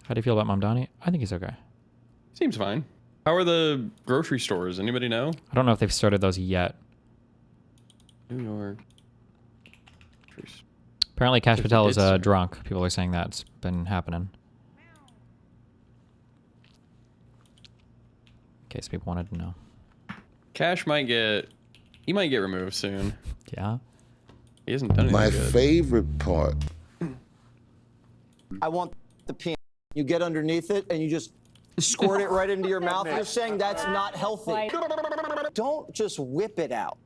How do you feel about Mamdani? I think he's okay. Seems fine. How are the grocery stores? Anybody know? I don't know if they've started those yet. New York. Apparently Cash Patel is drunk. People are saying that's been happening. In case people wanted to know. Cash might get removed soon. Yeah. He hasn't done anything My good. favorite part. I want the peanut. You get underneath it and you just squirt it right into your mouth. You're saying that's not healthy. Don't just whip it out.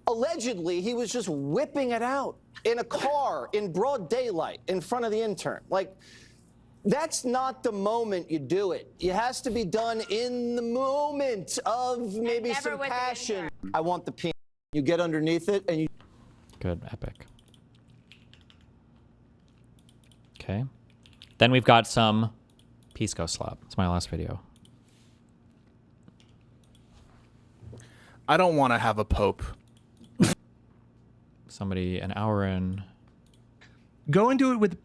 Allegedly, he was just whipping it out in a car in broad daylight in front of the intern. Like, that's not the moment you do it. It has to be done in the moment of maybe some passion. I want the peanut. You get underneath it and you... Good, epic. Okay. Then we've got some Pisco slop. It's my last video. I don't want to have a pope. Somebody an hour in. Go into it with,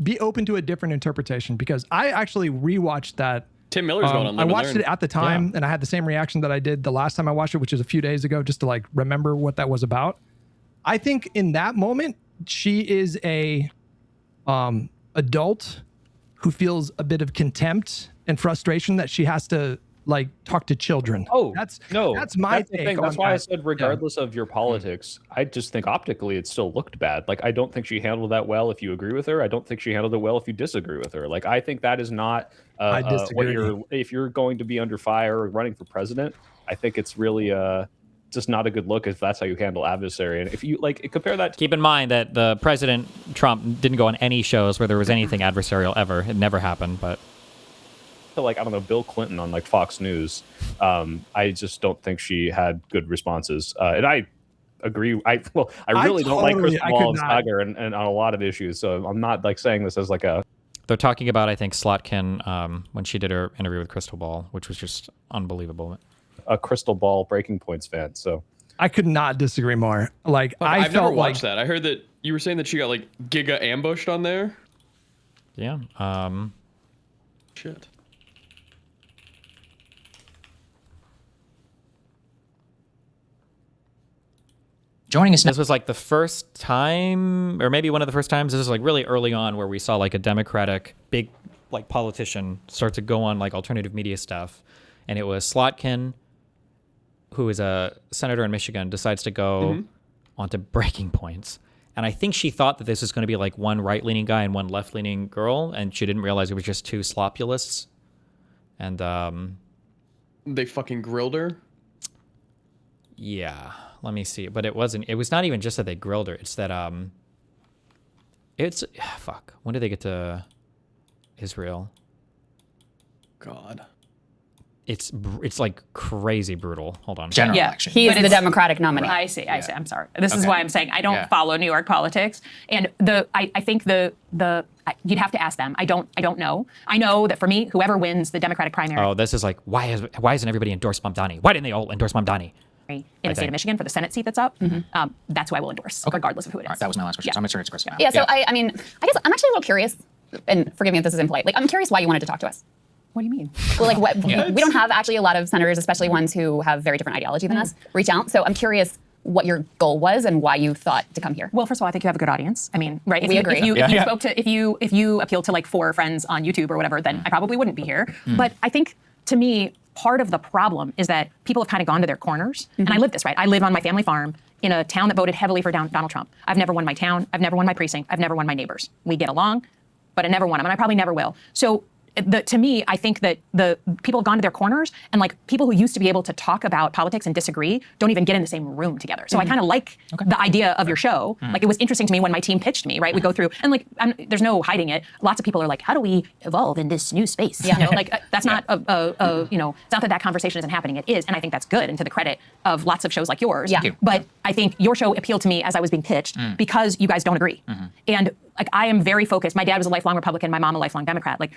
be open to a different interpretation, because I actually rewatched that. Tim Miller's going on I Live and watched Learn. it at the time, and I had the same reaction that I did the last time I watched it, which is a few days ago, just to like remember what that was about. I think in that moment, she is a adult who feels a bit of contempt and frustration that she has to like talk to children. Oh, that's that's my the take thing. on That's why I that. said, regardless of your politics, I just think optically it still looked bad. Like, I don't think she handled that well if you agree with her. I don't think she handled it well if you disagree with her. Like, I think that is not I disagree. if you're going to be under fire or running for president. I think it's really just not a good look if that's how you handle adversary. And if you like compare that, Keep in mind that the President Trump didn't go on any shows where there was anything adversarial ever. It never happened, but to like, I don't know, Bill Clinton on like Fox News, I just don't think she had good responses. And I agree. I really don't like Kristen Ball and Sagar and on a lot of issues. So I'm not like saying this as like a. they're talking about, I think, Slotkin when she did her interview with Crystal Ball, which was just unbelievable. A Crystal Ball Breaking Points fan. So I could not disagree more. Like, I've never watched that. I heard that you were saying that she got like giga ambushed on there. Yeah. Shit. Joining us now. This was like the first time, or maybe one of the first times, this was like really early on where we saw like a Democratic big like politician start to go on like alternative media stuff. And it was Slotkin, who is a senator in Michigan, decides to go onto Breaking Points. And I think she thought that this was going to be like one right-leaning guy and one left-leaning girl, and she didn't realize it was just two slopulists. And they fucking grilled her. Yeah, let me see. But it wasn't. It was not even just that they grilled her. It's that it's fuck. When did they get to Israel? God. It's like crazy brutal. Hold on. General election. He is the Democratic nominee. I see. I see. I'm sorry. This is why I'm saying I don't follow New York politics, and I think you'd have to ask them. I don't know. I know that for me, whoever wins the Democratic primary. Oh, this is like why isn't everybody endorsed Mamdani? Why didn't they all endorse Mamdani? In the state of Michigan for the Senate seat that's up, that's who I will endorse, regardless of who it is. All right, that was my last question. So I'm going to turn it to Chris now. Yeah, so I mean, I guess I'm actually a little curious, and forgive me if this is impolite. Like, I'm curious why you wanted to talk to us. What do you mean? Well, like, we don't have actually a lot of senators, especially ones who have very different ideology than us, reach out. So I'm curious what your goal was and why you thought to come here. Well, first of all, I think you have a good audience. I mean, right? We agree. If you appeal to like 4 friends on YouTube or whatever, then I probably wouldn't be here. But I think, to me, part of the problem is that people have kind of gone to their corners. And I live this, right? I live on my family farm in a town that voted heavily for Donald Trump. I've never won my town. I've never won my precinct. I've never won my neighbors. We get along, but I never won them, and I probably never will. So to me, I think that the people have gone to their corners, and like people who used to be able to talk about politics and disagree don't even get in the same room together. So I kind of like the idea of your show. Like, it was interesting to me when my team pitched me, right? We go through, and like, there's no hiding it. Lots of people are like, how do we evolve in this new space? You know, like that's not it's not that conversation isn't happening. It is, and I think that's good, and to the credit of lots of shows like yours. Yeah. But I think your show appealed to me as I was being pitched because you guys don't agree. And like, I am very focused. My dad was a lifelong Republican, my mom a lifelong Democrat. Like,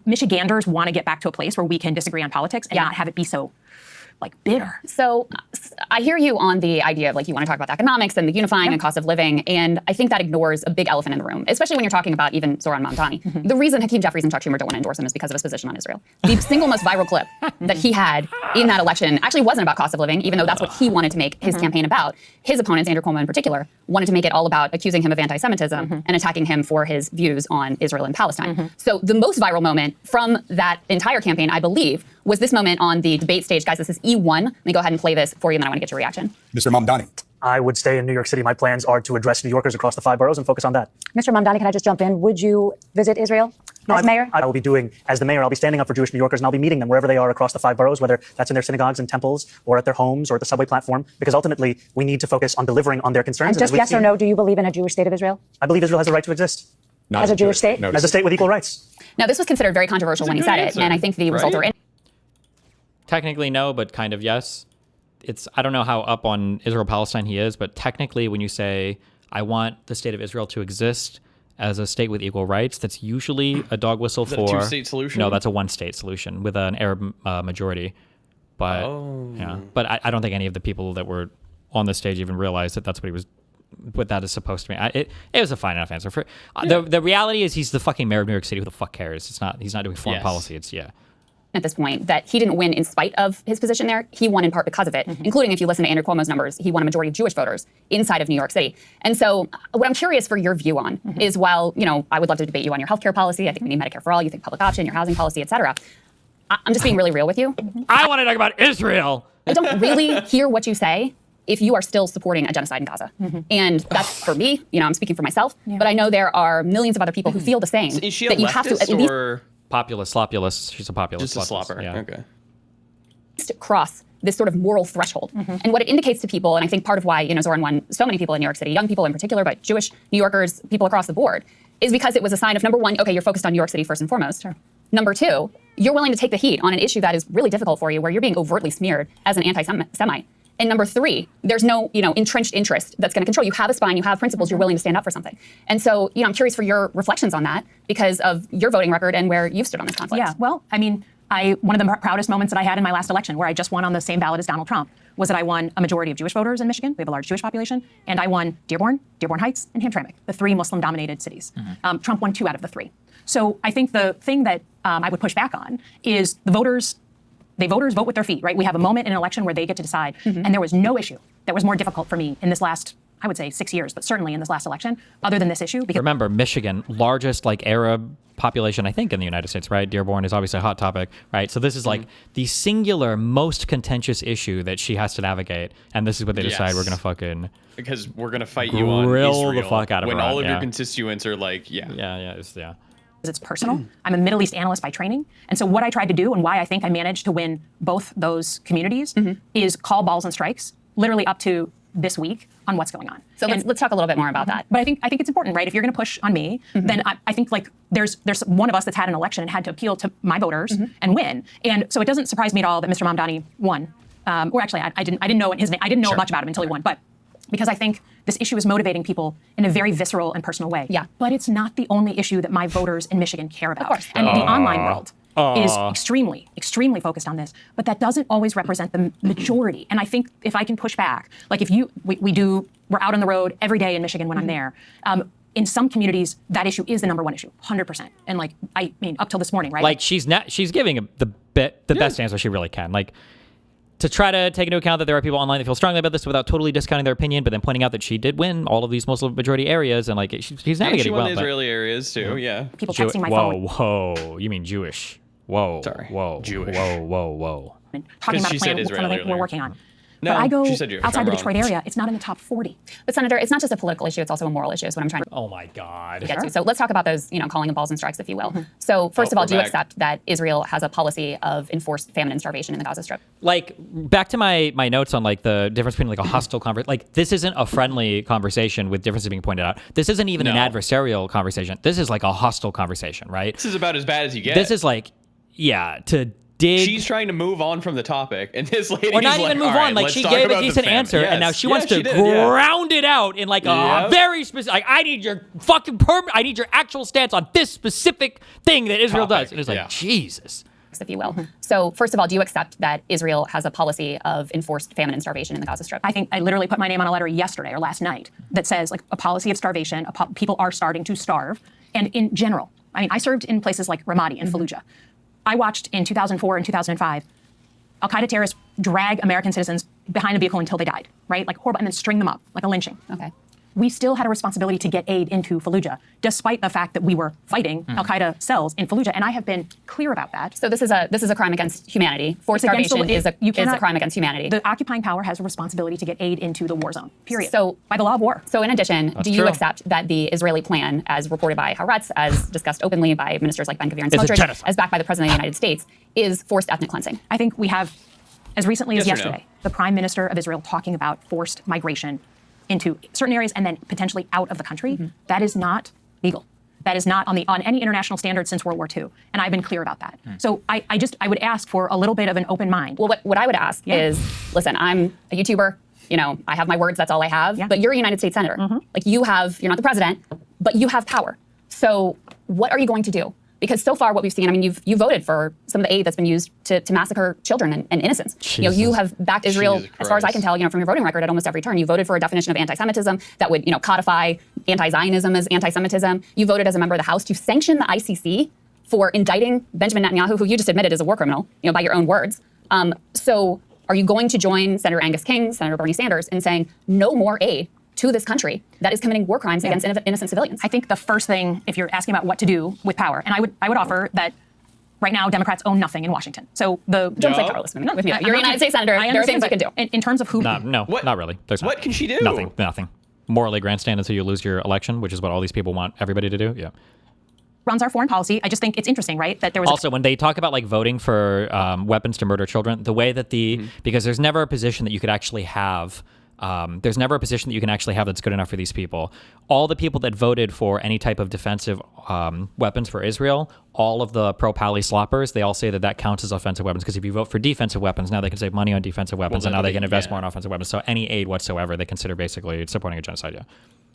Michiganders want to get back to a place where we can disagree on politics and not have it be so like bitter. So I hear you on the idea of like you want to talk about the economics and the unifying and cost of living, and I think that ignores a big elephant in the room, especially when you're talking about even Zoran Mamdani. The reason Hakeem Jeffries and Chuck Schumer don't want to endorse him is because of his position on Israel. The single most viral clip that he had in that election actually wasn't about cost of living, even though that's what he wanted to make his campaign about. His opponents, Andrew Cuomo in particular, wanted to make it all about accusing him of anti-Semitism and attacking him for his views on Israel and Palestine. So the most viral moment from that entire campaign, I believe, was this moment on the debate stage. Guys, this is E1. Let me go ahead and play this for you, and then I want to get your reaction. Mr. Mamdani. I would stay in New York City. My plans are to address New Yorkers across the 5 boroughs and focus on that. Mr. Mamdani, can I just jump in? Would you visit Israel as mayor? I will be doing, as the mayor, I'll be standing up for Jewish New Yorkers, and I'll be meeting them wherever they are across the 5 boroughs, whether that's in their synagogues and temples or at their homes or at the subway platform, because ultimately we need to focus on delivering on their concerns. And just yes or no, do you believe in a Jewish state of Israel? I believe Israel has a right to exist. Not as a Jewish state? As a state with equal rights. Now, this was considered very controversial when he said it, and I think the results are in. Technically no, but kind of yes. I don't know how up on Israel-Palestine he is, but technically when you say, I want the state of Israel to exist as a state with equal rights, that's usually a dog whistle for... a two-state solution? No, that's a one-state solution with an Arab majority. But yeah, but I don't think any of the people that were on the stage even realized that that's what that is supposed to mean. It was a fine enough answer. The reality is he's the fucking mayor of New York City. Who the fuck cares? He's not doing foreign policy. At this point, that he didn't win in spite of his position there. He won in part because of it, including if you listen to Andrew Cuomo's numbers, he won a majority of Jewish voters inside of New York City. And so what I'm curious for your view on is, while, I would love to debate you on your healthcare policy, I think we need Medicare for all, you think public option, your housing policy, et cetera. I'm just being really real with you. I want to talk about Israel. I don't really hear what you say if you are still supporting a genocide in Gaza. And that's for me, I'm speaking for myself, but I know there are millions of other people who feel the same. Is she a that you have to at least or... Populist, slopulist. She's a populist. Just a slopulist. slopper. Yeah. Okay. Cross this sort of moral threshold. And what it indicates to people, and I think part of why, Zoran won so many people in New York City, young people in particular, but Jewish New Yorkers, people across the board, is because it was a sign of, number one, okay, you're focused on New York City first and foremost. Sure. Number two, you're willing to take the heat on an issue that is really difficult for you, where you're being overtly smeared as an anti-Semite. And number three, there's no, entrenched interest that's going to control. You have a spine, you have principles, you're willing to stand up for something. And so, I'm curious for your reflections on that because of your voting record and where you've stood on this conflict. Yeah, well, one of the proudest moments that I had in my last election, where I just won on the same ballot as Donald Trump, was that I won a majority of Jewish voters in Michigan. We have a large Jewish population. And I won Dearborn Heights, and Hamtramck, the 3 Muslim-dominated cities. Trump won 2 out of the 3. So I think the thing that I would push back on is voters vote with their feet, right? We have a moment in an election where they get to decide. And there was no issue that was more difficult for me in this last, I would say 6 years, but certainly in this last election, other than this issue. Because remember, Michigan, largest Arab population, I think, in the United States, right? Dearborn is obviously a hot topic, right? So this is the singular most contentious issue that she has to navigate. And this is what they decide we're going to fucking... Because we're going to fight you on grill Israel the fuck out of when her all of on, your constituents are like, it's personal. I'm a Middle East analyst by training. And so what I tried to do, and why I think I managed to win both those communities, is call balls and strikes literally up to this week on what's going on. So let's talk a little bit more about that. But I think it's important, right? If you're going to push on me, then I think there's one of us that's had an election and had to appeal to my voters and win. And so it doesn't surprise me at all that Mr. Mamdani won. Or actually, I didn't know his name. I didn't know much about him until he won. But because I think this issue is motivating people in a very visceral and personal way. Yeah. But it's not the only issue that my voters in Michigan care about. Of course. And the online world is extremely, extremely focused on this. But that doesn't always represent the majority. And I think if I can push back, like we're out on the road every day in Michigan when I'm there. In some communities, that issue is the number one issue, 100%. And up till this morning, right? She's giving the best answer she really can. To try to take into account that there are people online that feel strongly about this without totally discounting their opinion, but then pointing out that she did win all of these Muslim majority areas, and she's navigating she won well. the Israeli areas too, yeah. People texting my phone. Whoa, you mean Jewish? Whoa, sorry, whoa, Jewish. Whoa. Talking about a plan something we're working on. No, but I go she said Jewish. outside the Detroit area, it's not in the top 40. But Senator, it's not just a political issue, it's also a moral issue, is what I'm trying to Oh my God. get to. So let's talk about those, calling them balls and strikes, if you will. So first of all, do you accept that Israel has a policy of enforced famine and starvation in the Gaza Strip? Back to my notes on the difference between a hostile conversation. This isn't a friendly conversation with differences being pointed out. This isn't even an adversarial conversation. This is a hostile conversation, right? This is about as bad as you get. This is to dig. She's trying to move on from the topic, and this lady or not even move on. She gave a decent answer, and now she wants to ground it out in a very specific. I need your fucking I need your actual stance on this specific thing that Israel does. And it's Jesus. complex, if you will. So first of all, do you accept that Israel has a policy of enforced famine and starvation in the Gaza Strip? I think I literally put my name on a letter yesterday or last night that says like a policy of starvation. People are starting to starve. And in general, I mean, I served in places like Ramadi and Fallujah. I watched in 2004 and 2005 Al-Qaeda terrorists drag American citizens behind a vehicle until they died, right? Like horrible, and then string them up like a lynching. Okay. We still had a responsibility to get aid into Fallujah, despite the fact that we were fighting Al-Qaeda cells in Fallujah, and I have been clear about that. So this is a crime against humanity. Forced starvation is a crime against humanity. The occupying power has a responsibility to get aid into the war zone, period. So by the law of war. So in addition, That's do you true. accept that the Israeli plan, as reported by Haaretz, as discussed openly by ministers like Ben-Gvir and Is a Smotrich, genocide. as backed by the President of the United States, is forced ethnic cleansing? I think we have, as recently as Yes or no? yesterday, the Prime Minister of Israel talking about forced migration into certain areas and then potentially out of the country. That is not legal. That is not on any international standard since World War II. And I've been clear about that. So I would ask for a little bit of an open mind. Well, what I would ask is, listen, I'm a YouTuber. You know, I have my words. That's all I have. But you're a United States senator. Like you're not the president, but you have power. So what are you going to do? Because so far, what we've seen, I mean, you voted for some of the aid that's been used to massacre children and innocents. You know, you have backed Israel, Jesus as far as I can Christ. tell, from your voting record at almost every turn. You voted for a definition of anti-Semitism that would, codify anti-Zionism as anti-Semitism. You voted as a member of the House to sanction the ICC for indicting Benjamin Netanyahu, who you just admitted is a war criminal, by your own words. So are you going to join Senator Angus King, Senator Bernie Sanders in saying no more aid to this country that is committing war crimes against innocent civilians? I think the first thing, if you're asking about what to do with power, and I would offer that right now Democrats own nothing in Washington. So don't say powerless with me. You're a United States senator. There are things you can do. In terms of who, No, What? not really. There's What can she do? Nothing. Morally grandstand until you lose your election, which is what all these people want everybody to do. Yeah. runs our foreign policy. I just think it's interesting, right? That there was also when they talk about like voting for weapons to murder children, the way that because there's never a position that you could actually have. There's never a position that you can actually have that's good enough for these people. All the people that voted for any type of defensive weapons for Israel, all of the pro-Pally sloppers, they all say that counts as offensive weapons because if you vote for defensive weapons, now they can save money on defensive weapons, and now they can invest more in offensive weapons. So any aid whatsoever, they consider basically supporting a genocide. Yeah.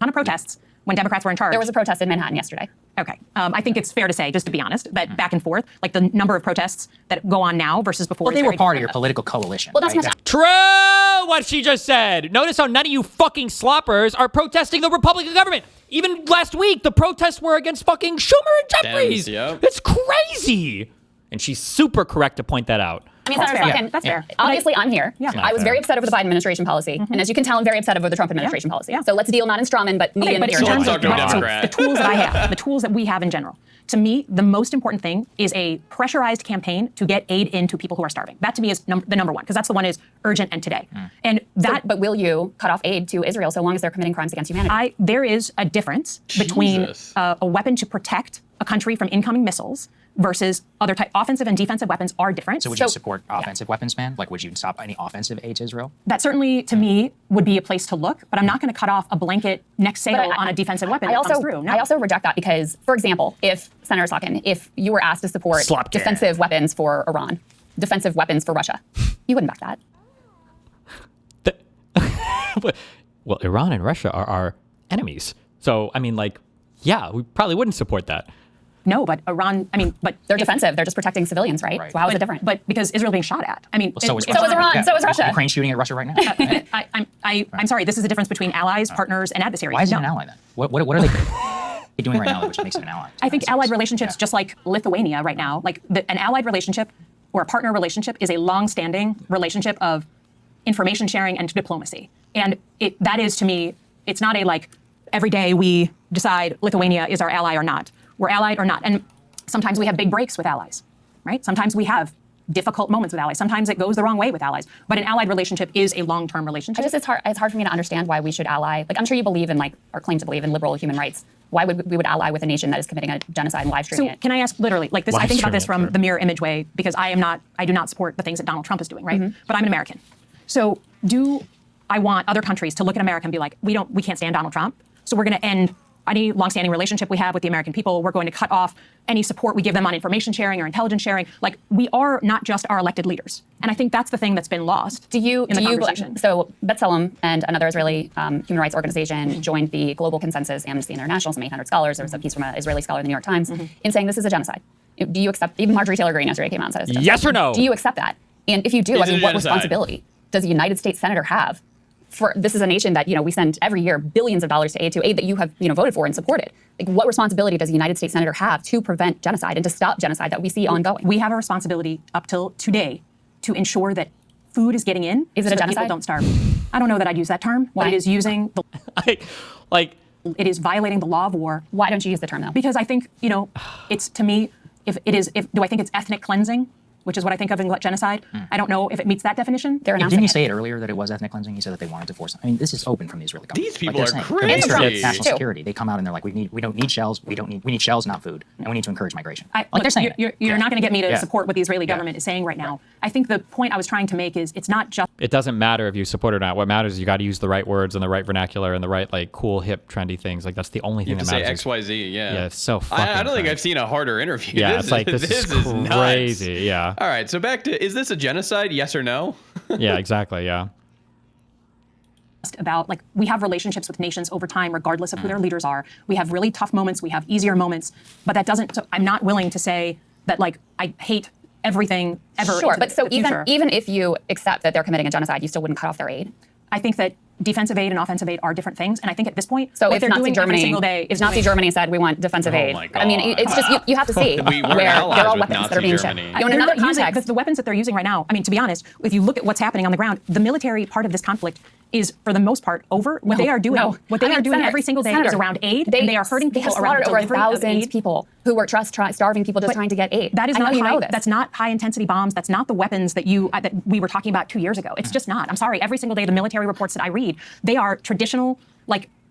ton of protests when Democrats were in charge. There was a protest in Manhattan yesterday. Okay. I think it's fair to say, just to be honest, that back and forth, like the number of protests that go on now versus before. Well, is they were very part of your different. political coalition. Well, that's right? not True, what she just said. Notice how none of you fucking sloppers are protesting the Republican government. Even last week, the protests were against fucking Schumer and Jeffries. Dems, yep. It's crazy. And she's super correct to point that out. I mean, Senator fair. Slotkin, That's fair. Obviously, I'm here. Yeah. I was very upset over the Biden administration policy. And as you can tell, I'm very upset over the Trump administration policy. Yeah. So let's deal not in strawman, but media But and in terms talk of to a so Democrat. the tools that I have, the tools that we have in general, to me, the most important thing is a pressurized campaign to get aid into people who are starving. That to me is the number one, because that's the one is urgent and today. And that. But will you cut off aid to Israel so long as they're committing crimes against humanity? There is a difference between Jesus. a weapon to protect a country from incoming missiles versus other type. Offensive and defensive weapons are different. So would you support offensive weapons ban? Like, would you stop any offensive aid to Israel? That certainly, to me, would be a place to look, but I'm not going to cut off a blanket next sale on a defensive weapon that comes through. No. I also reject that because, for example, if Senator Slotkin, if you were asked to support defensive weapons for Iran, defensive weapons for Russia, you wouldn't back that. Well, Iran and Russia are our enemies. So, I mean, like, yeah, we probably wouldn't support that. No, but Iran, but they're defensive. They're just protecting civilians, right? So how is it different? But because Israel being shot at. I mean, Well, so is Iran. Yeah. So is Russia. Ukraine shooting at Russia right now. I'm sorry. This is the difference between allies, partners, and adversaries. Why is it No. an ally then? What are they doing right now which makes it an ally? I think allied relationships, just like Lithuania right now, like an allied relationship or a partner relationship is a long-standing relationship of information sharing and diplomacy. And that is, to me, it's not a like every day we decide Lithuania is our ally or not. We're allied or not. And sometimes we have big breaks with allies, right? Sometimes we have difficult moments with allies. Sometimes it goes the wrong way with allies. But an allied relationship is a long-term relationship. It's hard for me to understand why we should ally. Like, I'm sure you believe in, like, or claim to believe in liberal human rights. Why would we ally with a nation that is committing a genocide and live streaming So it? can I ask literally, like this, I think about this from the mirror image way, because I do not support the things that Donald Trump is doing, right? But I'm an American. So do I want other countries to look at America and be like, we can't stand Donald Trump, so we're going to end any longstanding relationship we have with the American people. We're going to cut off any support we give them on information sharing or intelligence sharing. Like, we are not just our elected leaders. And I think that's the thing that's been lost in the conversation. So B'Tselem and another Israeli human rights organization joined the Global Consensus, Amnesty International, some 800 scholars. There was a piece from an Israeli scholar in the New York Times in saying this is a genocide. Do you accept, even Marjorie Taylor Greene yesterday came out and said it's genocide. Yes or no? Do you accept that? And if you do, Is I it mean, a what genocide? responsibility does a United States senator have? This is a nation that, we send every year billions of dollars to aid that you have, voted for and supported. Like, what responsibility does a United States senator have to prevent genocide and to stop genocide that we see ongoing? We have a responsibility up till today to ensure that food is getting in. Is it so a that genocide? people don't starve. I don't know that I'd use that term. Why? But it is using the. It is violating the law of war. Why don't you use the term though? Because I think, it's, to me, do I think it's ethnic cleansing, which is what I think of in genocide? I don't know if it meets that definition. They're announcing Didn't you it. say it earlier that it was ethnic cleansing? You said that they wanted to force. I mean, this is open from the Israeli government. These people they're are saying, crazy. they're concerned with And national too. security. They come out and they're like, we don't need shells. We need shells, not food, and we need to encourage migration. Look, they're saying you're not going to get me to Yeah. support what the Israeli government is saying right now. I think the point I was trying to make is it's not just. It doesn't matter if you support it or not. What matters is you got to use the right words and the right vernacular and the right cool, hip, trendy things. Like that's the only You thing have that to say matters. XYZ, yeah. Yeah, it's so fucking. I don't think crazy. I've seen a harder interview. Yeah, this it's like this is nuts. crazy. Yeah. All right, so back to, is this a genocide? Yes or no? Yeah, exactly. Yeah. About we have relationships with nations over time, regardless of who their leaders are. We have really tough moments. We have easier moments, but that doesn't. So I'm not willing to say that I hate everything ever. Sure, into but so the future. even if you accept that they're committing a genocide, you still wouldn't cut off their aid. I think that defensive aid and offensive aid are different things, and I think at this point, So what if they're Nazi doing every Germany, single day, if Nazi Germany said we want defensive aid, my I mean, God. it's just you have to see We where were allies they're all with weapons that Nazi are being Germany. shipped. In another context, the weapons that they're using right now. I mean, to be honest, if you look at what's happening on the ground, the military part of this conflict is, for the most part, over. What they are doing, Senator, every single day is around aid, and they are hurting They people have around slaughtered over delivery of 1,000 aid. people who were starving people just trying to get aid. That is I know not you high, know this. that's not high intensity bombs. That's not the weapons that that we were talking about 2 years ago. It's just not. I'm sorry. Every single day, the military reports that I read, they are traditional.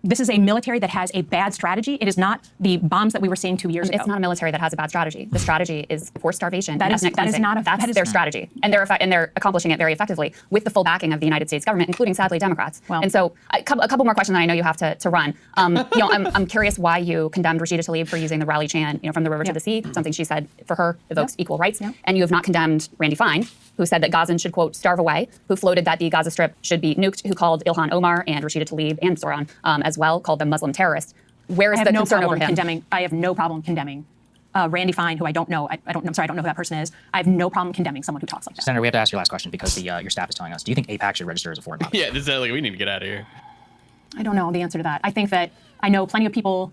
This is a military that has a bad strategy. It is not the bombs that we were seeing 2 years ago. It's not a military that has a bad strategy. The strategy is forced starvation. That is not a. That's their strategy, and they're accomplishing it very effectively with the full backing of the United States government, including sadly Democrats. Well, and so a couple more questions that I know you have to run. I'm curious why you condemned Rashida Tlaib for using the rally chant, from the river to the sea, something she said for her evokes equal rights, and you have not condemned Randy Fine, who said that Gazans should, quote, starve away, who floated that the Gaza Strip should be nuked, who called Ilhan Omar and Rashida Tlaib and Zoran as well, called them Muslim terrorists. Where is the concern over him? I have no problem condemning Randy Fine, who I don't know. I'm sorry, I don't know who that person is. I have no problem condemning someone who talks like that. Senator, we have to ask your last question because your staff is telling us. Do you think AIPAC should register as a foreign body? Yeah, this is we need to get out of here. I don't know the answer to that. I think that I know plenty of people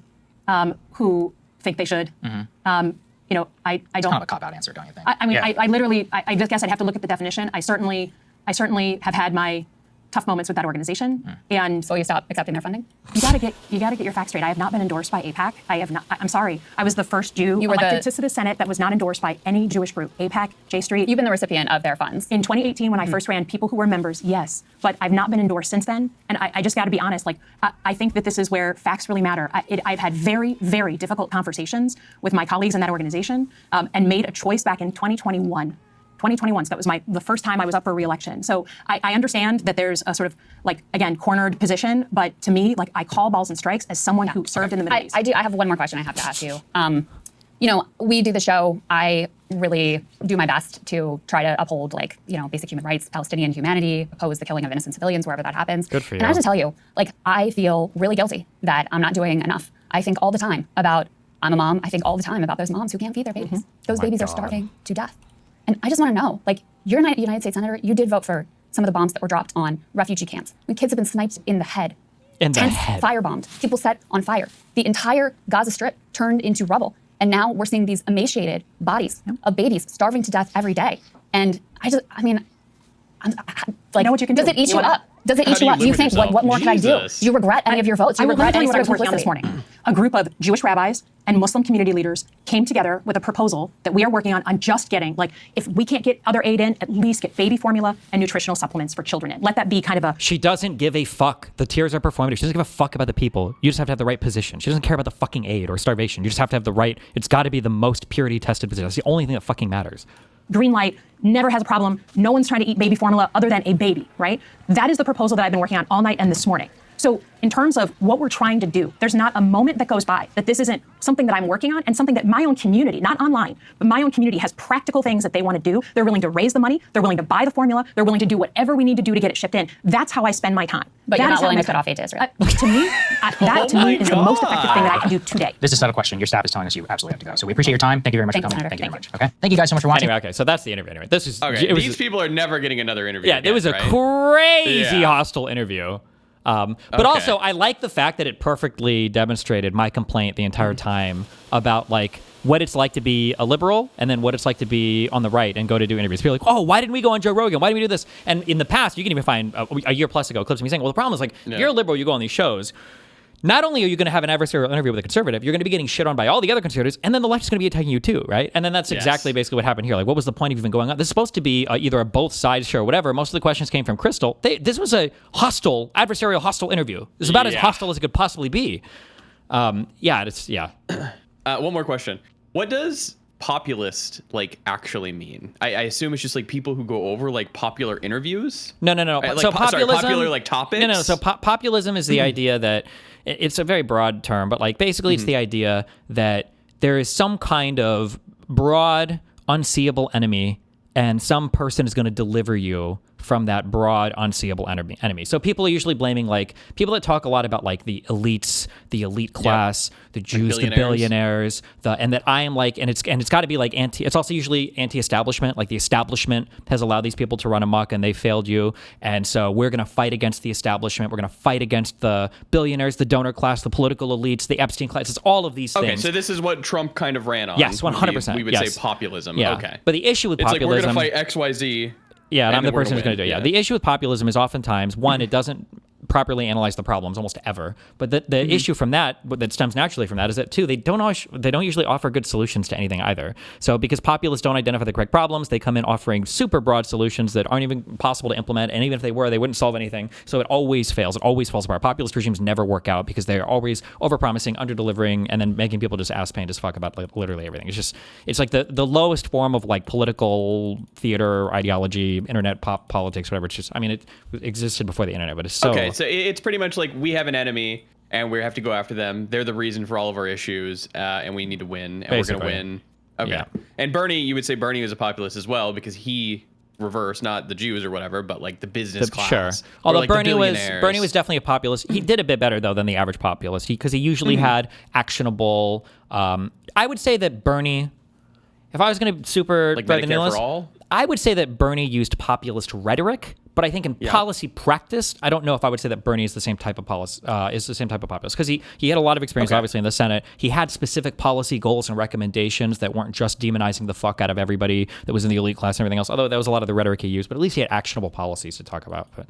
who think they should. I don't. It's kind of a cop-out answer, don't you think? I mean, I literally, I just guess I'd have to look at the definition. I certainly have had my tough moments with that organization, and so you stop accepting their funding. You gotta get your facts straight. I have not been endorsed by AIPAC. I have not. I'm sorry. I was the first Jew elected to the Senate that was not endorsed by any Jewish group. AIPAC, J Street. You've been the recipient of their funds in 2018 when I first ran. People who were members, yes, but I've not been endorsed since then. And I just got to be honest. I think that this is where facts really matter. I've had very, very difficult conversations with my colleagues in that organization, and made a choice back in 2021. So that was the first time I was up for re-election. So I understand that there's a sort of again, cornered position, but to me, I call balls and strikes as someone who served in the Middle East. I have one more question I have to ask you. We do the show. I really do my best to try to uphold basic human rights, Palestinian humanity, oppose the killing of innocent civilians wherever that happens. Good for you. And I have to tell you, I feel really guilty that I'm not doing enough. I think all the time about, I'm a mom, I think all the time about those moms who can't feed their babies. Those babies are starving to death. And I just want to know, you're a United States Senator, you did vote for some of the bombs that were dropped on refugee camps. When kids have been sniped in the head. Tents firebombed. People set on fire. The entire Gaza Strip turned into rubble. And now we're seeing these emaciated bodies of babies starving to death every day. And I know what you can do. Does it eat you up? Does it eat you up? Do you think, what more can I do? Do you regret any of your votes? Do you regret any what I sort was of working on this morning? A group of Jewish rabbis and Muslim community leaders came together with a proposal that we are working on just getting, if we can't get other aid in, at least get baby formula and nutritional supplements for children in. Let that be kind of a... She doesn't give a fuck. The tears are performative. She doesn't give a fuck about the people. You just have to have the right position. She doesn't care about the fucking aid or starvation. You just have to have the right... It's got to be the most purity tested position. That's the only thing that fucking matters. Green light, never has a problem. No one's trying to eat baby formula other than a baby, right? That is the proposal that I've been working on all night and this morning. So in terms of what we're trying to do, there's not a moment that goes by that this isn't something that I'm working on and something that my own community, not online, but my own community has practical things that they want to do. They're willing to raise the money. They're willing to buy the formula. They're willing to do whatever we need to do to get it shipped in. That's how I spend my time. But you're not willing to cut off aid to Israel. To me, that to me is the most effective thing that I can do today. This is not a question. Your staff is telling us you absolutely have to go. So we appreciate your time. Thank you very much for coming. Senator. Thank you very much. Okay. Thank you guys so much for watching. Anyway, okay, so that's the interview. Anyway, this is Okay, these people are never getting another interview. Yeah, again, it was a right? crazy Yeah. hostile interview. But also, I like the fact that it perfectly demonstrated my complaint the entire time about like what it's like to be a liberal and then what it's like to be on the right and go to do interviews. People are like, oh, why didn't we go on Joe Rogan? Why didn't we do this? And in the past, you can even find a year plus ago clips of me saying, well, the problem is like, you're a liberal, you go on these shows. Not only are you going to have an adversarial interview with a conservative, you're going to be getting shit on by all the other conservatives, and then the left is going to be attacking you too, right? And then that's exactly basically what happened here. Like, what was the point of even going on? This is supposed to be either a both sides show or whatever. Most of the questions came from Crystal. This was a adversarial hostile interview. This is about as hostile as it could possibly be. One more question. What does populist like actually mean? I assume it's just like people who go over like popular interviews. No. Like, So populism, popular like topics. No. So populism is the idea that it's a very broad term, but like basically it's the idea that there is some kind of broad, unseeable enemy, and some person is going to deliver you from that broad, unseeable enemy. So people are usually blaming like people that talk a lot about like the elites, the elite class, the Jews, the billionaires, and that I am like, and it's got to be like it's also usually anti-establishment. Like the establishment has allowed these people to run amok and they failed you. And so we're going to fight against the establishment. We're going to fight against the billionaires, the donor class, the political elites, the Epstein class. It's all of these things. Okay, so this is what Trump kind of ran on. Yes, 100%. We would say populism. Yeah. Okay. But the issue with it's populism, like we're going to fight XYZ. Yeah, and I'm the person who's going win. to do it. Yeah. The issue with populism is oftentimes, one, it doesn't properly analyze the problems almost ever. But the issue from that stems naturally from that is that, two, they don't usually offer good solutions to anything either. So because populists don't identify the correct problems, they come in offering super broad solutions that aren't even possible to implement. And even if they were, they wouldn't solve anything. So it always fails. It always falls apart. Populist regimes never work out because they're always overpromising, under-delivering, and then making people just ass pain as fuck about like, literally everything. It's like the lowest form of like political theater, ideology, internet politics, whatever. It's just, I mean, it existed before the internet, but it's so... Okay, so it's pretty much like we have an enemy and we have to go after them. They're the reason for all of our issues, and we need to win, and Basically. we're going to win. Okay. Yeah. And Bernie, you would say Bernie was a populist as well because he reversed not the Jews or whatever, but like the business class. Sure. Or, Although like, the Bernie was billionaires. definitely a populist. He did a bit better though than the average populist because he usually had actionable. I would say that Bernie, if I was going to super Like thread the Medicare needles, for all? I would say that Bernie used populist rhetoric. But I think in policy practice, I don't know if I would say that Bernie is the same type of populist because he had a lot of experience, obviously, in the Senate. He had specific policy goals and recommendations that weren't just demonizing the fuck out of everybody that was in the elite class and everything else. Although that was a lot of the rhetoric he used, but at least he had actionable policies to talk about. But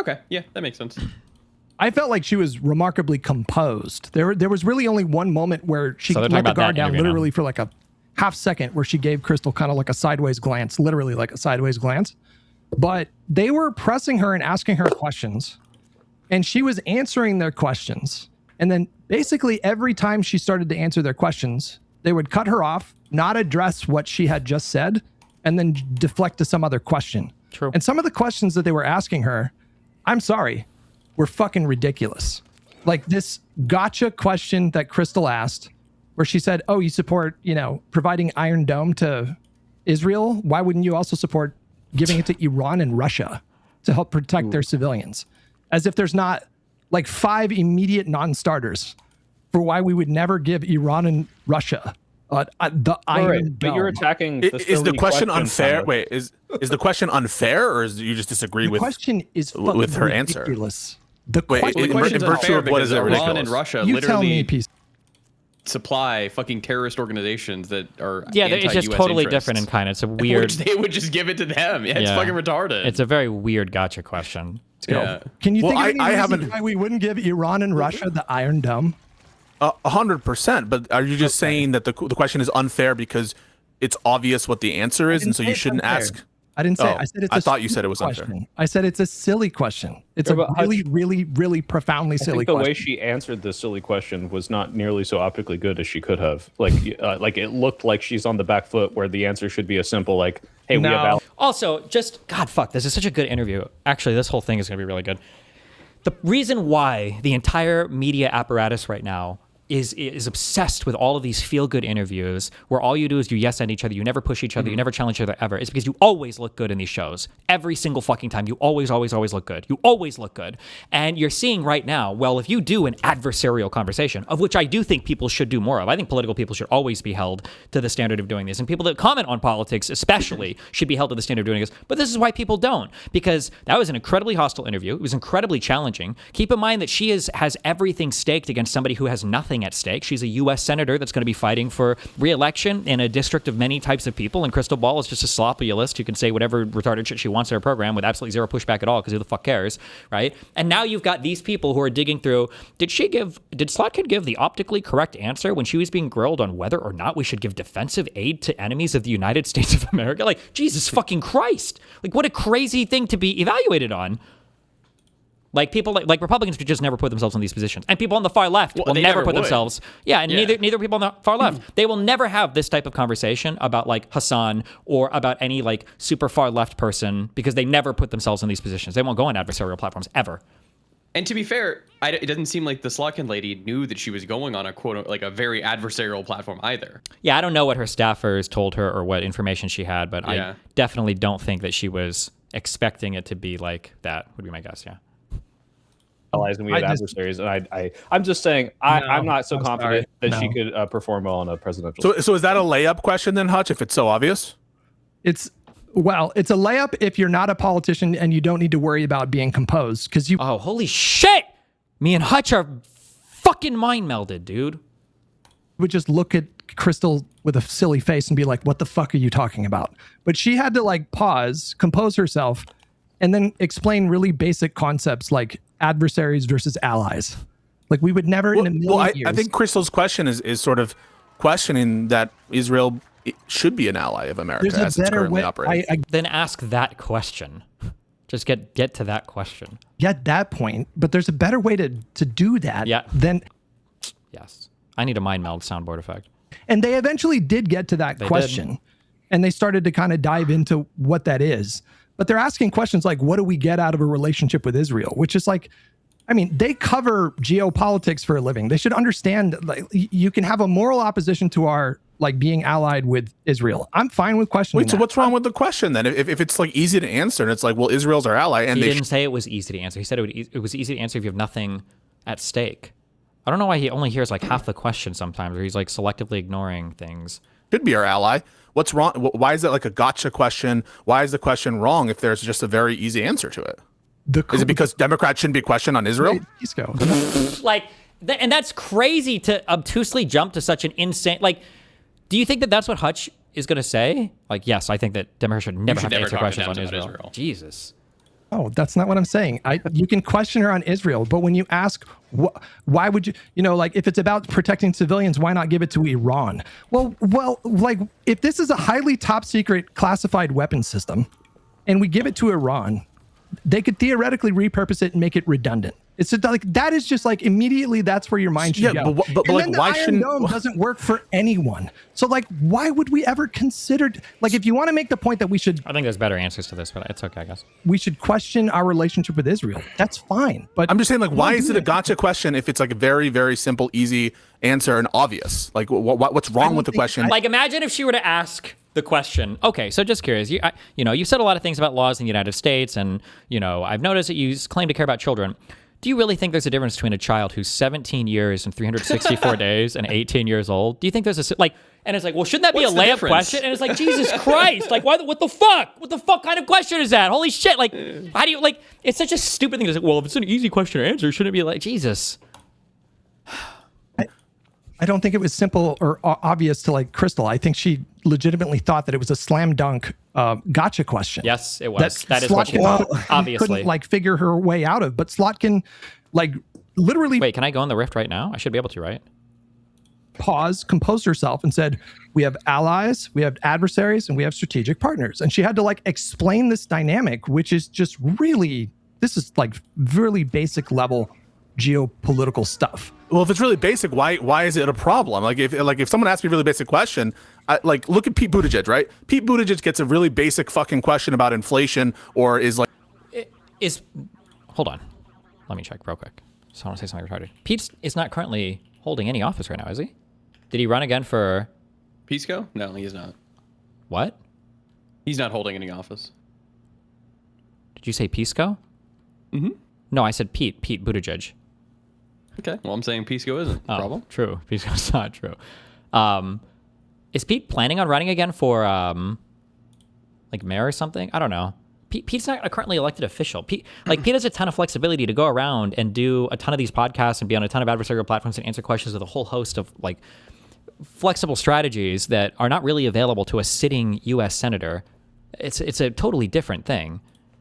Okay, yeah, that makes sense. I felt like she was remarkably composed. There was really only one moment where she So they're let talking the about guard that down interview now. literally for like a half second where she gave Crystal kind of like a sideways glance, literally like a sideways glance. But they were pressing her and asking her questions, and she was answering their questions. And then basically every time she started to answer their questions, they would cut her off, not address what she had just said, and then deflect to some other question. True. And some of the questions that they were asking her, I'm sorry, were fucking ridiculous. Like this gotcha question that Crystal asked, where she said, oh, you support, providing Iron Dome to Israel? Why wouldn't you also support giving it to Iran and Russia to help protect their civilians? As if there's not like 5 immediate non-starters for why we would never give Iran and Russia the Iron Dome. But you're attacking Is the question unfair? Simon. Wait, is the question unfair, or is you just disagree The with question is with her fucking answer? ridiculous. The Wait, question, in question's virtue unfair of what is it because Iran ridiculous? and Russia you tell me, literally piece. supply fucking terrorist organizations that are yeah, it's just anti-US totally interests. different in kind. It's a weird. Which they would just give it to them. Yeah, it's Yeah. fucking retarded. It's a very weird gotcha question. yeah. Can you Well, think of any I reason haven't- why we wouldn't give Iran and Russia the Iron Dome? 100%. But are you just saying that the question is unfair because it's obvious what the answer is, and so you shouldn't ask? I didn't say. Oh, I said it's. I a thought you said it was stupid unfair. question. I said it's a silly question. It's Yeah, a but really, really, really profoundly I silly think the question. way she answered the silly question was not nearly so optically good as she could have. Like it looked like she's on the back foot where the answer should be a simple like, "Hey, we have." Also, just God, fuck, this is such a good interview. Actually, this whole thing is going to be really good. The reason why the entire media apparatus right now is obsessed with all of these feel-good interviews where all you do is you yes and each other, you never push each other, you never challenge each other ever. It's because you always look good in these shows. Every single fucking time. You always look good. You always look good. And you're seeing right now, well, if you do an adversarial conversation, of which I do think people should do more of, I think political people should always be held to the standard of doing this. And people that comment on politics especially should be held to the standard of doing this. But this is why people don't. Because that was an incredibly hostile interview. It was incredibly challenging. Keep in mind that she has everything staked against somebody who has nothing at stake. She's a U.S. senator that's going to be fighting for re-election in a district of many types of people, and Crystal Ball is just a sloppy list who can say whatever retarded shit she wants in her program with absolutely zero pushback at all, because who the fuck cares, right? And now you've got these people who are digging through, did Slotkin give the optically correct answer when she was being grilled on whether or not we should give defensive aid to enemies of the United States of America? Like, Jesus fucking Christ. Like, what a crazy thing to be evaluated on. Like people like Republicans could just never put themselves in these positions, and people on the far left will never put themselves. Yeah, and neither people on the far left. They will never have this type of conversation about like Hassan or about any like super far left person because they never put themselves in these positions. They won't go on adversarial platforms ever. And to be fair, it doesn't seem like the Slotkin lady knew that she was going on a very adversarial platform either. Yeah, I don't know what her staffers told her or what information she had, but I definitely don't think that she was expecting it to be like that. Would be my guess. Yeah. Allies and we have adversaries, and I'm just saying I'm not so confident that she could perform well on a presidential. So is that a layup question then, Hutch? If it's so obvious, it's a layup if you're not a politician and you don't need to worry about being composed because you. Oh, holy shit! Me and Hutch are fucking mind melded, dude. Would just look at Crystal with a silly face and be like, "What the fuck are you talking about?" But she had to like pause, compose herself, and then explain really basic concepts like adversaries versus allies. Like we would never in a million years. I think Crystal's question is sort of questioning that Israel should be an ally of America as it's currently operating. Then ask that question. Just get to that question. Get that point, but there's a better way to do that. Yeah. Yes. I need a mind meld soundboard effect. And they eventually did get to that question, and they started to kind of dive into what that is. But they're asking questions like, what do we get out of a relationship with Israel? Which is like, I mean, they cover geopolitics for a living. They should understand like you can have a moral opposition to our like being allied with Israel. I'm fine with questioning. Wait, so what's wrong with the question then? If it's like easy to answer and it's like, well, Israel's our ally, and he didn't say it was easy to answer. He said it was easy to answer if you have nothing at stake. I don't know why he only hears like half the question sometimes, or he's like selectively ignoring things. Should be our ally. What's wrong? Why is it like a gotcha question? Why is the question wrong if there's just a very easy answer to it? Is it because Democrats shouldn't be questioned on Israel? Pisco. And that's crazy to obtusely jump to such an insane. Like, do you think that that's what Hutch is going to say? Like, yes, I think that Democrats should never have to answer questions on Israel. Jesus. Oh, that's not what I'm saying. You can question her on Israel, but when you ask, why would you, like if it's about protecting civilians, why not give it to Iran? Well, like if this is a highly top secret classified weapon system and we give it to Iran, they could theoretically repurpose it and make it redundant. It's like that is just like immediately that's where your mind should go. But and like, then why the Iron shouldn't Dome doesn't work for anyone? So like, why would we ever consider like if you want to make the point that we should? I think there's better answers to this, but it's okay, I guess. We should question our relationship with Israel. That's fine. But I'm just saying, like, why is it a gotcha question if it's like a very, very simple, easy answer and obvious? Like, what's wrong with the question? Like, imagine if she were to ask the question. Okay, so just curious. You said a lot of things about laws in the United States, and I've noticed that you claim to care about children. Do you really think there's a difference between a child who's 17 years and 364 days and 18 years old? Do you think there's and it's like, well, shouldn't that be a layup question? And it's like, Jesus Christ, like, what the fuck? What the fuck kind of question is that? Holy shit, like, how do you, like, it's such a stupid thing to say, well, if it's an easy question to answer, shouldn't it be like, Jesus? I don't think it was simple or obvious to like Crystal. I think she legitimately thought that it was a slam dunk gotcha question. Yes, it was. That is what she thought, obviously. Couldn't like figure her way out of. But Slotkin like literally... Wait, can I go in the rift right now? I should be able to, right? Composed herself and said, we have allies, we have adversaries, and we have strategic partners. And she had to like explain this dynamic, which is just really, this is like really basic level geopolitical stuff. Well, if it's really basic, why is it a problem? Like if someone asks me a really basic question, look at Pete Buttigieg, right? Pete Buttigieg gets a really basic fucking question about inflation, or is like hold on. Let me check real quick. So I want to say something retarded. Pete is not currently holding any office right now, is he? Did he run again for... Pisco? No, he's not. What? He's not holding any office. Did you say Pisco? Mm-hmm. No, I said Pete Buttigieg. Okay, well, I'm saying Pisco isn't a problem. True. Pisco's not true. Is Pete planning on running again for, like, mayor or something? I don't know. Pete's not a currently elected official. Pete has a ton of flexibility to go around and do a ton of these podcasts and be on a ton of adversarial platforms and answer questions with a whole host of, like, flexible strategies that are not really available to a sitting U.S. senator. It's a totally different thing.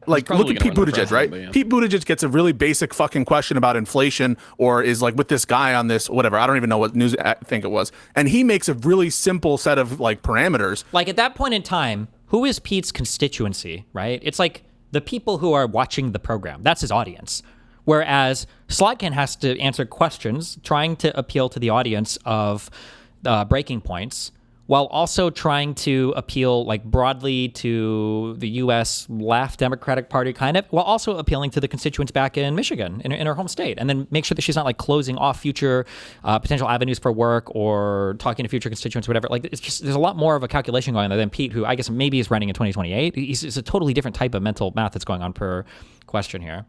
Like, look at Pete Buttigieg, right? Yeah. Pete Buttigieg gets a really basic fucking question about inflation, or is like with this guy on this, whatever. I don't even know what news I think it was. And he makes a really simple set of like parameters. Like at that point in time, who is Pete's constituency, right? It's like the people who are watching the program. That's his audience. Whereas Slotkin has to answer questions trying to appeal to the audience of Breaking Points, while also trying to appeal like broadly to the U.S. left Democratic Party kind of, while also appealing to the constituents back in Michigan, in her home state, and then make sure that she's not like closing off future potential avenues for work or talking to future constituents or whatever. Like it's just, there's a lot more of a calculation going on there than Pete, who I guess maybe is running in 2028. It's a totally different type of mental math that's going on per question here.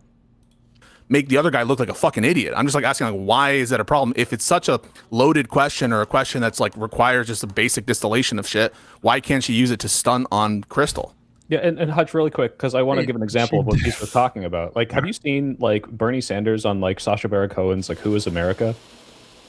Make the other guy look like a fucking idiot. I'm just like asking, like, why is that a problem? If it's such a loaded question or a question that's like requires just a basic distillation of shit, why can't she use it to stun on Crystal? Yeah, and Hutch, really quick, because I want to give an example of what Peace was talking about. Like, have you seen like Bernie Sanders on like Sacha Baron Cohen's like Who Is America?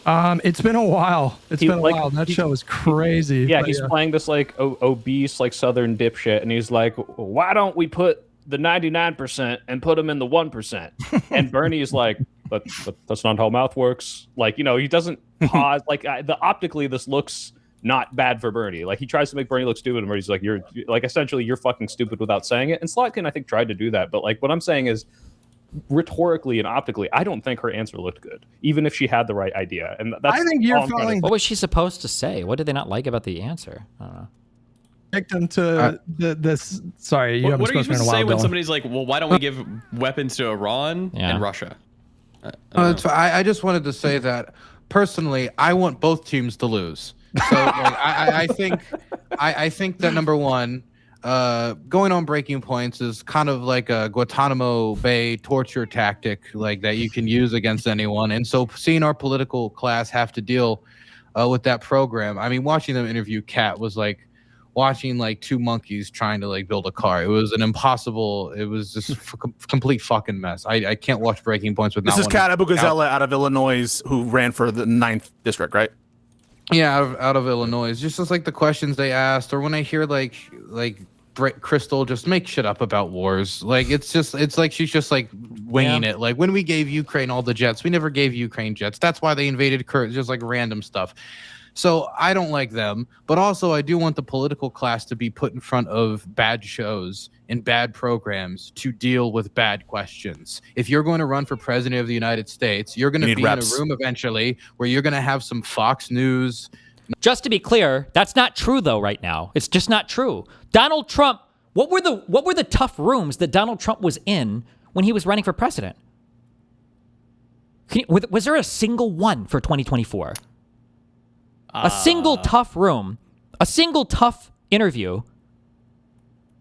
It's been a while. It's been a while. That show is crazy. Yeah, he's playing this like obese like Southern dipshit, and he's like, why don't we put the 99% and put them in the 1%? And Bernie is like, but that's not how math works. Like, you know, he doesn't pause. Like optically, this looks not bad for Bernie. Like he tries to make Bernie look stupid, and Bernie's like, you're like, essentially you're fucking stupid without saying it. And Slotkin, I think, tried to do that. But like what I'm saying is, rhetorically and optically, I don't think her answer looked good, even if she had the right idea. And that's, I think you're falling. What was she supposed to say? What did they not like about the answer? I don't know. Victim to this. Sorry, you haven't what are you spoken supposed in a to while, say when Dylan. somebody's like, well, why don't we give weapons to Iran and Russia? I just wanted to say that personally, I want both teams to lose. So like, I think that number one, going on Breaking Points is kind of like a Guantanamo Bay torture tactic, like that you can use against anyone. And so seeing our political class have to deal with that program, I mean, watching them interview Kat was like watching like two monkeys trying to like build a car. It was an impossible. It was just complete fucking mess. I can't watch Breaking Points with. This is Kat Abugazela out of Illinois, who ran for the 9th district, right? Yeah, out of Illinois. It's just like the questions they asked, or when I hear like Crystal just make shit up about wars. Like it's like she's just like winging it. Like when we gave Ukraine all the jets, we never gave Ukraine jets. That's why they invaded Kurds. Just like random stuff. So I don't like them, but also I do want the political class to be put in front of bad shows and bad programs to deal with bad questions. If you're going to run for president of the United States, you're going to be in a room eventually where you're going to have some Fox News. Just to be clear, that's not true though right now. It's just not true. Donald Trump, what were the tough rooms that Donald Trump was in when he was running for president? Was there a single one for 2024? A single tough room, a single tough interview.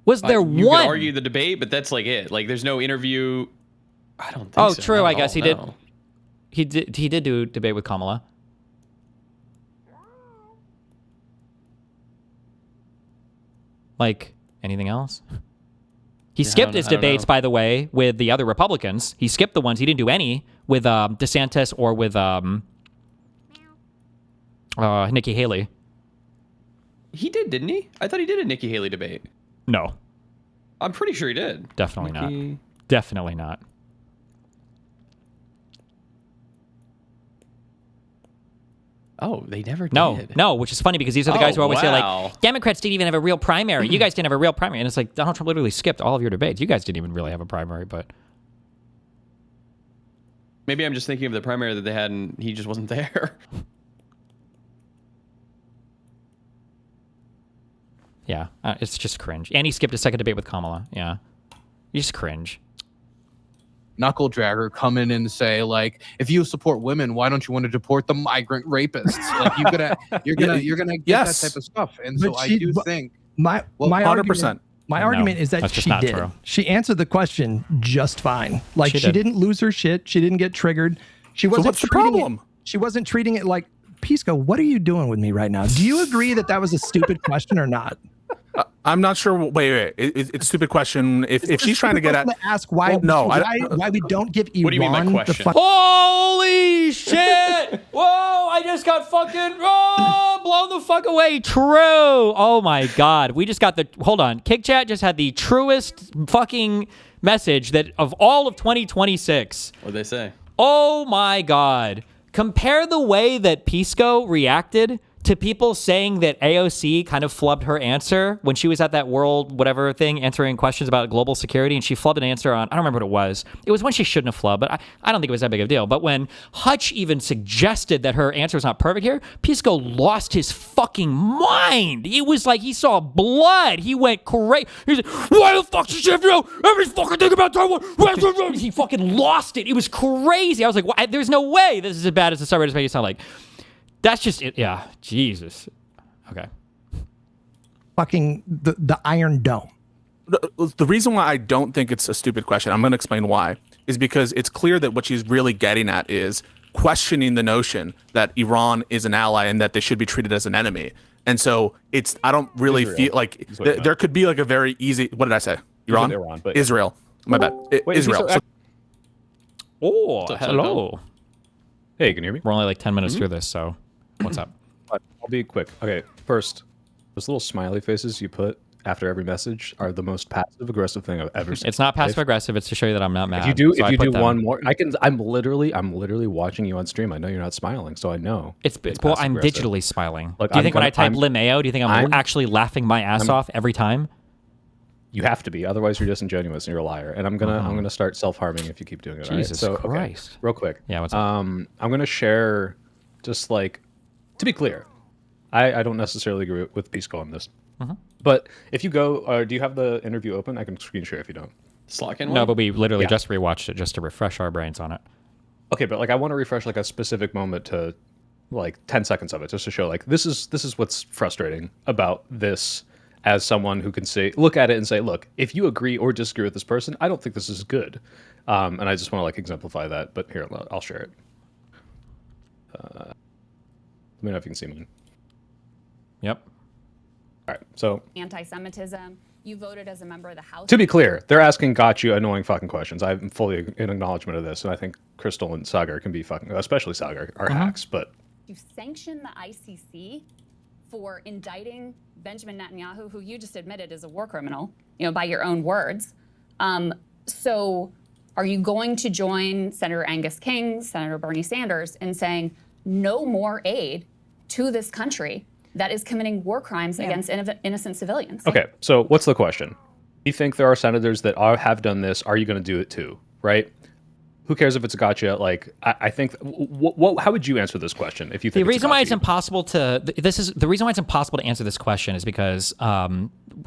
Was there one? You could argue the debate, but that's like it. Like there's no interview. I don't think so. Oh, true. I guess he did. No. He did do a debate with Kamala. Like anything else? He skipped his debates, by the way, with the other Republicans. He skipped the ones. He didn't do any with DeSantis or with Nikki Haley. He did, didn't he? I thought he did a Nikki Haley debate. No. I'm pretty sure he did. Definitely not. Definitely not. Oh, they never did. No, which is funny because these are the guys who always say, like, Democrats didn't even have a real primary. You guys didn't have a real primary. And it's like, Donald Trump literally skipped all of your debates. You guys didn't even really have a primary, but... Maybe I'm just thinking of the primary that they had and he just wasn't there. Yeah, it's just cringe. And he skipped a second debate with Kamala. Yeah. You just cringe. knuckle dragger come in and say like, if you support women, why don't you want to deport the migrant rapists? Like you're gonna get Yes. that type of stuff. And But so I she- do but- think My 100%. My No, argument is that that's just she not did. true. She answered the question just fine. Like She she did. didn't lose her shit. She didn't get triggered. She wasn't what's the treating problem? She wasn't treating it like, Pisco, what are you doing with me right now? Do you agree that that was a stupid question or not? I'm not sure. Wait. It's a stupid question. If she's trying to get at, ask why why we don't give Iran What do you mean by the question? fuck. Holy shit! Whoa! I just got fucking blown the fuck away. True. Oh my god. We just got the. Hold on. Kick Chat just had the truest fucking message that of all of 2026. What'd they say? Oh my god. Compare the way that Pisco reacted to people saying that AOC kind of flubbed her answer when she was at that world whatever thing answering questions about global security, and she flubbed an answer on, I don't remember what it was. It was when she shouldn't have flubbed, but I don't think it was that big of a deal. But when Hutch even suggested that her answer was not perfect here, Pisco lost his fucking mind. It was like he saw blood. He went crazy. He's like, why the fuck does she have to know every fucking thing about Taiwan? He fucking lost it. It was crazy. I was like, there's no way this is as bad as the subreddit is making it sound like. That's just it. Yeah. Jesus. Okay. Fucking the Iron Dome. The reason why I don't think it's a stupid question, I'm going to explain why, is because it's clear that what she's really getting at is questioning the notion that Iran is an ally and that they should be treated as an enemy. And so I don't really feel like there could be like a very easy, what did I say? Iran? But Israel. My bad. Israel. Oh, up, hello. Hey, can you hear me? We're only like 10 minutes through this, so what's up? I'll be quick. Okay, first, those little smiley faces you put after every message are the most passive aggressive thing I've ever seen. It's not passive aggressive. It's to show you that I'm not mad. If you do, So I put them. one more, I'm literally watching you on stream. I know you're not smiling, so I know. Well, I'm passive-aggressive. digitally smiling. Look, Do you think when I type I'm- Limeo, do you think I'm actually laughing my ass off every time? You have to be, otherwise you're disingenuous and you're a liar. And I'm gonna start self-harming if you keep doing it. Jesus all right? So, Christ. Okay, real quick. Yeah, what's up? I'm gonna share, just like, to be clear, I don't necessarily agree with Pisco on this. But if you go, do you have the interview open? I can screen share if you don't. Slockin' No, but we literally just rewatched it just to refresh our brains on it. Okay, but like I want to refresh like a specific moment to like 10 seconds of it just to show like this is what's frustrating about this as someone who can say look at it and say, look, if you agree or disagree with this person, I don't think this is good. And I just want to like exemplify that, but here, I'll share it. Let me know if you can see mine. Yep. All right, so Anti-Semitism. You voted as a member of the House. to be clear, they're asking got you annoying fucking questions. I'm fully in acknowledgement of this, and I think Crystal and Sagar can be fucking, especially Sagar, are hacks. But You sanction the ICC for indicting Benjamin Netanyahu, who you just admitted is a war criminal, by your own words. So are you going to join Senator Angus King, Senator Bernie Sanders in saying no more aid to this country that is committing war crimes against innocent civilians? okay, so what's the question? You think there are senators that have done this? Are you going to do it too? Right? Who cares if it's a gotcha? Like, I think, how would you answer this question if you think The reason why it's gotcha? impossible to the reason why it's impossible to answer this question is because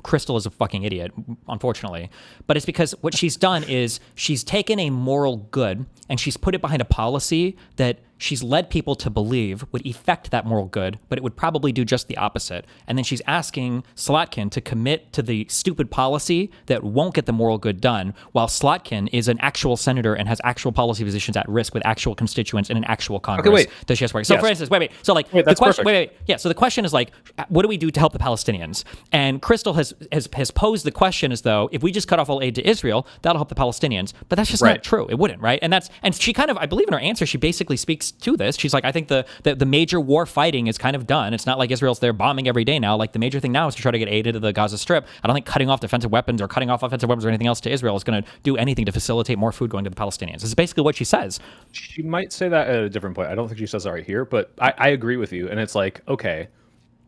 Crystal is a fucking idiot, unfortunately. But it's because what she's done is she's taken a moral good and she's put it behind a policy that she's led people to believe would effect that moral good, but it would probably do just the opposite. And then she's asking Slotkin to commit to the stupid policy that won't get the moral good done, while Slotkin is an actual senator and has actual policy positions at risk with actual constituents in an actual Congress. wait. That she has to work. So Yes. for instance, wait. So like the that's question, perfect. Yeah. So the question is like, what do we do to help the Palestinians? And Crystal has posed the question as though if we just cut off all aid to Israel, that'll help the Palestinians. But that's just not true. It wouldn't, right? And she kind of, I believe in her answer, she basically speaks to this. She's like, I think the major war fighting is kind of done. It's not like Israel's there bombing every day now. Like the major thing now is to try to get aid into the Gaza Strip. I don't think cutting off defensive weapons or cutting off offensive weapons or anything else to Israel is going to do anything to facilitate more food going to the Palestinians. This is basically what she says. She might say that at a different point. I don't think she says that right here, but I agree with you. And it's like, okay,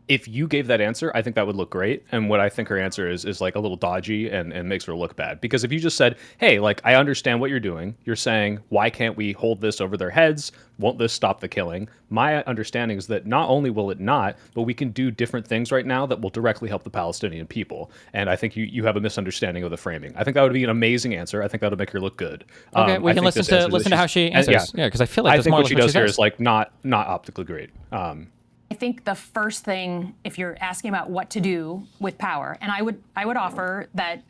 if you gave that answer, I think that would look great. And what I think her answer is like a little dodgy and makes her look bad. Because if you just said, hey, like, I understand what you're doing. You're saying, why can't we hold this over their heads? Won't this stop the killing? My understanding is that not only will it not, but we can do different things right now that will directly help the Palestinian people. And I think you have a misunderstanding of the framing. I think that would be an amazing answer. I think that would make her look good. Okay, we can listen to how she answers. Yeah, because I feel like I think what she does here is like not optically great. I think the first thing, if you're asking about what to do with power, and I would offer that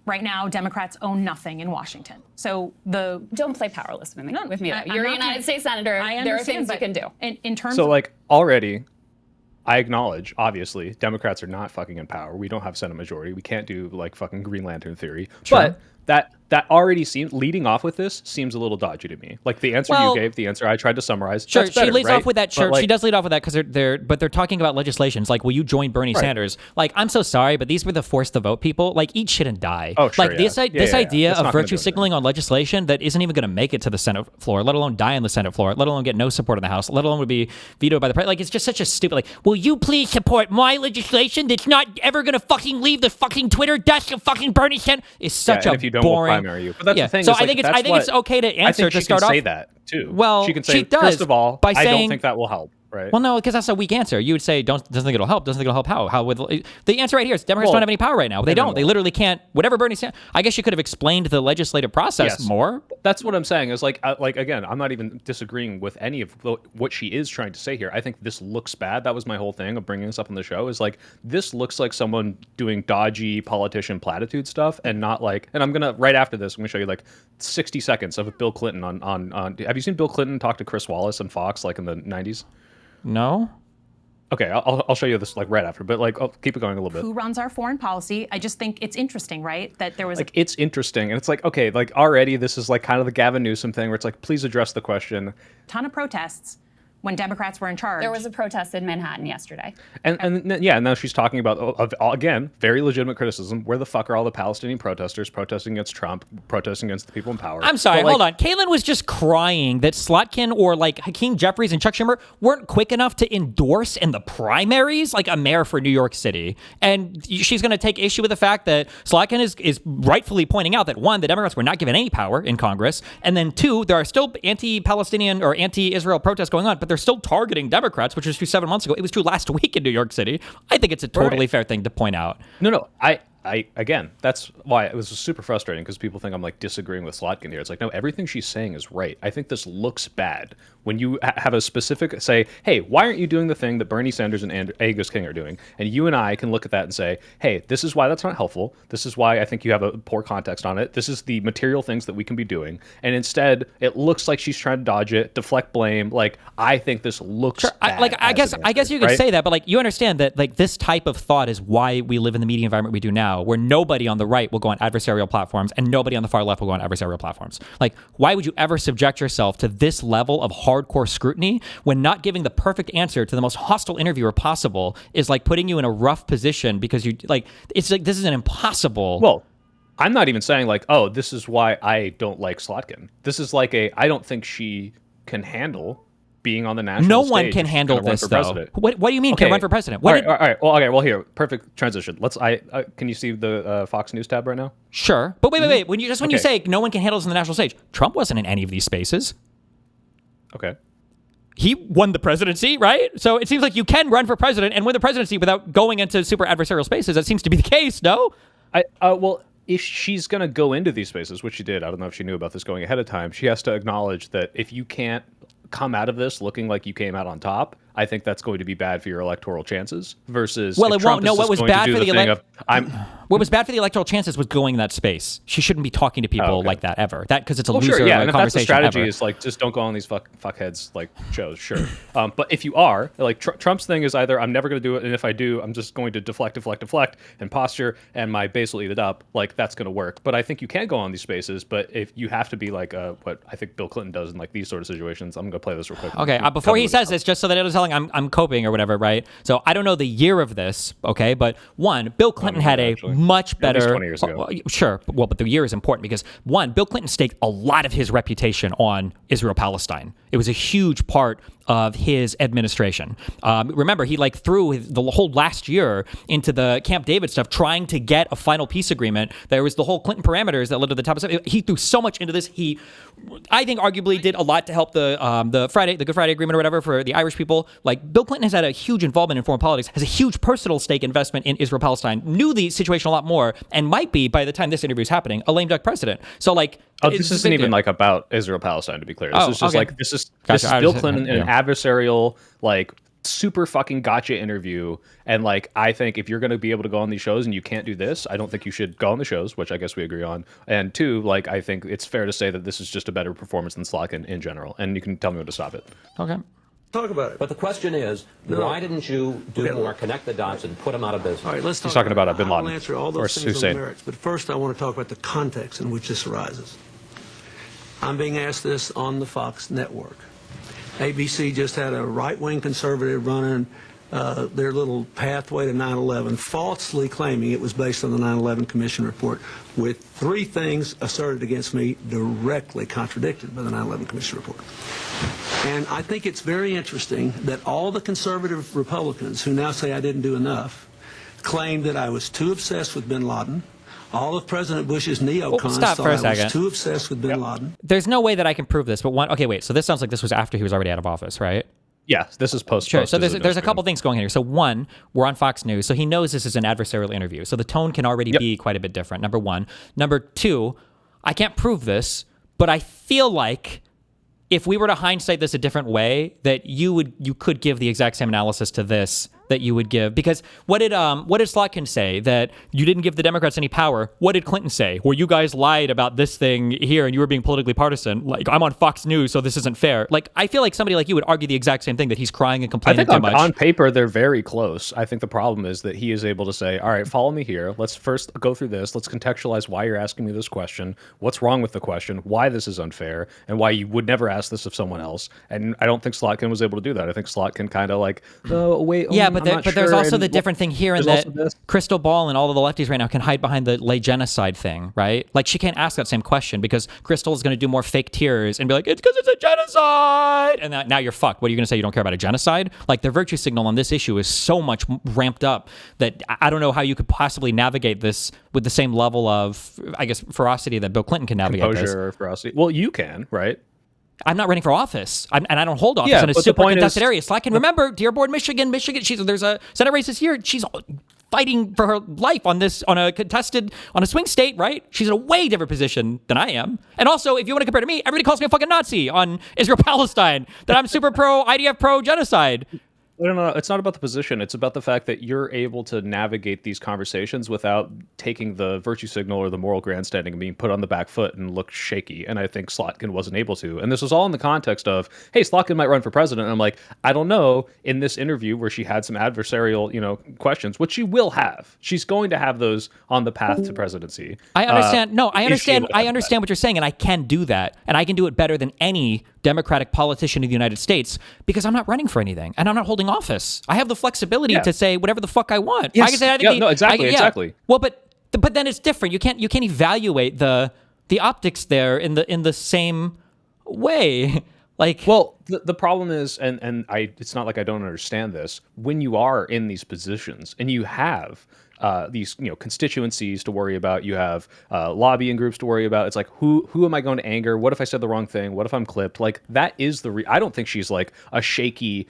right now Democrats own nothing in Washington. So don't play powerless with me. Though. You're a United States senator. There are things you can do. In terms so of, like already, I acknowledge obviously Democrats are not fucking in power. We don't have Senate majority. We can't do like fucking Green Lantern theory. Sure. But that already seems, leading off with this seems a little dodgy to me. Like the answer you gave, the answer I tried to summarize. Sure, that's better, she leads right? off with that. Sure, like, she does lead off with that because they're talking about legislations. Like, will you join Bernie Sanders? Like, I'm so sorry, but these were the force to vote people. Like, eat shit and die. Oh, sure, like this idea of virtue signaling on legislation that isn't even going to make it to the Senate floor, let alone die on the Senate floor, let alone get no support in the House, let alone would be vetoed by the president. Like, it's just such a stupid. Like, will you please support my legislation that's not ever going to fucking leave the fucking Twitter desk of fucking Bernie Sanders? It's such a if you don't, boring. we'll primary you. But that's the thing. So is, I think it's okay to answer I think to she start can off. say that too. Well, she can say she does, first of all, by I saying, don't think that will help. Right. Well, no, because that's a weak answer. You would say, doesn't think it'll help. Doesn't think it'll help how? How would the answer right here is Democrats don't have any power right now. They don't. They literally can't. Whatever Bernie Sanders. I guess you could have explained the legislative process more. That's what I'm saying. Is like again, I'm not even disagreeing with any of what she is trying to say here. I think this looks bad. That was my whole thing of bringing this up on the show. Is like this looks like someone doing dodgy politician platitude stuff, and not like. And I'm gonna right after this, I'm gonna show you like 60 seconds of Bill Clinton on. Have you seen Bill Clinton talk to Chris Wallace on Fox like in the 90s? No. Okay, I'll show you this like right after, but like I'll keep it going a little bit. Who runs our foreign policy? I just think it's interesting, right? That there was like it's interesting, and it's like okay, like already this is like kind of the Gavin Newsom thing where it's like please address the question. Ton of protests when Democrats were in charge. There was a protest in Manhattan yesterday. And now she's talking about, again, very legitimate criticism. Where the fuck are all the Palestinian protesters protesting against Trump, protesting against the people in power? I'm sorry, hold on. Caitlin was just crying that Slotkin or like Hakeem Jeffries and Chuck Schumer weren't quick enough to endorse in the primaries like a mayor for New York City. And she's going to take issue with the fact that Slotkin is rightfully pointing out that, one, the Democrats were not given any power in Congress. And then, two, there are still anti-Palestinian or anti-Israel protests going on, but they're still targeting Democrats, which was true 7 months ago. It was true last week in New York City. I think it's a totally fair thing to point out. No, I again, that's why it was super frustrating because people think I'm like disagreeing with Slotkin here. It's like, no, everything she's saying is right. I think this looks bad when you have a specific say, hey, why aren't you doing the thing that Bernie Sanders and Angus King are doing? And you and I can look at that and say, hey, this is why that's not helpful. This is why I think you have a poor context on it. This is the material things that we can be doing. And instead, it looks like she's trying to dodge it, deflect blame. Like, I think this looks bad. I guess you could say that, but like you understand that like this type of thought is why we live in the media environment we do now, where nobody on the right will go on adversarial platforms and nobody on the far left will go on adversarial platforms. Like, why would you ever subject yourself to this level of hardcore scrutiny when not giving the perfect answer to the most hostile interviewer possible is like putting you in a rough position because you like, it's like, this is an impossible. Well, I'm not even saying like, oh, this is why I don't like Slotkin. This is like I don't think she can handle being on the national No stage. one can handle this, though. What do you mean can run for president? All right. Well, here, perfect transition. Can you see the Fox News tab right now? Sure. But wait. When you say no one can handle this on the national stage, Trump wasn't in any of these spaces. Okay. He won the presidency, right? So it seems like you can run for president and win the presidency without going into super adversarial spaces. That seems to be the case, no? Well, if she's going to go into these spaces, which she did, I don't know if she knew about this going ahead of time, she has to acknowledge that if you can't come out of this looking like you came out on top, I think that's going to be bad for your electoral chances versus it won't. No, what was bad for the what was bad for the electoral chances was going in that space. She shouldn't be talking to people like that ever. That because it's a loser sure, yeah. And if that's the conversation strategy is like just don't go on these fuckheads like shows, sure. But if you are like Trump's thing is either I'm never going to do it, and if I do, I'm just going to deflect, and posture, and my base will eat it up. Like that's going to work. But I think you can go on these spaces. But if you have to be like what I think Bill Clinton does in like these sort of situations, I'm going to play this real quick. Okay, before he says this, just so that it is telling I'm coping or whatever, right? So I don't know the year of this, okay? But one, Bill Clinton had a much better. At least 20 years ago. Sure. Well, but the year is important because one, Bill Clinton staked a lot of his reputation on Israel-Palestine. It was a huge part of his administration. Remember, he like threw the whole last year into the Camp David stuff, trying to get a final peace agreement. There was the whole Clinton parameters that led to the top of stuff. He threw so much into this. He, I think, arguably did a lot to help the Good Friday Agreement or whatever for the Irish people. Like, Bill Clinton has had a huge involvement in foreign politics, has a huge personal stake investment in Israel-Palestine, knew the situation a lot more, and might be, by the time this interview is happening, a lame duck president. So, like, this isn't even like about Israel-Palestine, to be clear. This is just like this is Bill Clinton in an adversarial, like, super fucking gotcha interview. And like, I think if you're going to be able to go on these shows and you can't do this, I don't think you should go on the shows, which I guess we agree on. And two, like, I think it's fair to say that this is just a better performance than Slotkin in general. And you can tell me when to stop it. Okay. Talk about it. But the question is, why didn't you do more, connect the dots, and put them out of business? All right, let's talk. He's talking about Bin Laden. I'll answer all those things on the merits, but first I want to talk about the context in which this arises. I'm being asked this on the Fox network. ABC just had a right-wing conservative running their little pathway to 9/11, falsely claiming it was based on the 9/11 Commission report, with 3 things asserted against me directly contradicted by the 9/11 Commission report. And I think it's very interesting that all the conservative Republicans who now say I didn't do enough claim that I was too obsessed with bin Laden. All of President Bush's neocons thought I was too obsessed with bin Laden. There's no way that I can prove this, but okay, wait. So this sounds like this was after he was already out of office, right? Yeah, this is post. Sure. So there's a couple things going here. So one, we're on Fox News, so he knows this is an adversarial interview. So the tone can already be quite a bit different. Number one. Number two, I can't prove this, but I feel like if we were to hindsight this a different way, that you could give the exact same analysis to this that you would give. Because what did Slotkin say? That you didn't give the Democrats any power. What did Clinton say? Well, you guys lied about this thing here and you were being politically partisan. Like, I'm on Fox News, so this isn't fair. Like, I feel like somebody like you would argue the exact same thing, that he's crying and complaining too much. On paper, they're very close. I think the problem is that he is able to say, all right, follow me here. Let's first go through this. Let's contextualize why you're asking me this question. What's wrong with the question? Why this is unfair? And why you would never ask this of someone else. And I don't think Slotkin was able to do that. I think Slotkin kind of like, oh, wait, yeah, but there's also the different thing here in that Crystal Ball and all of the lefties right now can hide behind the lay genocide thing, right? Like, she can't ask that same question because Crystal is going to do more fake tears and be like, it's because it's a genocide. And now you're fucked. What are you going to say? You don't care about a genocide? Like, their virtue signal on this issue is so much ramped up that I don't know how you could possibly navigate this with the same level of, I guess, ferocity that Bill Clinton can navigate this. Composure or ferocity. Well, you can, right? I'm not running for office, and I don't hold office in a super contested area. So I can remember Dearborn, Michigan. There's a Senate race this year. She's fighting for her life on a swing state, right? She's in a way different position than I am. And also, if you want to compare to me, everybody calls me a fucking Nazi on Israel-Palestine, that I'm super pro IDF, pro genocide. No, it's not about the position. It's about the fact that you're able to navigate these conversations without taking the virtue signal or the moral grandstanding and being put on the back foot and look shaky. And I think Slotkin wasn't able to. And this was all in the context of, hey, Slotkin might run for president. And I'm like, I don't know. In this interview where she had some adversarial, questions, which she will have. She's going to have those on the path to presidency. I understand. I understand what you're saying, and I can do that, and I can do it better than any Democratic politician in the United States because I'm not running for anything and I'm not holding office. I have the flexibility to say whatever the fuck I want. Yes. I can say, exactly. Well, but then it's different. You can't evaluate the optics there in the same way. Like, well, the problem is, and it's not like I don't understand this. When you are in these positions and you have these constituencies to worry about, you have lobbying groups to worry about. It's like, who am I going to anger? What if I said the wrong thing? What if I'm clipped? Like, that is I don't think she's like a shaky,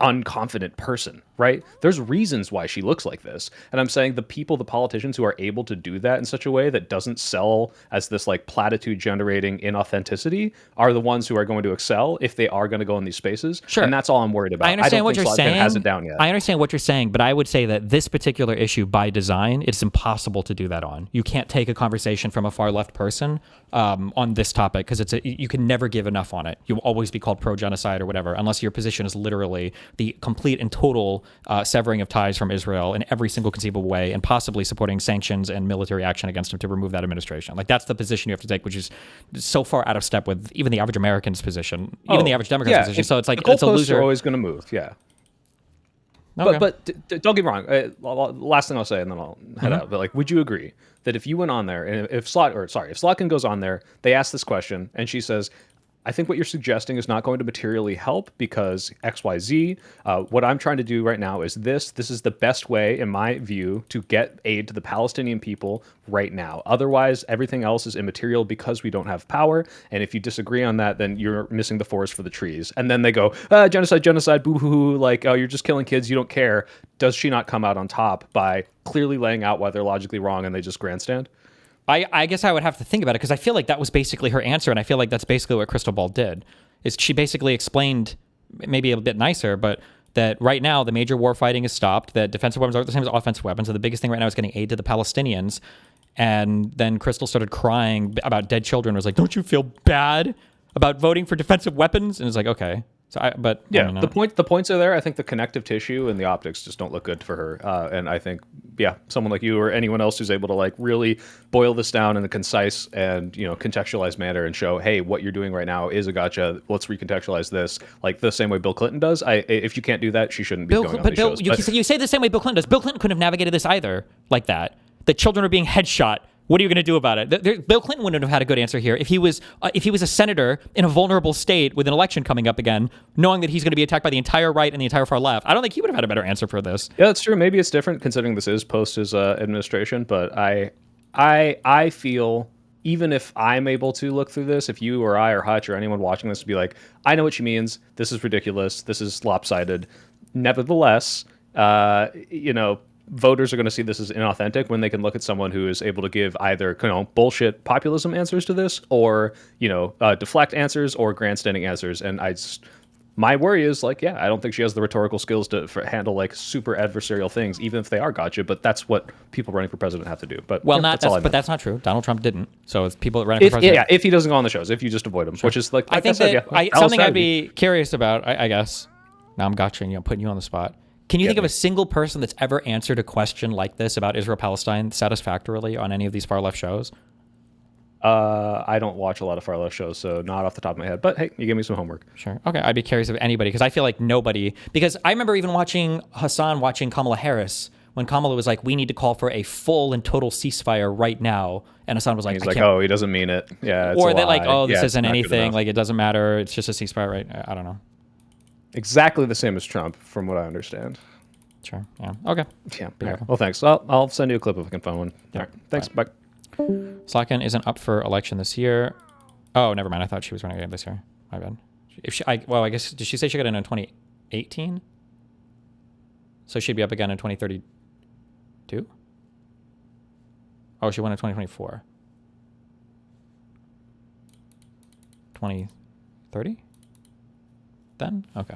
unconfident person, right? There's reasons why she looks like this. And I'm saying the politicians who are able to do that in such a way that doesn't sell as this like platitude generating inauthenticity are the ones who are going to excel if they are going to go in these spaces. Sure. And that's all I'm worried about. I understand what you're saying. Has it down yet. I understand what you're saying, but I would say that this particular issue by design, it's impossible to do that on. You can't take a conversation from a far left person on this topic because you can never give enough on it. You'll always be called pro-genocide or whatever, unless your position is literally the complete and total severing of ties from Israel in every single conceivable way, and possibly supporting sanctions and military action against them to remove that administration. Like, that's the position you have to take, which is so far out of step with even the average American's position, even the average Democrat's position. So it's like, it's a loser. Are always going to move, yeah. Okay. But don't get me wrong. Last thing I'll say, and then I'll head out. But like, would you agree that if you went on there, and if Slotkin goes on there, they ask this question, and she says, I think what you're suggesting is not going to materially help because XYZ. What I'm trying to do right now is this. This is the best way, in my view, to get aid to the Palestinian people right now. Otherwise, everything else is immaterial because we don't have power. And if you disagree on that, then you're missing the forest for the trees. And then they go, genocide, boo-hoo-hoo, like, oh, you're just killing kids, you don't care. Does she not come out on top by clearly laying out why they're logically wrong and they just grandstand? I guess I would have to think about it because I feel like that was basically her answer, and I feel like that's basically what Crystal Ball did. Is she basically explained, maybe a bit nicer, but that right now the major war fighting is stopped, that defensive weapons aren't the same as offensive weapons, so the biggest thing right now is getting aid to the Palestinians. And then Crystal started crying about dead children. Was like, "Don't you feel bad about voting for defensive weapons?" And it's like, okay. So the points are there. I think the connective tissue and the optics just don't look good for her. And I think, someone like you or anyone else who's able to like really boil this down in a concise and contextualized manner and show, hey, what you're doing right now is a gotcha. Let's recontextualize this, like the same way Bill Clinton does. If you can't do that, she shouldn't be going on these shows. You say the same way Bill Clinton does. Bill Clinton couldn't have navigated this either like that. The children are being headshot. What are you going to do about it? Bill Clinton wouldn't have had a good answer here if he was a senator in a vulnerable state with an election coming up again, knowing that he's going to be attacked by the entire right and the entire far left. I don't think he would have had a better answer for this. Yeah, that's true. Maybe it's different considering this is post his administration, but I feel even if I'm able to look through this, if you or I or Hutch or anyone watching this would be like, I know what she means. This is ridiculous. This is lopsided. Nevertheless, voters are going to see this as inauthentic when they can look at someone who is able to give either bullshit populism answers to this or deflect answers or grandstanding answers. And my worry is I don't think she has the rhetorical skills to handle like super adversarial things, even if they are gotcha. But that's what people running for president have to do. But that's not true. Donald Trump didn't. So it's people running for president. If he doesn't go on the shows, if you just avoid him, which is like I think something I'd be curious about. I guess now I'm gotchaing you, putting you on the spot. Can you think of a single person that's ever answered a question like this about Israel-Palestine satisfactorily on any of these far-left shows? I don't watch a lot of far-left shows, so not off the top of my head. But hey, you give me some homework. Sure. Okay, I'd be curious if anybody, because I feel like nobody... Because I remember even watching Kamala Harris when Kamala was like, we need to call for a full and total ceasefire right now. And Hassan was like, he's like, oh, he doesn't mean it. Yeah, it's or a that lie. This isn't anything. Like, it doesn't matter. It's just a ceasefire, right? I don't know. Exactly the same as Trump, from what I understand. Sure. Yeah. Okay. Yeah. Well, thanks. I'll send you a clip if I can find one. Yeah. All right. Thanks. Bye. Slotkin isn't up for election this year. Oh, never mind. I thought she was running again this year. My bad. I guess, did she say she got in 2018? So she'd be up again in 2032? Oh, she won in 2024. 2030? Then? Okay.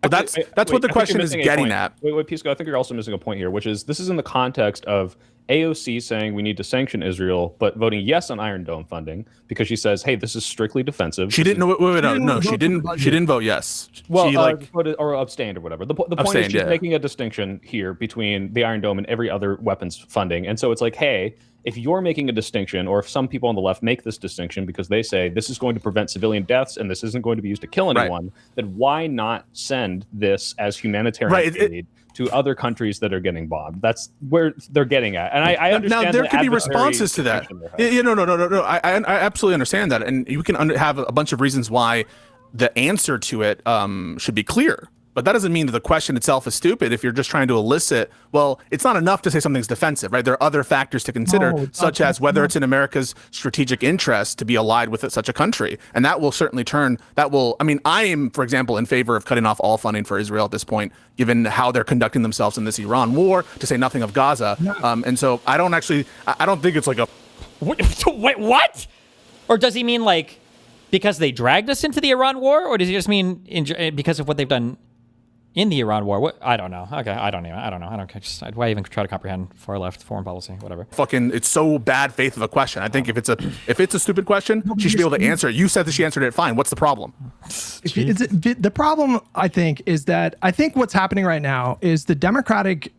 But that's what the question is getting at. Wait, Pisco, I think you're also missing a point here, which is this is in the context of AOC saying we need to sanction Israel, but voting yes on Iron Dome funding because she says, "Hey, this is strictly defensive." She didn't. No, she didn't. She didn't vote yes. Well, she voted or abstained or whatever. The point is she's making a distinction here between the Iron Dome and every other weapons funding, and so it's like, hey, if you're making a distinction, or if some people on the left make this distinction because they say this is going to prevent civilian deaths and this isn't going to be used to kill anyone, then why not send this as humanitarian aid to other countries that are getting bombed? That's where they're getting at. And I understand. Now, there could be responses to that. No. I absolutely understand that. And you can have a bunch of reasons why the answer to it should be clear. But that doesn't mean that the question itself is stupid if you're just trying to elicit, well, it's not enough to say something's defensive, right? There are other factors to consider, such as whether it's in America's strategic interest to be allied with such a country. And that will certainly I am, for example, in favor of cutting off all funding for Israel at this point, given how they're conducting themselves in this Iran war, to say nothing of Gaza. And so I don't think it's like a... Wait, what? Or does he mean like, because they dragged us into the Iran war? Or does he just mean because of what they've done in the Iran war? What? I don't know. Okay, I don't know. I don't care. Why even try to comprehend far left foreign policy? Whatever. It's so bad faith of a question. I think if it's a stupid question, she should be able to answer it. You said that she answered it fine. What's the problem? The problem, I think, is that what's happening right now is the Democratic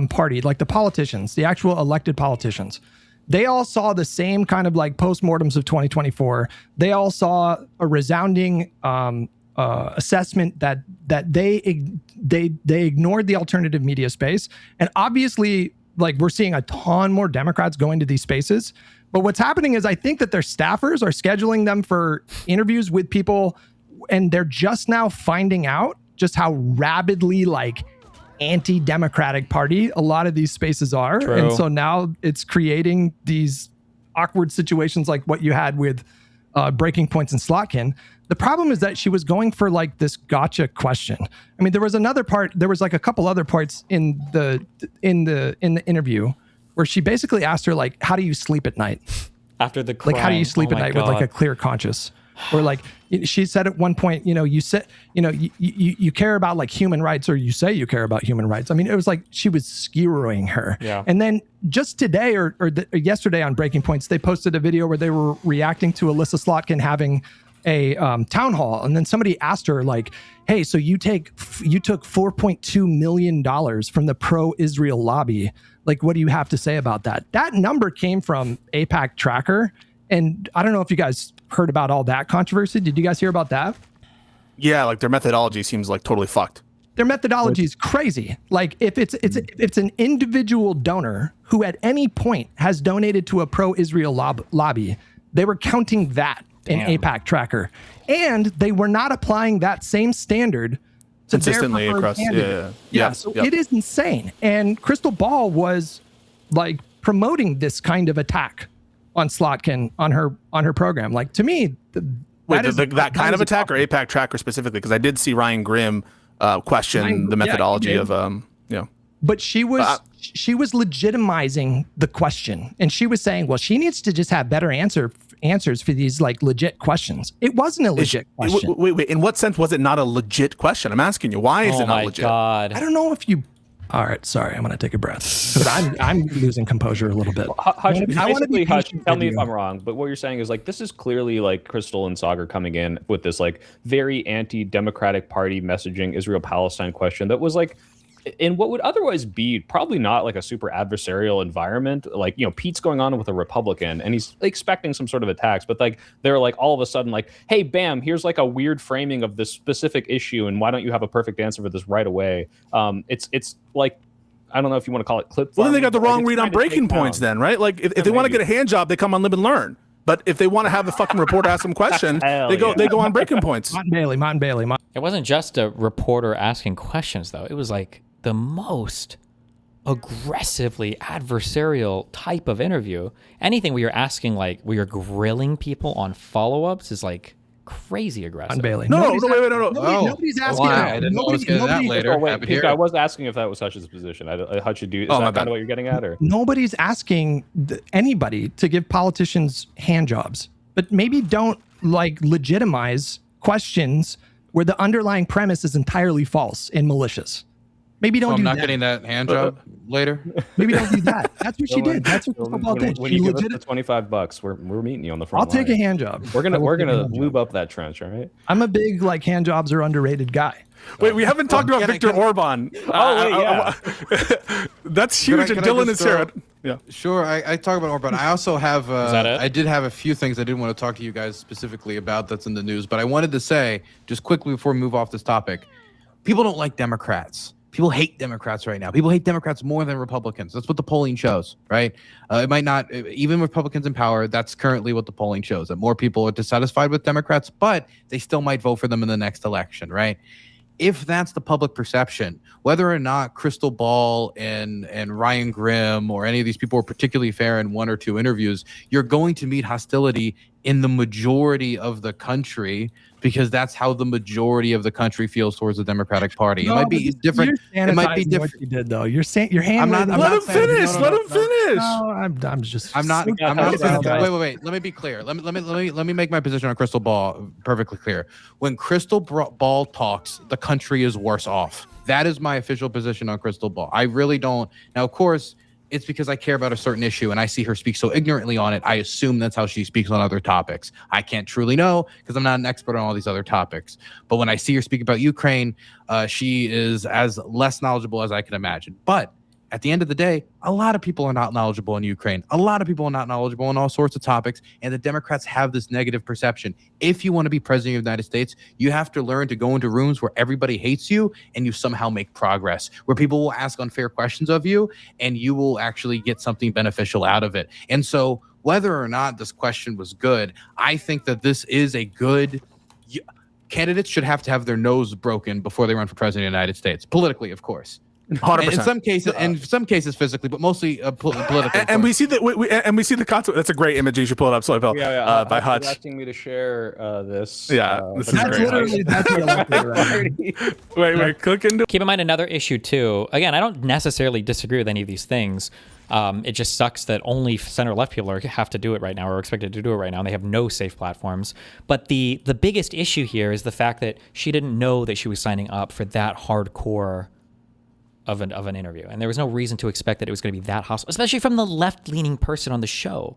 Party, like the politicians, the actual elected politicians, they all saw the same kind of like postmortems of 2024. They all saw a resounding assessment that they ignored the alternative media space, and obviously like we're seeing a ton more Democrats go into these spaces. But what's happening is I think that their staffers are scheduling them for interviews with people, and they're just now finding out just how rabidly like anti-democratic party a lot of these spaces are. True. And so now it's creating these awkward situations like what you had with Breaking Points and Slotkin. The problem is that she was going for like this gotcha question. I mean, there was another part, there was like a couple other parts in the interview where she basically asked her like, how do you sleep at night? After the crying. Like, how do you sleep Oh at my night with like a clear conscience? Or like she said at one point, you said, you care about like human rights, or you say you care about human rights. I mean, it was like she was skewering her. Yeah. And then just today or yesterday on Breaking Points, they posted a video where they were reacting to Alyssa Slotkin having a town hall, and then somebody asked her like, hey, so you took $4.2 million from the pro-Israel lobby. Like, what do you have to say about that? That number came from AIPAC Tracker. And I don't know if you guys heard about all that controversy. Did you guys hear about that? Yeah, like their methodology seems like totally fucked. Their methodology is crazy. Like if it's an individual donor who at any point has donated to a pro-Israel lobby, they were counting that in AIPAC Tracker, and they were not applying that same standard to consistently their across. candidate. Yeah. So it is insane. And Crystal Ball was like promoting this kind of attack on Slotkin on her program. Like, to me, that kind of attack, or AIPAC Tracker specifically, because I did see Ryan Grimm question the methodology of But she was legitimizing the question, and she was saying, well, she needs to just have better answers for these like legit questions. It wasn't a legit question. Wait. In what sense was it not a legit question? I'm asking you. Why is it not legit? God. I don't know if you. All right, sorry, I'm gonna take a breath because I'm losing composure a little bit. Hutch, tell me if I'm wrong, but what you're saying is like this is clearly like Crystal and Sagar coming in with this like very anti-democratic party messaging Israel-Palestine question that was like in what would otherwise be probably not like a super adversarial environment. Like, Pete's going on with a Republican and he's expecting some sort of attacks, but like they're like all of a sudden like, hey, bam, here's like a weird framing of this specific issue, and why don't you have a perfect answer for this right away? It's like, I don't know if you want to call it clip. Well, then they got the wrong read on Breaking Points then, right? Like if they want to get a hand job, they come on Live and Learn. But if they want to have the fucking reporter ask them questions, they go on Breaking Points. Mon Bailey. It wasn't just a reporter asking questions, though. It was like the most aggressively adversarial type of interview. Anything where you're asking, like, where you're grilling people on follow-ups is like crazy aggressive. Mon Bailey. No. Nobody's asking. I didn't know I was getting that later. Oh, wait, I was asking if that was Hutch's position. Hutch, is that kind of what you're getting at? Or Nobody's asking anybody to give politicians hand jobs, but maybe don't like legitimize questions where the underlying premise is entirely false and malicious. Maybe don't. I'm not getting that hand job later. Maybe don't do that. That's what she did. That's what Crystal Ball did. When you give us the $25, we're meeting you on the front. I'll take a hand job. We're gonna lube up that trench, all right? I'm a big like hand jobs are underrated guy. Wait, we haven't talked about Viktor Orban. That's huge. And Dylan is here. Yeah. Sure, I talk about Orban. I also have. Is that it? I did have a few things I didn't want to talk to you guys specifically about that's in the news, but I wanted to say just quickly before we move off this topic, people don't like Democrats. People hate Democrats right now. People hate Democrats more than Republicans. That's what the polling shows, right? It might not, even Republicans in power, that's currently what the polling shows, that more people are dissatisfied with Democrats, but they still might vote for them in the next election, right? If that's the public perception, whether or not Crystal Ball and Ryan Grimm or any of these people are particularly fair in one or two interviews, you're going to meet hostility in the majority of the country, because that's how the majority of the country feels towards the Democratic Party. No, it might be different. It might be different. What you did though. You're saying your hand. Let him finish. Let him finish. No, I'm just. I'm not. Wait. Let me be clear. Let me make my position on Crystal Ball perfectly clear. When Crystal Ball talks, the country is worse off. That is my official position on Crystal Ball. I really don't. Now, of course, it's because I care about a certain issue and I see her speak so ignorantly on it. I assume that's how she speaks on other topics. I can't truly know because I'm not an expert on all these other topics. But when I see her speak about Ukraine, she is as less knowledgeable as I can imagine. But at the end of the day, a lot of people are not knowledgeable in Ukraine. A lot of people are not knowledgeable in all sorts of topics. And the Democrats have this negative perception. If you want to be president of the United States, you have to learn to go into rooms where everybody hates you and you somehow make progress, where people will ask unfair questions of you and you will actually get something beneficial out of it. And so whether or not this question was good, I think that this is a good... Candidates should have to have their nose broken before they run for president of the United States, politically, of course. 100%. In some cases physically, but mostly politically. And we see that we see the consequence. That's a great image. You should pull it up, Soypel. By Hutch. Asking me to share this. Yeah, this is that's great. literally that's the elected right? Wait, click into. Keep in mind another issue too. Again, I don't necessarily disagree with any of these things. It just sucks that only center-left people have to do it right now, or are expected to do it right now, and they have no safe platforms. But the biggest issue here is the fact that she didn't know that she was signing up for that hardcore of an interview, and there was no reason to expect that it was going to be that hostile, especially from the left-leaning person on the show.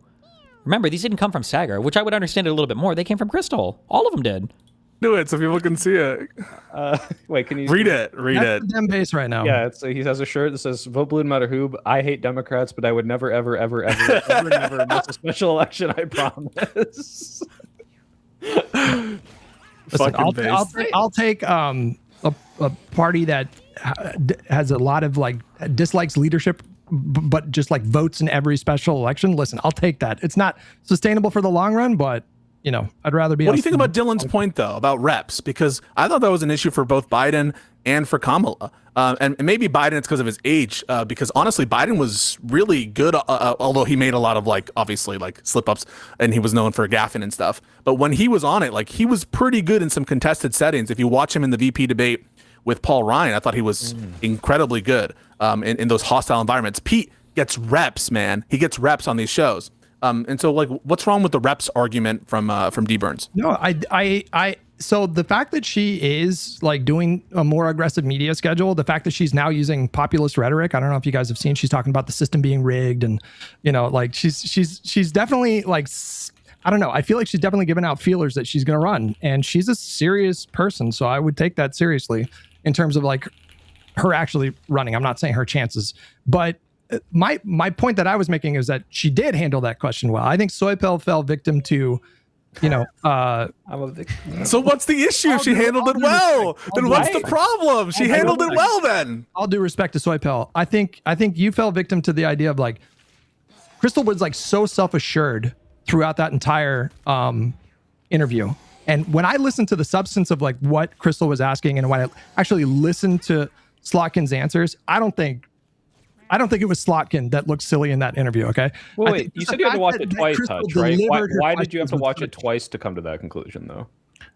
Remember, these didn't come from Sagar, which I would understand it a little bit more. They came from Crystal. All of them did. Do it so people can see it. Wait, can you read it? Read that's it. The dem base right now. Yeah, he has a shirt that says "Vote blue no matter who." But I hate Democrats, but I would never, ever, ever, ever, ever, never miss a special election. I promise. Listen, I'll take a party that has a lot of like dislikes leadership, but just like votes in every special election. Listen, I'll take that. It's not sustainable for the long run, but you know, I'd rather be. What do you think about Dylan's point though about reps? Because I thought that was an issue for both Biden and for Kamala, and maybe Biden it's because of his age. Because honestly, Biden was really good, although he made a lot of like obviously like slip ups, and he was known for gaffing and stuff. But when he was on it, like he was pretty good in some contested settings. If you watch him in the VP debate with Paul Ryan, I thought he was incredibly good in those hostile environments. Pete gets reps, man. He gets reps on these shows. And so, like, what's wrong with the reps argument from D Burns? No, so the fact that she is like doing a more aggressive media schedule, the fact that she's now using populist rhetoric, I don't know if you guys have seen, she's talking about the system being rigged, and you know, like she's definitely like, I don't know, I feel like she's definitely giving out feelers that she's going to run, and she's a serious person, so I would take that seriously in terms of like her actually running. I'm not saying her chances, but my point that I was making is that she did handle that question well. I think Soypel fell victim to, you know, I'm a victim. So what's the issue if she handled it well? Then what's the problem? She handled it well then. All due respect to Soypel, I think you fell victim to the idea of like Crystal was like so self-assured throughout that entire interview. And when I listened to the substance of like what Crystal was asking, and when I actually listened to Slotkin's answers, I don't think it was Slotkin that looked silly in that interview. Okay. Well, wait, you said you had to watch it twice, Hutch, right? Why did you have to watch it twice to come to that conclusion, though?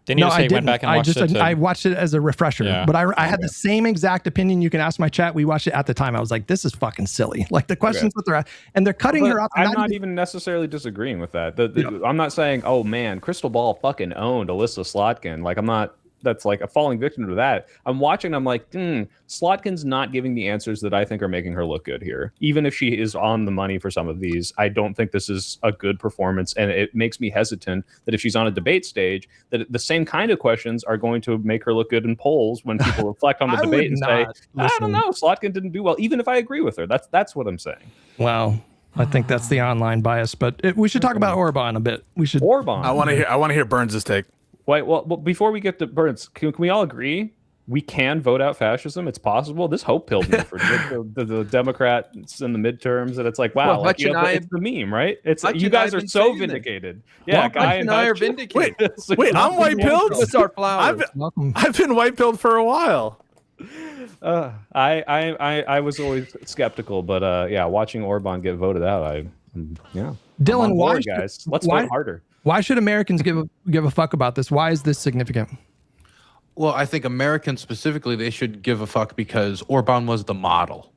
Didn't you say you went back and watched it? I watched it as a refresher, Yeah. but I had the same exact opinion. You can ask my chat. We watched it at the time. I was like, this is fucking silly. Like the questions that they're and they're cutting her up. I'm not even necessarily disagreeing with that. I'm not saying, oh man, Crystal Ball fucking owned Alyssa Slotkin. Like I'm not. That's like a falling victim to that. I'm watching. I'm like, Slotkin's not giving the answers that I think are making her look good here. Even if she is on the money for some of these, I don't think this is a good performance. And it makes me hesitant that if she's on a debate stage, that the same kind of questions are going to make her look good in polls when people reflect on the debate and say, I don't know, Slotkin didn't do well, even if I agree with her. That's what I'm saying. Well, I think that's the online bias, but we should talk about Orban a bit. We should. Orban. I want to hear Burns' take. Wait, well, before we get to Burns, can we all agree we can vote out fascism? It's possible. This hope pilled me for the Democrats in the midterms, and it's like, wow, well, it's the meme, right? It's you guys are so vindicated. Yeah, Guy and I are vindicated. Wait, I'm white pilled. Let's start flowers. I've been white pilled for a while. I was always skeptical, but yeah, watching Orban get voted out, Dylan, why, guys? Let's vote harder. Why should Americans give a fuck about this? Why is this significant? Well, I think Americans specifically, they should give a fuck because Orban was the model.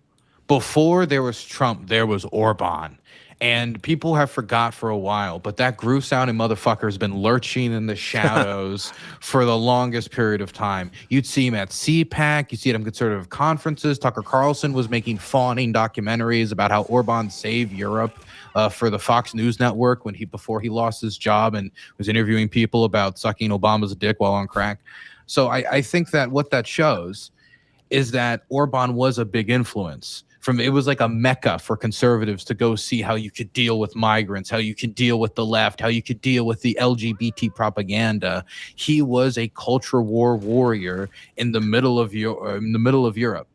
Before there was Trump, there was Orban. And people have forgot for a while, but that groove-sounding motherfucker has been lurching in the shadows for the longest period of time. You'd see him at CPAC. You see it in conservative conferences. Tucker Carlson was making fawning documentaries about how Orban saved Europe for the Fox News network before he lost his job and was interviewing people about sucking Obama's dick while on crack. So I think that what that shows is that Orban was a big influence. it was like a mecca for conservatives to go see how you could deal with migrants, how you could deal with the left, how you could deal with the LGBT propaganda. He was a culture war warrior in the middle of Europe.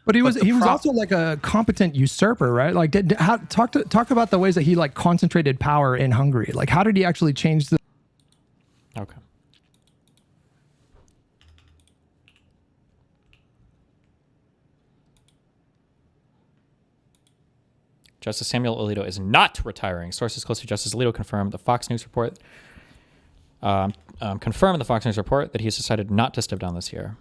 But he was also like a competent usurper, right? Like, talk about the ways that he like concentrated power in Hungary. Like, how did he actually change the? Okay. Justice Samuel Alito is not retiring. Sources close to Justice Alito confirmed the Fox News report. Confirmed the Fox News report that he's decided not to step down this year.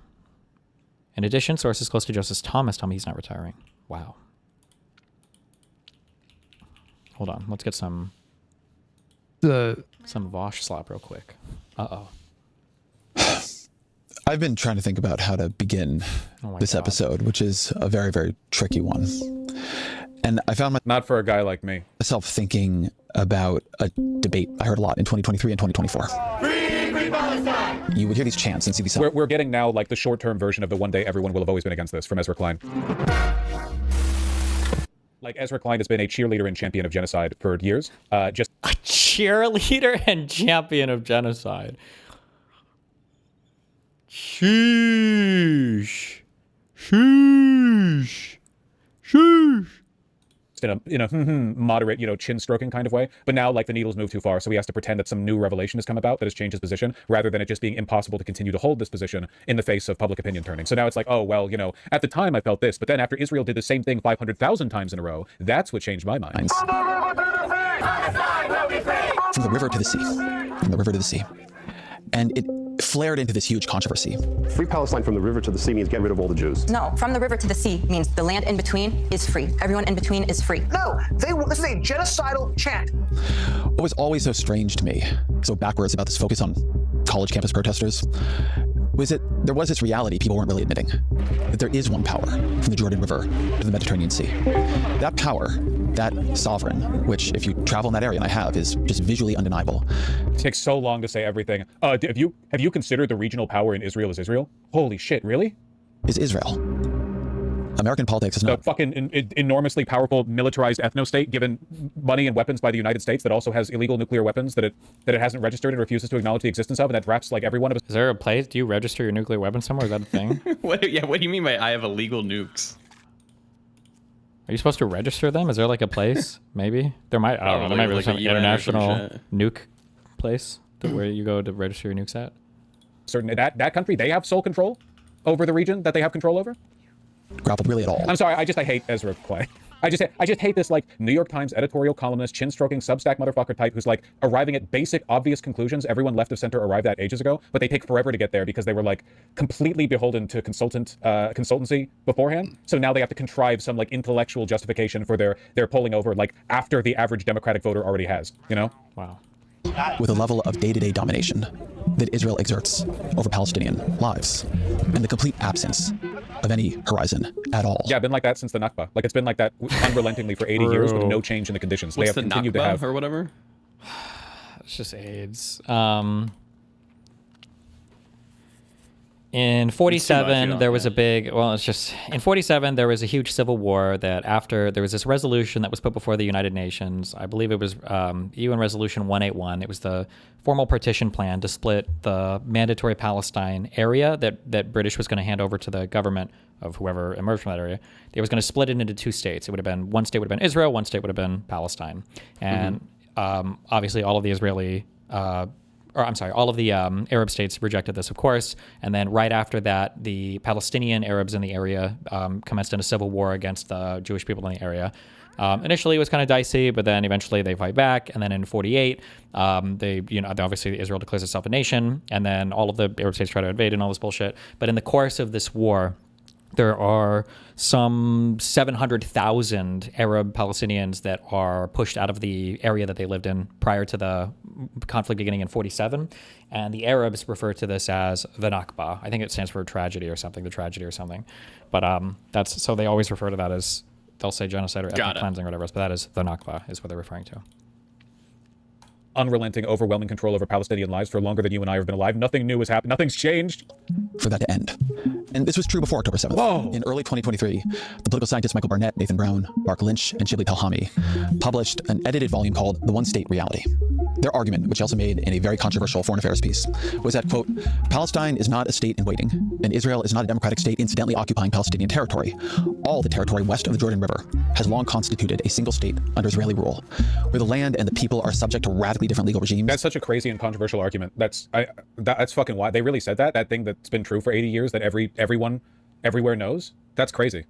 In addition, sources close to Justice Thomas tell me he's not retiring. Wow. Hold on. Let's get some Vaush slop real quick. Uh-oh. I've been trying to think about how to begin this episode, which is a very, very tricky one. And I found not for a guy like me myself thinking about a debate I heard a lot in 2023 and 2024. Free Palestine! You would hear these chants and see these. We're getting now like the short-term version of the one day everyone will have always been against this from Ezra Klein. Like Ezra Klein has been a cheerleader and champion of genocide for years. Just a cheerleader and champion of genocide. Sheesh. Sheesh. Sheesh. In a moderate, chin stroking kind of way. But now, like, the needle's moved too far, so he has to pretend that some new revelation has come about that has changed his position, rather than it just being impossible to continue to hold this position in the face of public opinion turning. So now it's like, oh, well, at the time I felt this, but then after Israel did the same thing 500,000 times in a row, that's what changed my mind. From the river to the sea. From the river to the sea. And it flared into this huge controversy. Free Palestine from the river to the sea means get rid of all the Jews. No, from the river to the sea means the land in between is free. Everyone in between is free. No, this is a genocidal chant. What was always so strange to me, so backwards about this focus on college campus protesters, was that there was this reality people weren't really admitting, that there is one power from the Jordan River to the Mediterranean Sea. That power, that sovereign, which if you travel in that area, and I have, is just visually undeniable. It takes so long to say everything. Have you considered the regional power in Israel as Israel? Holy shit, really? Is Israel. American politics is not. The fucking enormously powerful militarized ethno-state given money and weapons by the United States that also has illegal nuclear weapons that it hasn't registered and refuses to acknowledge the existence of, and that wraps like every one of us. Is there a place? Do you register your nuclear weapons somewhere? Is that a thing? What do you mean by I have illegal nukes? Are you supposed to register them? Is there like a place? Maybe there might. I don't know. There might be like some international nuke place where you go to register your nukes at. Certain that country, they have sole control over the region that they have control over. Grappled really at all. I'm sorry. I hate Ezra Clay. I just hate this like New York Times editorial columnist, chin stroking Substack motherfucker type who's like arriving at basic obvious conclusions everyone left of center arrived at ages ago, but they take forever to get there because they were like completely beholden to consultancy beforehand. So now they have to contrive some like intellectual justification for their polling over like after the average Democratic voter already has. Wow. With a level of day-to-day domination that Israel exerts over Palestinian lives, and the complete absence of any horizon at all. Yeah, been like that since the Nakba. Like it's been like that unrelentingly for 80 years with no change in the conditions. What's they have the continued Nakba to have or whatever. It's just AIDS. In 47, there was a big, in 47, there was a huge civil war that after there was this resolution that was put before the United Nations. I believe it was UN Resolution 181. It was the formal partition plan to split the mandatory Palestine area that British was going to hand over to the government of whoever emerged from that area. It was going to split it into two states. It would have been, one state would have been Israel, one state would have been Palestine. And obviously all of the all of the Arab states rejected this, of course. And then right after that, the Palestinian Arabs in the area commenced in a civil war against the Jewish people in the area. Initially, it was kind of dicey, but then eventually they fight back. And then in 48, obviously Israel declares itself a nation, and then all of the Arab states try to invade and all this bullshit. But in the course of this war, there are some 700,000 Arab Palestinians that are pushed out of the area that they lived in prior to the conflict beginning in 47. And the Arabs refer to this as the Nakba. I think it stands for tragedy or something, the tragedy or something. But so they always refer to that as, they'll say genocide or ethnic cleansing or whatever else, but that is the Nakba is what they're referring to. Unrelenting, overwhelming control over Palestinian lives for longer than you and I have been alive. Nothing new has happened. Nothing's changed. For that to end. And this was true before October 7th. Whoa. In early 2023, the political scientists Michael Barnett, Nathan Brown, Mark Lynch, and Shibli Talhami published an edited volume called The One-State Reality. Their argument, which they also made in a very controversial foreign affairs piece, was that, quote, Palestine is not a state in waiting, and Israel is not a democratic state incidentally occupying Palestinian territory. All the territory west of the Jordan River has long constituted a single state under Israeli rule, where the land and the people are subject to radically different legal regimes. That's such a crazy and controversial argument. That's fucking wild. They really said that? That thing that's been true for 80 years that everyone everywhere knows? That's crazy.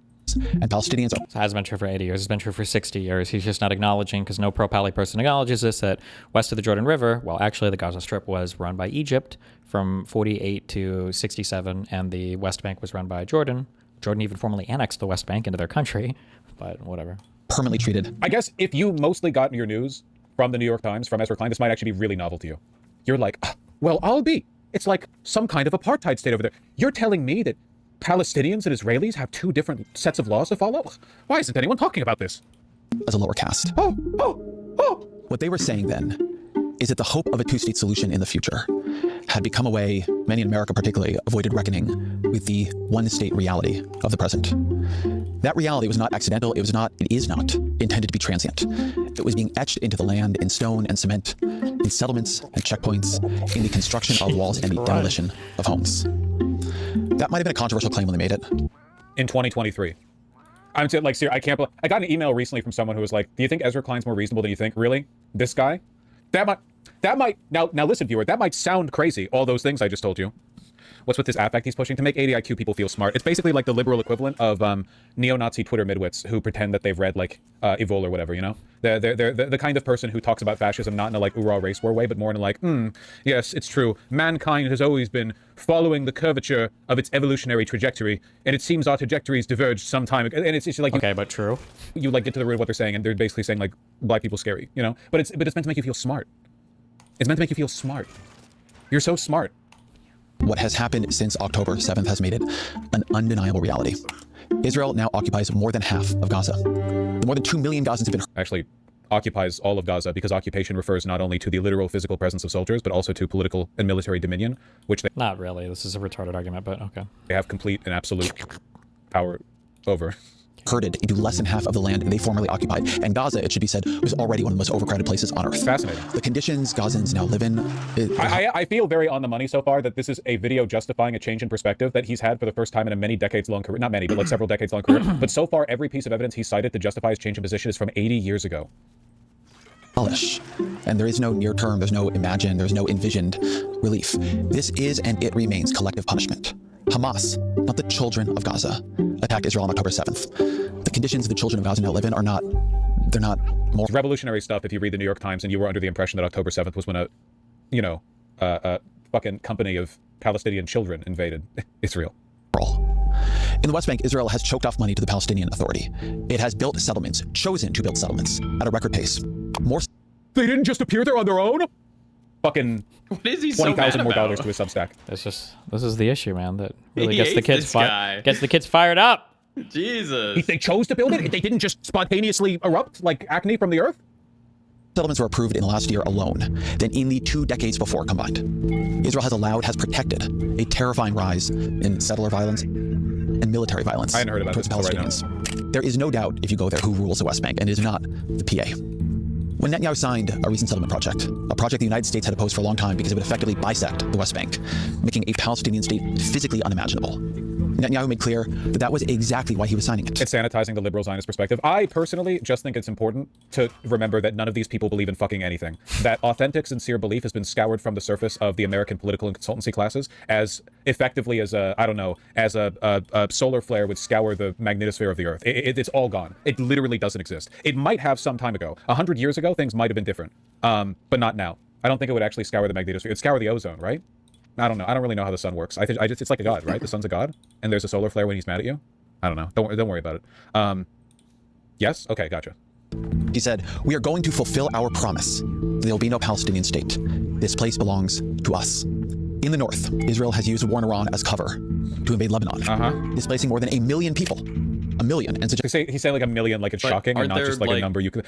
And Palestinians It hasn't been true for 80 years. It's been true for 60 years. He's just not acknowledging, because no pro-Pally person acknowledges this, that west of the Jordan River, well, actually the Gaza Strip was run by Egypt from 48 to 67, and the West Bank was run by Jordan. Jordan even formally annexed the West Bank into their country, but whatever. Permanently treated. I guess if you mostly got your news from the New York Times, from Ezra Klein, this might actually be really novel to you. You're like, well, I'll be. It's like some kind of apartheid state over there. You're telling me that Palestinians and Israelis have two different sets of laws to follow? Why isn't anyone talking about this? As a lower caste. What they were saying then is that the hope of a two-state solution in the future had become a way many in America particularly avoided reckoning with the one-state reality of the present. That reality was not accidental, it is not intended to be transient. It was being etched into the land in stone and cement, in settlements and checkpoints, in the construction of walls and the demolition of homes. That might have been a controversial claim when they made it. In 2023. I'm like, seriously, I can't believe. I got an email recently from someone who was like, do you think Ezra Klein's more reasonable than you think? Really? This guy? That might, now listen, viewer, that might sound crazy, all those things I just told you. What's with this affect he's pushing? To make 80 IQ people feel smart. It's basically like the liberal equivalent of neo-Nazi Twitter midwits who pretend that they've read like Evol or whatever, you know? They're the kind of person who talks about fascism not in a like oorah race war way, but more in a like, yes, it's true. Mankind has always been following the curvature of its evolutionary trajectory, and it seems our trajectories diverged sometime ago. And it's like, okay, but true. You like get to the root of what they're saying, and they're basically saying like black people scary, you know? But it's meant to make you feel smart. It's meant to make you feel smart. You're so smart. What has happened since October 7th has made it an undeniable reality. Israel now occupies more than half of Gaza. The more than 2 million Gazans have been... Actually occupies all of Gaza, because occupation refers not only to the literal physical presence of soldiers, but also to political and military dominion, which they... Not really. This is a retarded argument, but okay. They have complete and absolute power over. Herded into less than half of the land they formerly occupied. And Gaza, it should be said, was already one of the most overcrowded places on Earth. Fascinating. The conditions Gazans now live in... I feel very on the money so far that this is a video justifying a change in perspective that he's had for the first time in a many decades-long career. Not many, but like several decades-long career. But so far, every piece of evidence he cited to justify his change in position is from 80 years ago. And there is no near term, there's no imagined, there's no envisioned relief. This is and it remains collective punishment. Hamas, not the children of Gaza, attacked Israel on October 7th. The conditions the children of Gaza now live in are not, they're not more... It's revolutionary stuff if you read the New York Times and you were under the impression that October 7th was when a fucking company of Palestinian children invaded Israel. In the West Bank, Israel has choked off money to the Palestinian Authority. It has built settlements, chosen to build settlements, at a record pace. They didn't just appear there on their own? Fucking what is he so $20,000 mad more about? dollars to his Substack. This is the issue, man, that really He gets the hates kids this guy. gets the kids fired up. Jesus. They chose to build it? They didn't just spontaneously erupt like acne from the earth? Settlements were approved in the last year alone than in the 2 decades before combined. Israel has protected a terrifying rise in settler violence and military violence I hadn't heard about towards this Palestinians. right now. There is no doubt, if you go there, who rules the West Bank, and it is not the PA. When Netanyahu signed a recent settlement project, a project the United States had opposed for a long time because it would effectively bisect the West Bank, making a Palestinian state physically unimaginable, Netanyahu made clear that that was exactly why he was signing it. It's sanitizing the liberal Zionist perspective. I personally just think it's important to remember that none of these people believe in fucking anything. That authentic, sincere belief has been scoured from the surface of the American political and consultancy classes as effectively as a solar flare would scour the magnetosphere of the Earth. It's all gone. It literally doesn't exist. It might have some time ago. 100 years ago, things might have been different, but not now. I don't think it would actually scour the magnetosphere. It'd scour the ozone, right? I don't know. I don't really know how the sun works. It's like a god, right? The sun's a god, and there's a solar flare when he's mad at you. I don't know. Don't worry about it. Yes? Okay, gotcha. He said, "We are going to fulfill our promise. There will be no Palestinian state. This place belongs to us." In the north, Israel has used war in Iran as cover to invade Lebanon, displacing more than 1 million people. 1 million. And He's saying like 1 million, like it's shocking, and not just like a number you could...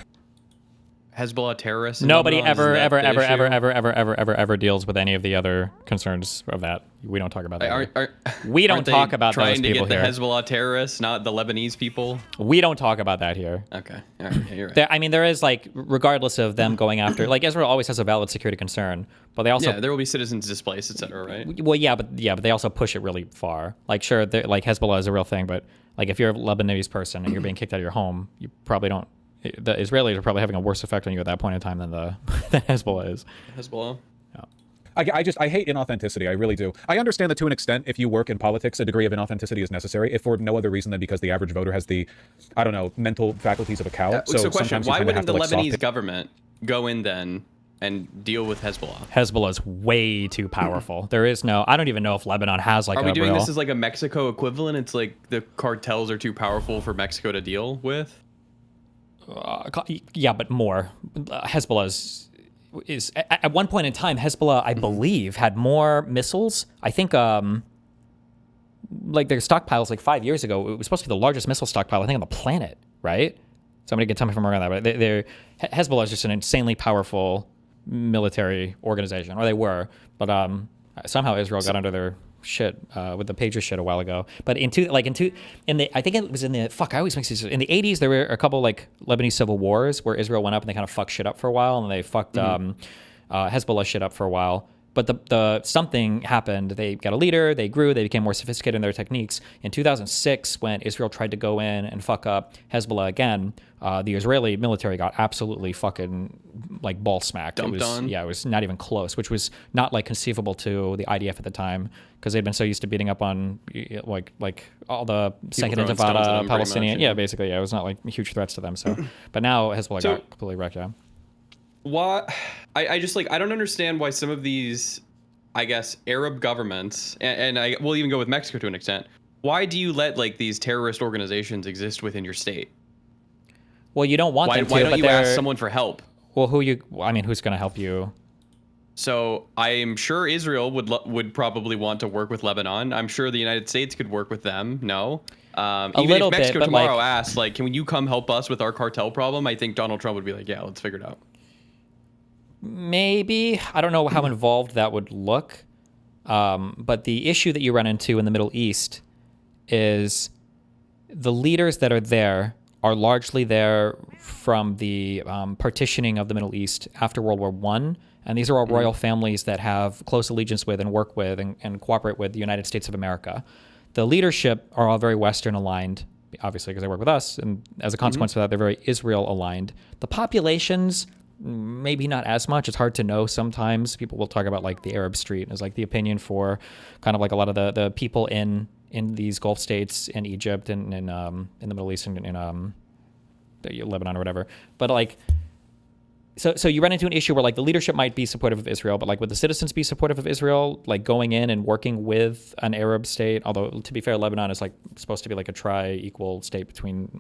Hezbollah terrorists? in Nobody Lebanon? Is that the issue? ever deals with any of the other concerns of that. We don't talk about that. We Aren't don't they talk about trying those to people get here. the Hezbollah terrorists, not the Lebanese people. We don't talk about that here. Okay, all right, yeah, you're right. I mean, there is like, regardless of them going after, like Israel always has a valid security concern, but they also, Yeah, there will be citizens displaced, etc. Right? well, but they also push it really far. Like, sure, like Hezbollah is a real thing, but like if you're a Lebanese person and you're being kicked out of your home, you probably don't. The Israelis are probably having a worse effect on you at that point in time than than Hezbollah is. Hezbollah. I hate inauthenticity. I really do. I understand that to an extent, if you work in politics, a degree of inauthenticity is necessary, if for no other reason than because the average voter has the, I don't know, mental faculties of a cow. So question, sometimes you why kinda wouldn't have the to, like, Lebanese government go in then and deal with Hezbollah? Hezbollah is way too powerful. There is no, I don't even know if Lebanon has like Are we a doing real, this as like a Mexico equivalent? It's like the cartels are too powerful for Mexico to deal with? yeah, but more. Hezbollah is at one point in time, Hezbollah, I believe, had more missiles. I think like their stockpiles like 5 years ago, it was supposed to be the largest missile stockpile I think on the planet, right? Somebody can tell me if I'm wrong on that, but Hezbollah is just an insanely powerful military organization, or they were, but somehow Israel got under their shit with the pager shit a while ago. But I think it was in the I always mix these. In the 80s, there were a couple like Lebanese civil wars where Israel went up and they kind of fucked shit up for a while, and they fucked Hezbollah shit up for a while. But the something happened. They got a leader. They grew. They became more sophisticated in their techniques. In 2006, when Israel tried to go in and fuck up Hezbollah again, the Israeli military got absolutely fucking like ball smacked. Dumped on? Yeah, it was not even close, which was not like conceivable to the IDF at the time because they'd been so used to beating up on like all the Second throwing stones at Intifada them, pretty Palestinian. much, Yeah, basically, yeah, it was not like huge threats to them. So, but now Hezbollah got completely wrecked. Yeah. Why? I just like I don't understand why some of these, I guess, Arab governments, and I will even go with Mexico to an extent. Why do you let like these terrorist organizations exist within your state? Well, you don't want them to. Why don't but you ask someone for help? Well, who's going to help you? So I'm sure Israel would probably want to work with Lebanon. I'm sure the United States could work with them. No. Even if Mexico tomorrow asks, like, can you come help us with our cartel problem? I think Donald Trump would be like, yeah, let's figure it out. Maybe. I don't know how involved that would look. But the issue that you run into in the Middle East is the leaders that are there are largely there from the partitioning of the Middle East after World War I. And these are all royal families that have close allegiance with and work with and cooperate with the United States of America. The leadership are all very Western aligned, obviously, because they work with us. And as a consequence of that, they're very Israel aligned. The populations, maybe not as much. It's hard to know sometimes. People will talk about like the Arab Street as like the opinion for kind of like a lot of the people in these Gulf states, in Egypt, and in the Middle East, and in Lebanon or whatever. But like, so you run into an issue where like the leadership might be supportive of Israel, but like would the citizens be supportive of Israel, like going in and working with an Arab state? Although to be fair, Lebanon is like supposed to be like a tri-equal state between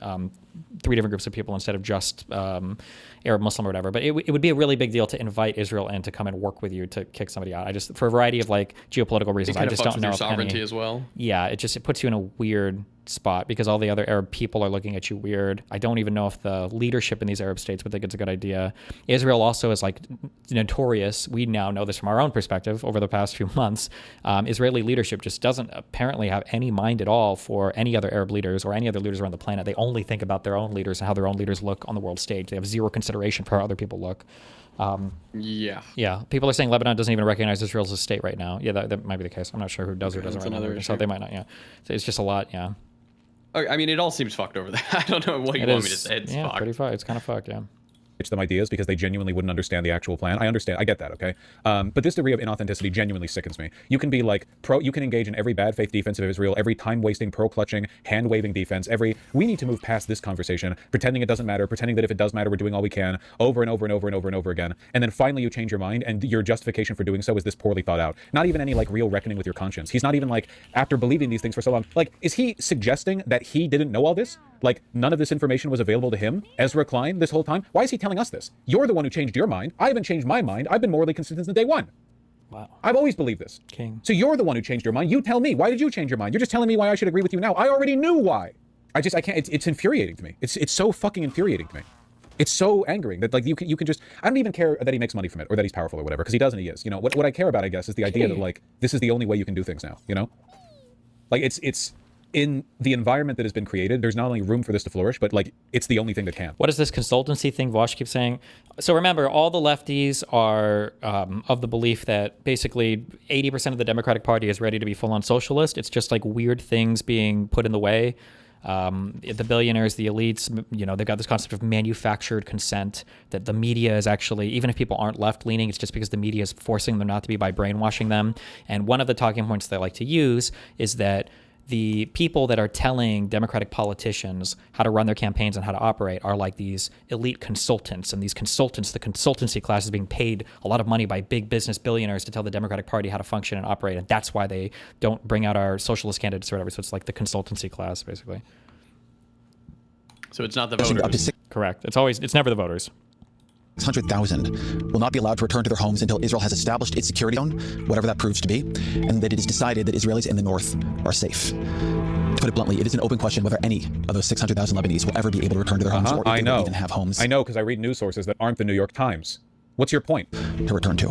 three different groups of people instead of just Arab, Muslim, or whatever. But it would be a really big deal to invite Israel in to come and work with you to kick somebody out. I just, for a variety of like geopolitical reasons, I just don't know. Your sovereignty as well. Yeah, it puts you in a weird spot because all the other Arab people are looking at you weird. I don't even know if the leadership in these Arab states would think it's a good idea. Israel also is like notorious. We now know this from our own perspective over the past few months. Israeli leadership just doesn't apparently have any mind at all for any other Arab leaders or any other leaders around the planet. They only think about their own leaders and how their own leaders look on the world stage. They have zero consideration for how other people look. Yeah. People are saying Lebanon doesn't even recognize Israel as a state right now. Yeah, that might be the case. I'm not sure who does or doesn't right now. So they might not. Yeah, so it's just a lot. Yeah. I mean, it all seems fucked over there. I don't know what you want me to say. It's fucked. Pretty fucked. It's kind of fucked. Yeah. Pitch them ideas because they genuinely wouldn't understand the actual plan. I understand. I get that. Okay. But this degree of inauthenticity genuinely sickens me. You can be like you can engage in every bad faith defense of Israel, every time wasting, pearl clutching, hand waving defense, we need to move past this conversation, pretending it doesn't matter, pretending that if it does matter, we're doing all we can over and over and over and over and over again. And then finally you change your mind and your justification for doing so is this poorly thought out. Not even any like real reckoning with your conscience. He's not even like, after believing these things for so long, like, is he suggesting that he didn't know all this? Like none of this information was available to him, Ezra Klein, this whole time? Why is he telling us this? You're the one who changed your mind. I haven't changed my mind. I've been morally consistent since day one. Wow. I've always believed this. King. So you're the one who changed your mind. You tell me, why did you change your mind? You're just telling me why I should agree with you now. I already knew why. I can't, it's infuriating to me. It's so fucking infuriating to me. It's so angering that like you can just, I don't even care that he makes money from it or that he's powerful or whatever, because he doesn't. He is. You know what I care about, I guess, is the idea that like this is the only way you can do things now. You know, like it's in the environment that has been created. There's not only room for this to flourish, but like it's the only thing that can. What is this consultancy thing Vaush keeps saying? So remember, all the lefties are of the belief that basically 80% of the Democratic Party is ready to be full-on socialist. It's just like weird things being put in the way. The billionaires, the elites, you know, they've got this concept of manufactured consent, that the media is actually, even if people aren't left-leaning, it's just because the media is forcing them not to be by brainwashing them. And one of the talking points they like to use is that the people that are telling Democratic politicians how to run their campaigns and how to operate are like these elite consultants. And these consultants, the consultancy class is being paid a lot of money by big business billionaires to tell the Democratic Party how to function and operate. And that's why they don't bring out our socialist candidates or whatever. So it's like the consultancy class, basically. So it's not the voters. Correct. It's never the voters. 600,000 will not be allowed to return to their homes until Israel has established its security zone, whatever that proves to be, and that it is decided that Israelis in the north are safe. To put it bluntly, it is an open question whether any of those 600,000 Lebanese will ever be able to return to their homes or if they will even have homes. I know, because I read news sources that aren't the New York Times. What's your point? To return to.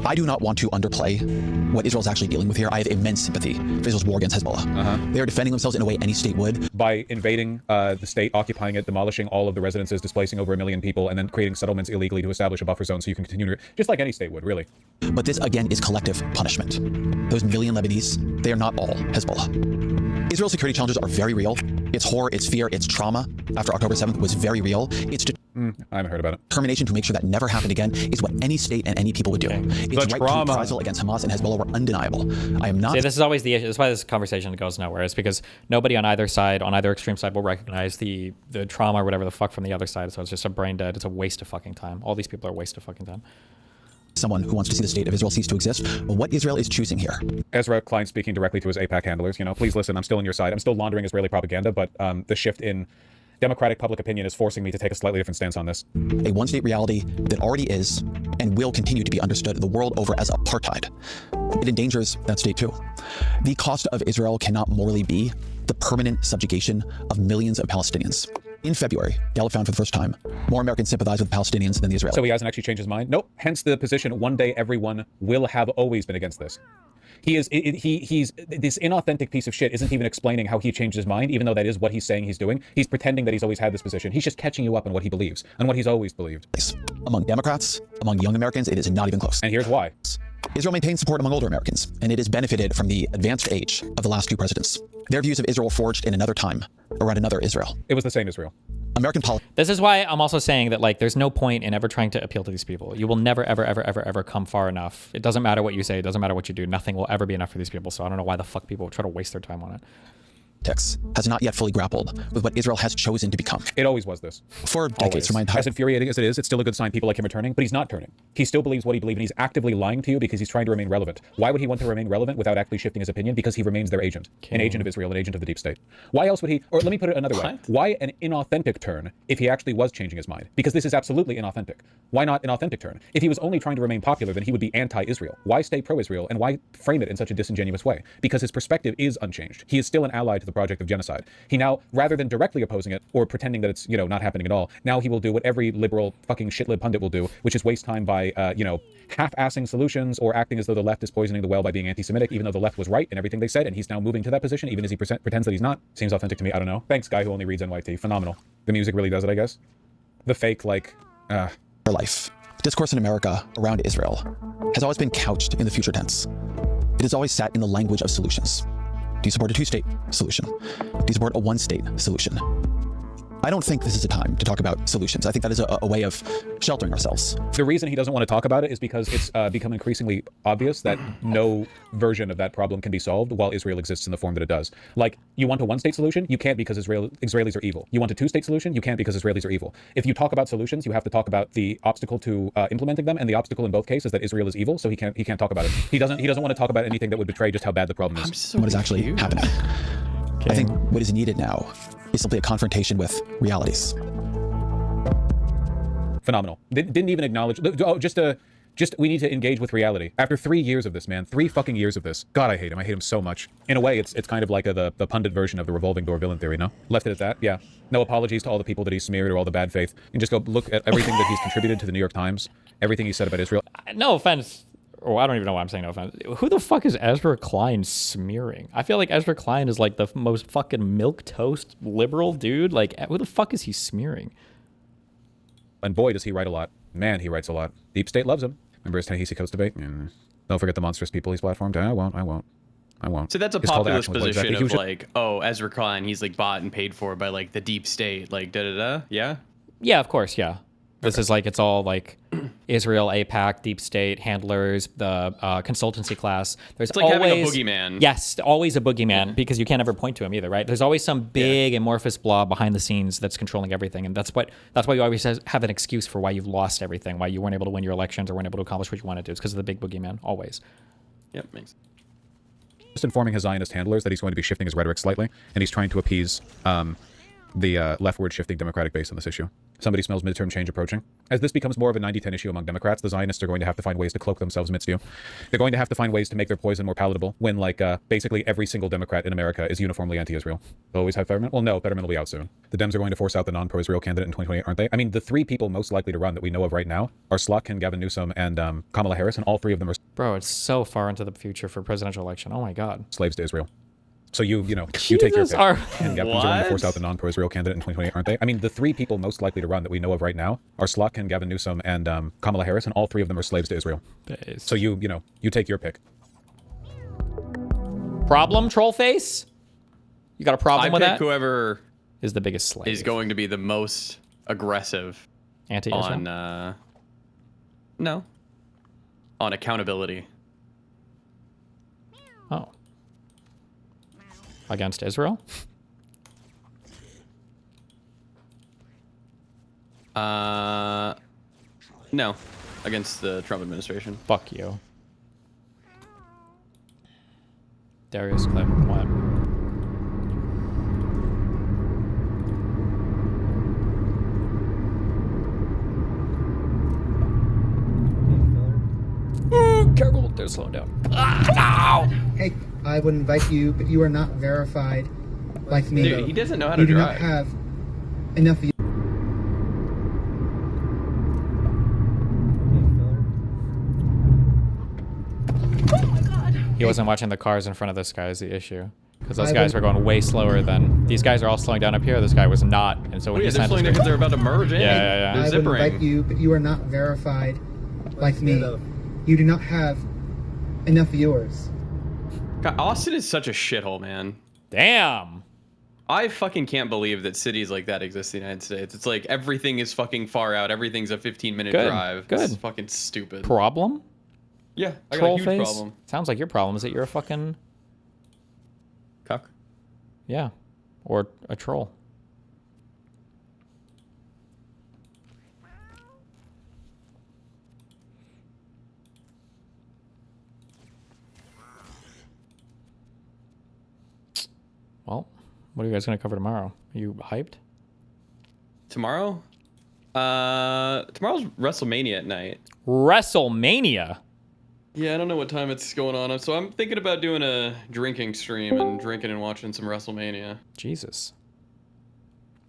I do not want to underplay what Israel's actually dealing with here. I have immense sympathy for Israel's war against Hezbollah. They are defending themselves in a way any state would. By invading the state, occupying it, demolishing all of the residences, displacing over 1 million people, and then creating settlements illegally to establish a buffer zone so you can continue, just like any state would, really. But this, again, is collective punishment. Those 1 million Lebanese, they are not all Hezbollah. Israel's security challenges are very real. Its horror, its fear, its trauma after October 7th was very real. Its I haven't heard about it. Determination to make sure that never happened again is what any state and any people would do. Its right to reprisal against Hamas and Hezbollah were undeniable. I am not. See, this is always the issue. That's why this conversation goes nowhere. It's because nobody on either side, on either extreme side, will recognize the trauma or whatever the fuck from the other side. So it's just a brain dead. It's a waste of fucking time. All these people are a waste of fucking time. Someone who wants to see the state of Israel cease to exist. But what Israel is choosing here. Ezra Klein speaking directly to his AIPAC handlers. You know, please listen. I'm still on your side. I'm still laundering Israeli propaganda, but the shift in democratic public opinion is forcing me to take a slightly different stance on this. A one-state reality that already is and will continue to be understood the world over as apartheid. It endangers that state too. The cost of Israel cannot morally be the permanent subjugation of millions of Palestinians. In February, Gallup found for the first time more Americans sympathize with the Palestinians than the Israelis. So he hasn't actually changed his mind? Nope. Hence the position, one day everyone will have always been against this. He's this inauthentic piece of shit isn't even explaining how he changed his mind, even though that is what he's saying he's doing. He's pretending that he's always had this position. He's just catching you up on what he believes, on what he's always believed. Among Democrats, among young Americans, it is not even close. And here's why. Israel maintains support among older Americans, and it has benefited from the advanced age of the last two presidents. Their views of Israel forged in another time, around another Israel. It was the same Israel. American politics. This is why I'm also saying that like there's no point in ever trying to appeal to these people. You will never, ever come far enough. It doesn't matter what you say. It doesn't matter what you do. Nothing will ever be enough for these people. So I don't know why the fuck people try to waste their time on it. Has not yet fully grappled with what Israel has chosen to become. It always was this. For decades, for my entire... As infuriating as it is, it's still a good sign people like him are turning, but he's not turning. He still believes what he believes, and he's actively lying to you because he's trying to remain relevant. Why would he want to remain relevant without actually shifting his opinion? Because he remains their agent, an agent of Israel, an agent of the deep state. Why else would he, or let me put it another way, why an inauthentic turn if he actually was changing his mind? Because this is absolutely inauthentic. Why not an authentic turn? If he was only trying to remain popular, then he would be anti-Israel. Why stay pro-Israel, and why frame it in such a disingenuous way? Because his perspective is unchanged. He is still an ally to the project of genocide. He now, rather than directly opposing it or pretending that it's, not happening at all, now he will do what every liberal fucking shitlib pundit will do, which is waste time by, half-assing solutions or acting as though the left is poisoning the well by being anti-Semitic, even though the left was right in everything they said, and he's now moving to that position, even as he pretends that he's not. Seems authentic to me. I don't know. Thanks, guy who only reads NYT. Phenomenal. The music really does it, I guess. The fake, Our life. Discourse in America around Israel has always been couched in the future tense. It has always sat in the language of solutions. Do you support a two-state solution? Do you support a one-state solution? I don't think this is a time to talk about solutions. I think that is a way of sheltering ourselves. The reason he doesn't want to talk about it is because it's become increasingly obvious that no version of that problem can be solved while Israel exists in the form that it does. Like, you want a one-state solution? You can't because Israelis are evil. You want a two-state solution? You can't because Israelis are evil. If you talk about solutions, you have to talk about the obstacle to implementing them, and the obstacle in both cases is that Israel is evil, so he can't talk about it. He doesn't want to talk about anything that would betray just how bad the problem is. What is actually happening? Okay. I think what is needed now is simply a confrontation with realities. Phenomenal. Didn't even acknowledge. Oh, just We need to engage with reality. After 3 years of this, man, 3 fucking years of this. God, I hate him. I hate him so much. In a way, it's kind of like the pundit version of the revolving door villain theory, no? Left it at that, yeah. No apologies to all the people that he smeared or all the bad faith. And just go look at everything that he's contributed to the New York Times, everything he said about Israel. No offense. Oh, I don't even know why I'm saying no offense. Who the fuck is Ezra Klein smearing? I feel like Ezra Klein is like the most fucking milquetoast liberal dude. Like, who the fuck is he smearing? And boy, does he write a lot. Man, he writes a lot. Deep State loves him. Remember his Ta-Nehisi Coast debate? Don't forget the monstrous people he's platformed. I won't. So that's a His call to populist action was what position exactly? of like, oh, Ezra Klein, he's like bought and paid for by like the deep state, like da-da-da, yeah? Yeah, of course, yeah. This is like, it's all like Israel, AIPAC, deep state, handlers, the consultancy class. There's It's like always having a boogeyman. Yes, always a boogeyman because you can't ever point to him either, right? There's always some big amorphous blob behind the scenes that's controlling everything, and that's why you always have an excuse for why you've lost everything, why you weren't able to win your elections or weren't able to accomplish what you wanted to. It's because of the big boogeyman, always. Yep, makes sense. Just informing his Zionist handlers that he's going to be shifting his rhetoric slightly, and he's trying to appease the leftward shifting Democratic base on this issue. Somebody smells midterm change approaching. As this becomes more of a 90-10 issue among Democrats, the Zionists are going to have to find ways to cloak themselves amidst you. They're going to have to find ways to make their poison more palatable when, like, basically every single Democrat in America is uniformly anti-Israel. They'll always have Fetterman? Well, no, Fetterman will be out soon. The Dems are going to force out the non-pro-Israel candidate in 2028, aren't they? I mean, the 3 people most likely to run that we know of right now are Slotkin, Gavin Newsom, and Kamala Harris, and all 3 of them are... Bro, it's so far into the future for presidential election. Oh my God. ...slaves to Israel. So you take your pick. And Gavin's going to force out the non-pro-Israel candidate in 2028, aren't they? I mean, the 3 people most likely to run that we know of right now are Slotkin, Gavin Newsom, and Kamala Harris, and all 3 of them are slaves to Israel. So you take your pick. Problem, Trollface? You got a problem with that? Whoever is the biggest slave is going to be the most aggressive anti-Israel? On accountability. Oh. Against Israel? No. Against the Trump administration. Fuck you. Darius clip, what? Careful, they're slowing down. Hey, I would invite you, but you are not verified like me. Dude, he doesn't know how to drive. You drive. do not have enough of you. He wasn't watching the cars in front of this guy is the issue. Because those guys were going way slower than... These guys are all slowing down up here. This guy was not. And so when he they're slowing down because they're about to merge in. Yeah. I would invite you, but you are not verified like me. You do not have enough of yours. God, Austin is such a shithole, man. Damn. I fucking can't believe that cities like that exist in the United States. It's like everything is fucking far out. Everything's a 15-minute drive. Good. It's fucking stupid. Problem? Yeah, I got a huge problem. Sounds like your problem is that you're a fucking... Cuck? Yeah. Or a troll. Well, what are you guys going to cover tomorrow? Are you hyped? Tomorrow? Tomorrow's WrestleMania at night. WrestleMania? Yeah, I don't know what time it's going on. So I'm thinking about doing a drinking stream and drinking and watching some WrestleMania. Jesus.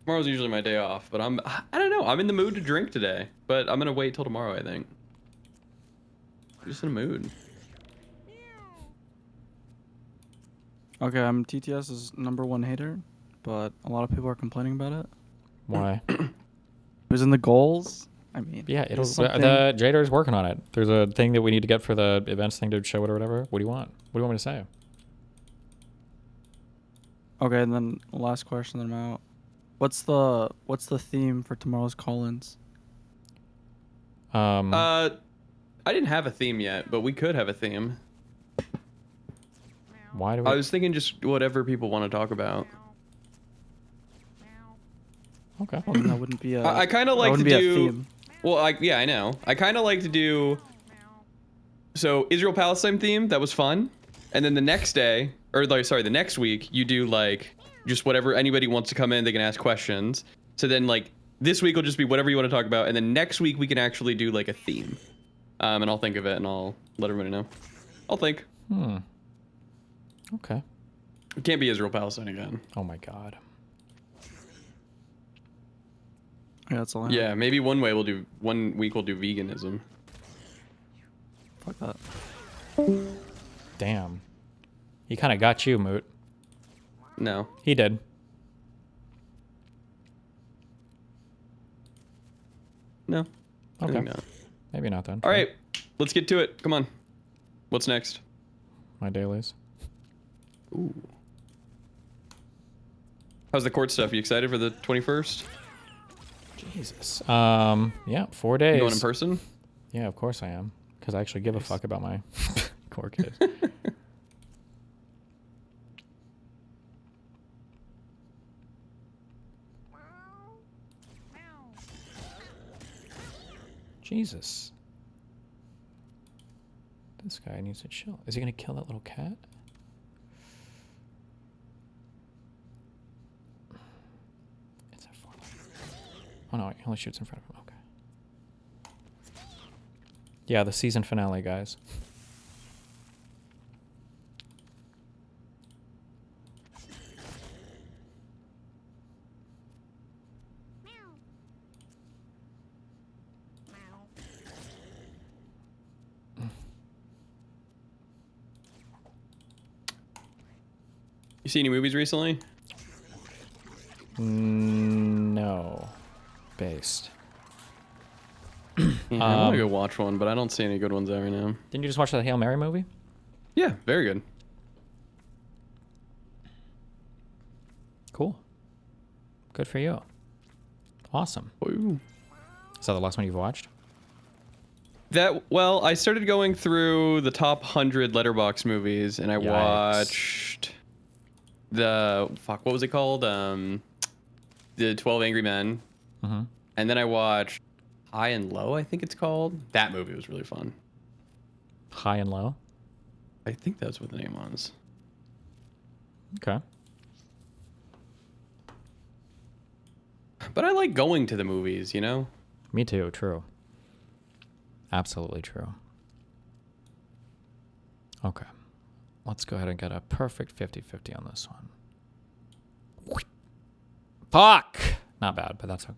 Tomorrow's usually my day off, but I don't know. I'm in the mood to drink today, but I'm going to wait till tomorrow, I think. I'm just in a mood. Okay, I'm TTS's #1 hater, but a lot of people are complaining about it. Why? It was in the goals. I mean, yeah, the Jader is working on it. There's a thing that we need to get for the events thing to show it or whatever. What do you want? What do you want me to say? Okay, and then last question, then I'm out. What's the theme for tomorrow's call-ins? I didn't have a theme yet, but we could have a theme. Why do we? I was thinking just whatever people want to talk about. Okay. Well, then that wouldn't be a. I kind of like to do. Well, I know. I kind of like to do. So Israel-Palestine theme, that was fun, and then the next day, or like, sorry, the next week, you do like just whatever anybody wants to come in, they can ask questions. So then like this week will just be whatever you want to talk about, and then next week we can actually do like a theme. And I'll think of it and I'll let everybody know. I'll think. Okay. It can't be Israel-Palestine again. Oh my God. Yeah, that's all. Yeah, maybe one week we'll do veganism. Fuck that. Damn. He kind of got you, Moot. No. He did. No. I Okay. think not. Maybe not then. All right, let's get to it. Come on. What's next? My dailies. Ooh. How's the court stuff? You excited for the 21st? Jesus. Yeah, 4 days. You going in person? Yeah, of course I am. Because I actually give a fuck about my court case. Jesus. This guy needs to chill. Is he gonna kill that little cat? It's a 4. Oh no, he only shoots in front of him. Okay. Yeah, the season finale, guys. You see any movies recently? No. Based. Yeah, I want to go watch one, but I don't see any good ones out right now. Didn't you just watch that Hail Mary movie? Yeah, very good. Cool. Good for you. Awesome. Ooh. Is that the last one you've watched? Well, I started going through the top 100 Letterboxd movies, and I watched what was it called? The 12 Angry Men. And then I watched High and Low, I think it's called. That movie was really fun. High and Low? I think that's what the name was. Okay. But I like going to the movies, you know? Me too, true. Absolutely true. Okay. Let's go ahead and get a perfect 50-50 on this one. Fuck! Not bad, but that's okay.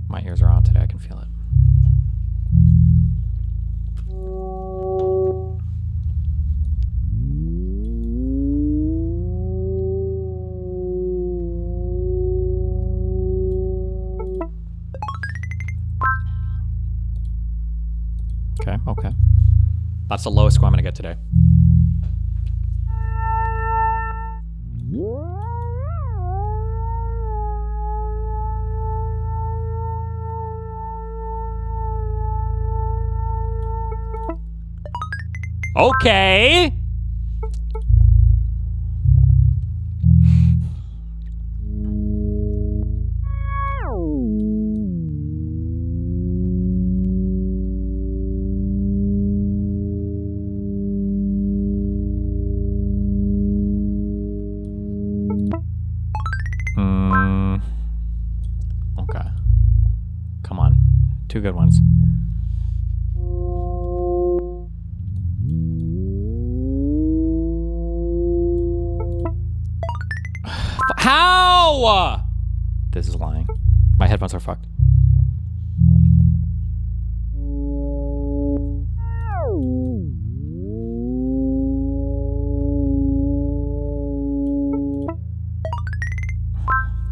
My ears are on today, I can feel it. Okay. That's the lowest score I'm gonna get today. Okay. Okay. Come on. 2 good ones. How? This is lying. My headphones are fucked.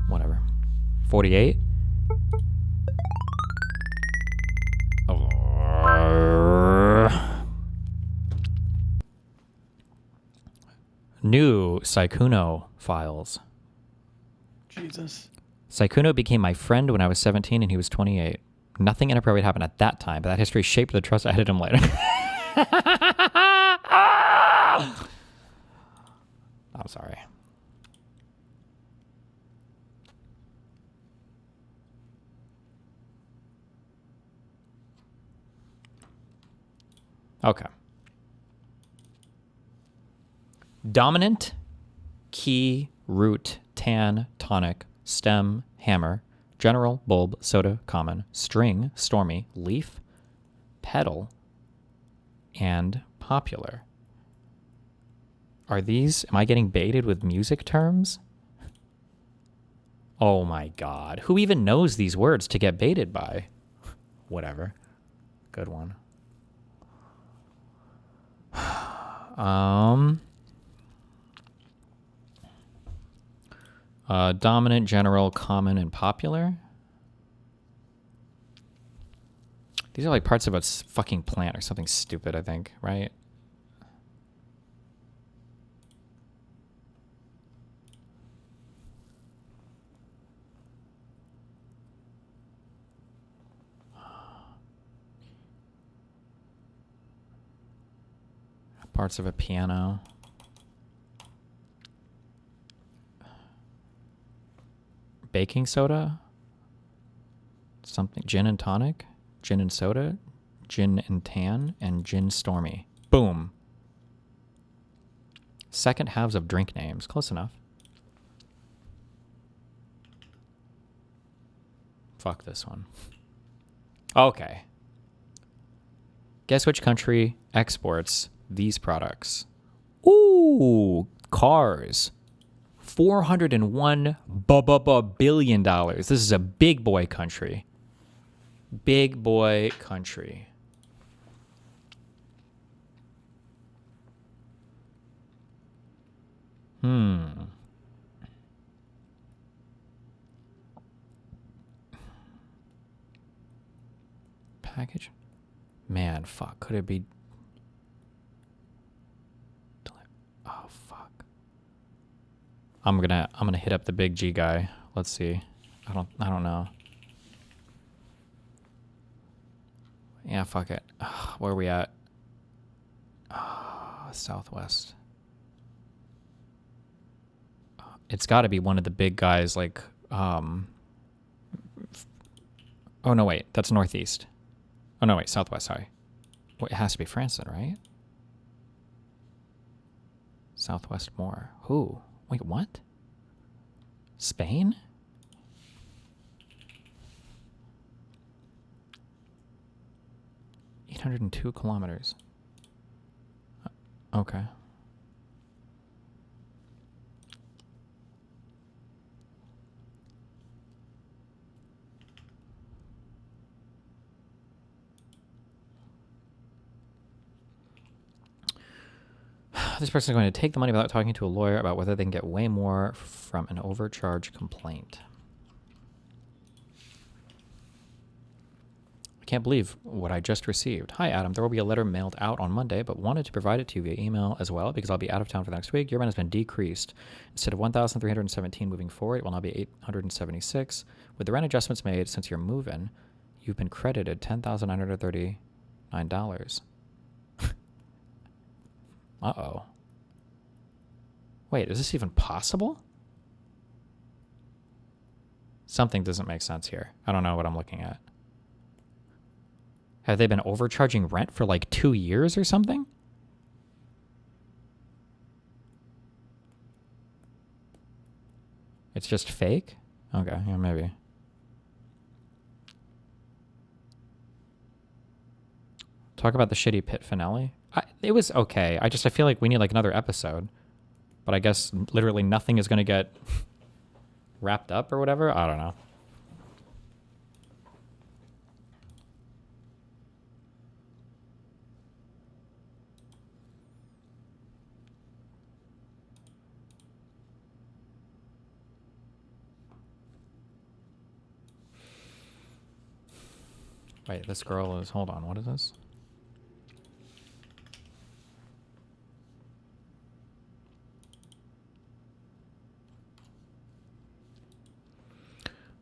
Whatever. 48? New Saikuno files. Jesus. Saikuno became my friend when I was 17 and he was 28. Nothing inappropriate happened at that time, but that history shaped the trust I had in him later. I'm sorry. Okay. Dominant, key, root, tan, tonic, stem, hammer, general, bulb, soda, common, string, stormy, leaf, pedal, and popular. Are these, am I getting baited with music terms? Oh my God. Who even knows these words to get baited by? Whatever. Good one. Dominant, general, common, and popular. These are like parts of a fucking plant or something stupid, I think, right? Parts of a piano. Baking soda. Something. Gin and tonic. Gin and soda. Gin and tan. And gin stormy. Boom. Second halves of drink names. Close enough. Fuck this one. Okay. Guess which country exports these products? Ooh, cars. $401 billion. This is a big boy country. Big boy country. Package. Man, fuck. Could it be? Oh fuck. I'm gonna hit up the big G guy. Let's see. I don't know. Yeah, fuck it. Where are we at? Southwest. It's got to be one of the big guys, like. Oh no, wait. That's northeast. Oh no, wait. Southwest. Sorry. Wait, it has to be France then, right? Southwest more. Who? Wait, what? Spain? $802 kilometers. Okay. This person is going to take the money without talking to a lawyer about whether they can get way more from an overcharge complaint. I can't believe what I just received. Hi, Adam. There will be a letter mailed out on Monday, but wanted to provide it to you via email as well because I'll be out of town for the next week. Your rent has been decreased. Instead of 1,317 moving forward, it will now be 876. With the rent adjustments made since you're moving, you've been credited $10,939. Uh-oh. Wait, is this even possible? Something doesn't make sense here. I don't know what I'm looking at. Have they been overcharging rent for like 2 years or something? It's just fake? Okay, yeah, maybe. Talk about the shitty pit finale. It was okay. I feel like we need like another episode. But I guess literally nothing is going to get wrapped up or whatever. I don't know. Wait, this girl is... Hold on, what is this?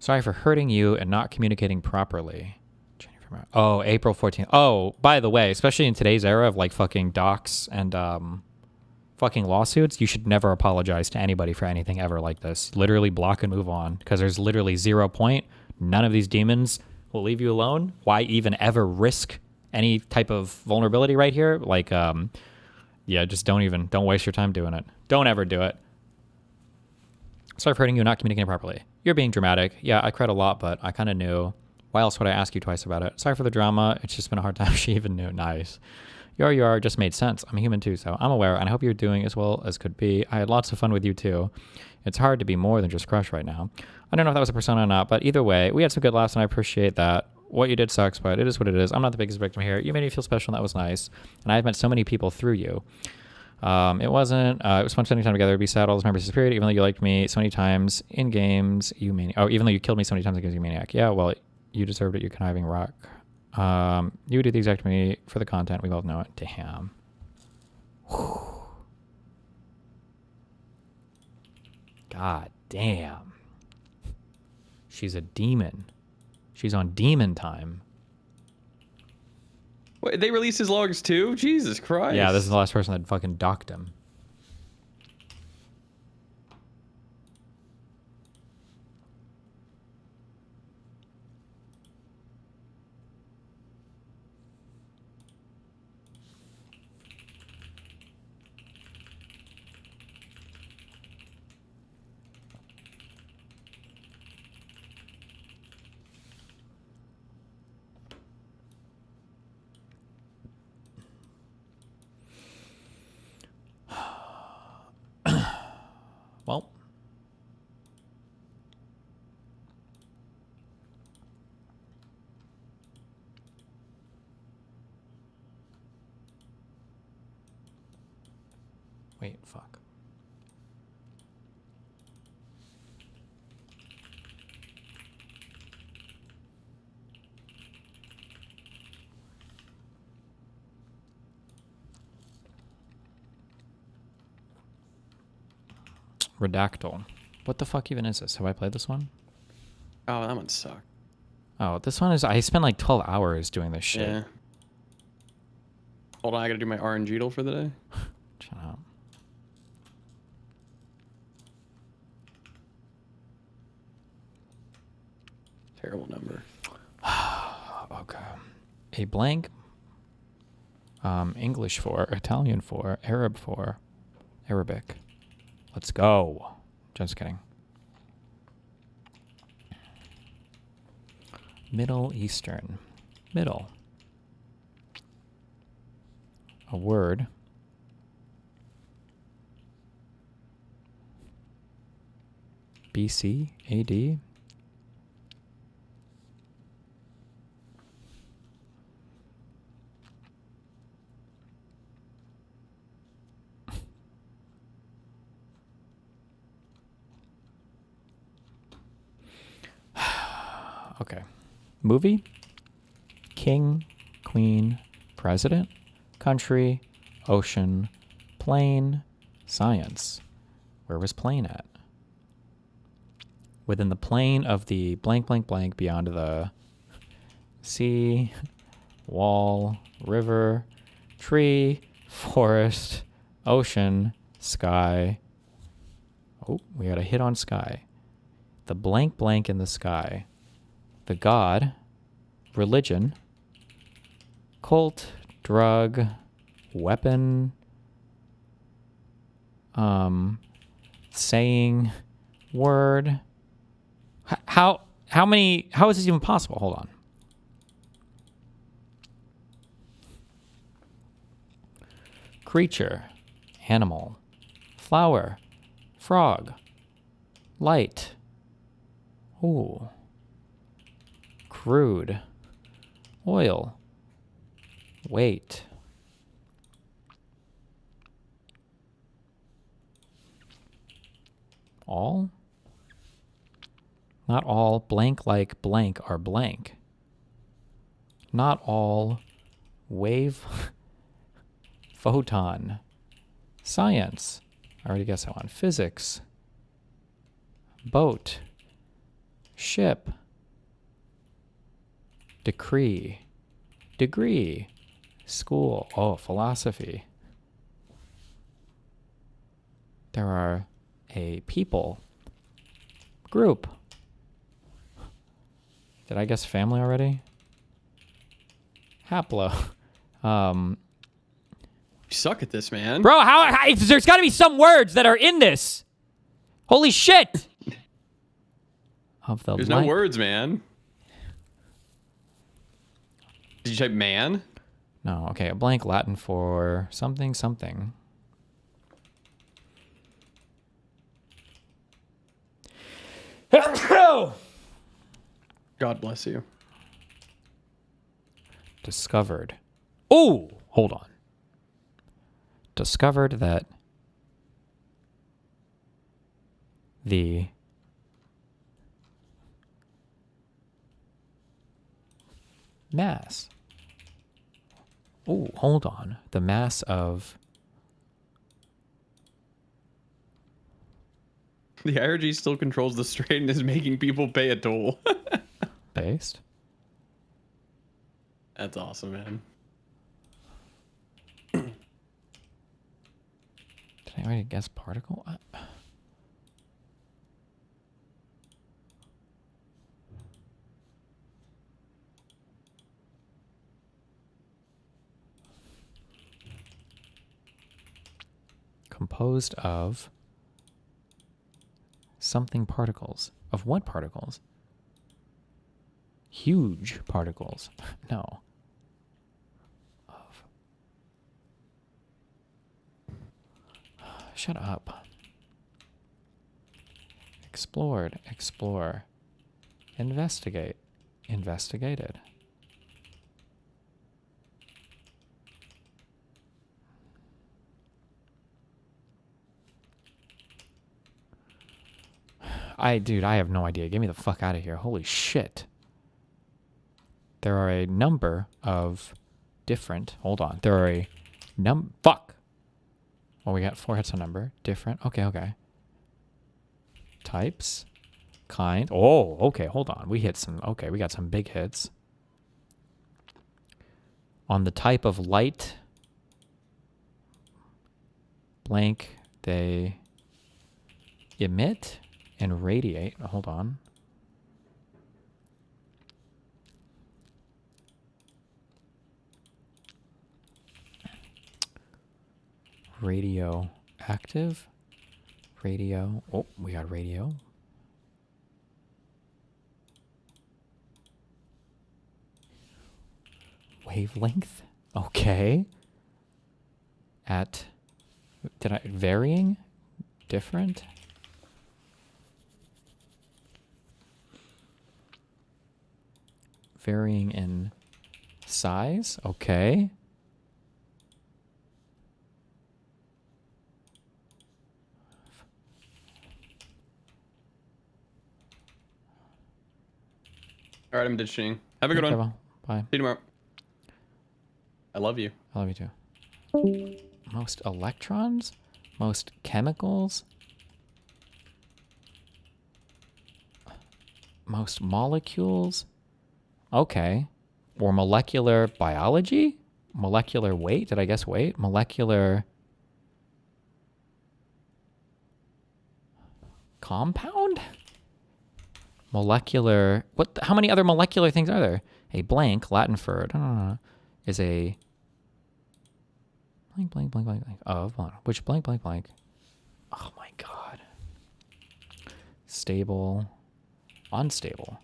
Sorry for hurting you and not communicating properly. Oh, April 14th. Oh, by the way, especially in today's era of like fucking docs and fucking lawsuits, you should never apologize to anybody for anything ever like this. Literally block and move on because there's literally 0 point. None of these demons will leave you alone. Why even ever risk any type of vulnerability right here, like, yeah, just don't waste your time doing it. Don't ever do it. Sorry for hurting you and not communicating properly. You're being dramatic. Yeah, I cried a lot, but I kind of knew. Why else would I ask you twice about it? Sorry for the drama. It's just been a hard time. She even knew. Nice. You are just made sense. I'm a human too, so I'm aware, and I hope you're doing as well as could be. I had lots of fun with you too. It's hard to be more than just crush right now. I don't know if that was a persona or not, but either way, we had some good laughs, and I appreciate that. What you did sucks, but it is what it is. I'm not the biggest victim here. You made me feel special, and that was nice. And I've met so many people through you. It was fun spending time together. It'd be sad all those memories disappeared, even though you liked me so many times in games, you maniac. Oh, even though you killed me so many times in games, you maniac. Yeah, well, you deserved it, you conniving rock. You would do the exact me for the content. We both know it. Damn. Whew. God damn. She's a demon. She's on demon time. Wait, they released his logs too? Jesus Christ. Yeah, this is the last person that fucking docked him. Well, wait, fuck. Redactyl. What the fuck even is this? Have I played this one? Oh, that one sucked. Oh, this one is... I spent like 12 hours doing this shit. Yeah. Hold on, I gotta do my RNG for the day. Shut up. Terrible number. Okay. A blank. English for, Italian for, Arab for, Arabic. Let's go. Just kidding. Middle Eastern. Middle. A word. BC AD. Okay. Movie? King, queen, president, country, ocean, plane, science. Where was plane at? Within the plane of the blank, blank, blank, beyond the sea, wall, river, tree, forest, ocean, sky. Oh, we got a hit on sky. The blank, blank in the sky. The god, religion, cult, drug, weapon, saying, word. How is this even possible? Hold on. Creature, animal, flower, frog, light. Ooh. Crude, oil, weight. All? Not all blank like blank are blank. Not all wave, photon, science. I already guessed that one. Physics, boat, ship. Decree, degree, school, oh, philosophy. There are a people, group. Did I guess family already? Haplo. You suck at this, man. Bro, there's got to be some words that are in this. Holy shit. There's no words, man. Did you type man? No, okay, a blank Latin for something, something. God bless you. Discovered. Oh, hold on. Discovered that the mass. Oh, hold on. The mass of the IRG still controls the strait and is making people pay a toll. based. That's awesome, man. Did I already guess particle? Composed of something particles. Of what particles? Huge particles. No. Of. Shut up. Explored. Explore. Investigate. Investigated. Dude, I have no idea. Get me the fuck out of here. Holy shit. There are a number of different, hold on. There are a fuck. Well, we got 4 hits on number. Different. Okay. Types. Kind. Oh, okay, hold on. We got some big hits. On the type of light, blank, they emit and radiate. Hold on. Radioactive. Radio. Oh, we got radio. Wavelength. Okay. Varying? Different? Varying in size. Okay. All right, I'm ditching. Have a good one. Well, bye. See you tomorrow. I love you. I love you too. Most electrons? Most chemicals? Most molecules? Okay. Or molecular biology? Molecular weight? Did I guess weight? Molecular compound? Molecular... How many other molecular things are there? A blank, Latin for... is a... blank of... Which blank? Oh my god. Stable... Unstable.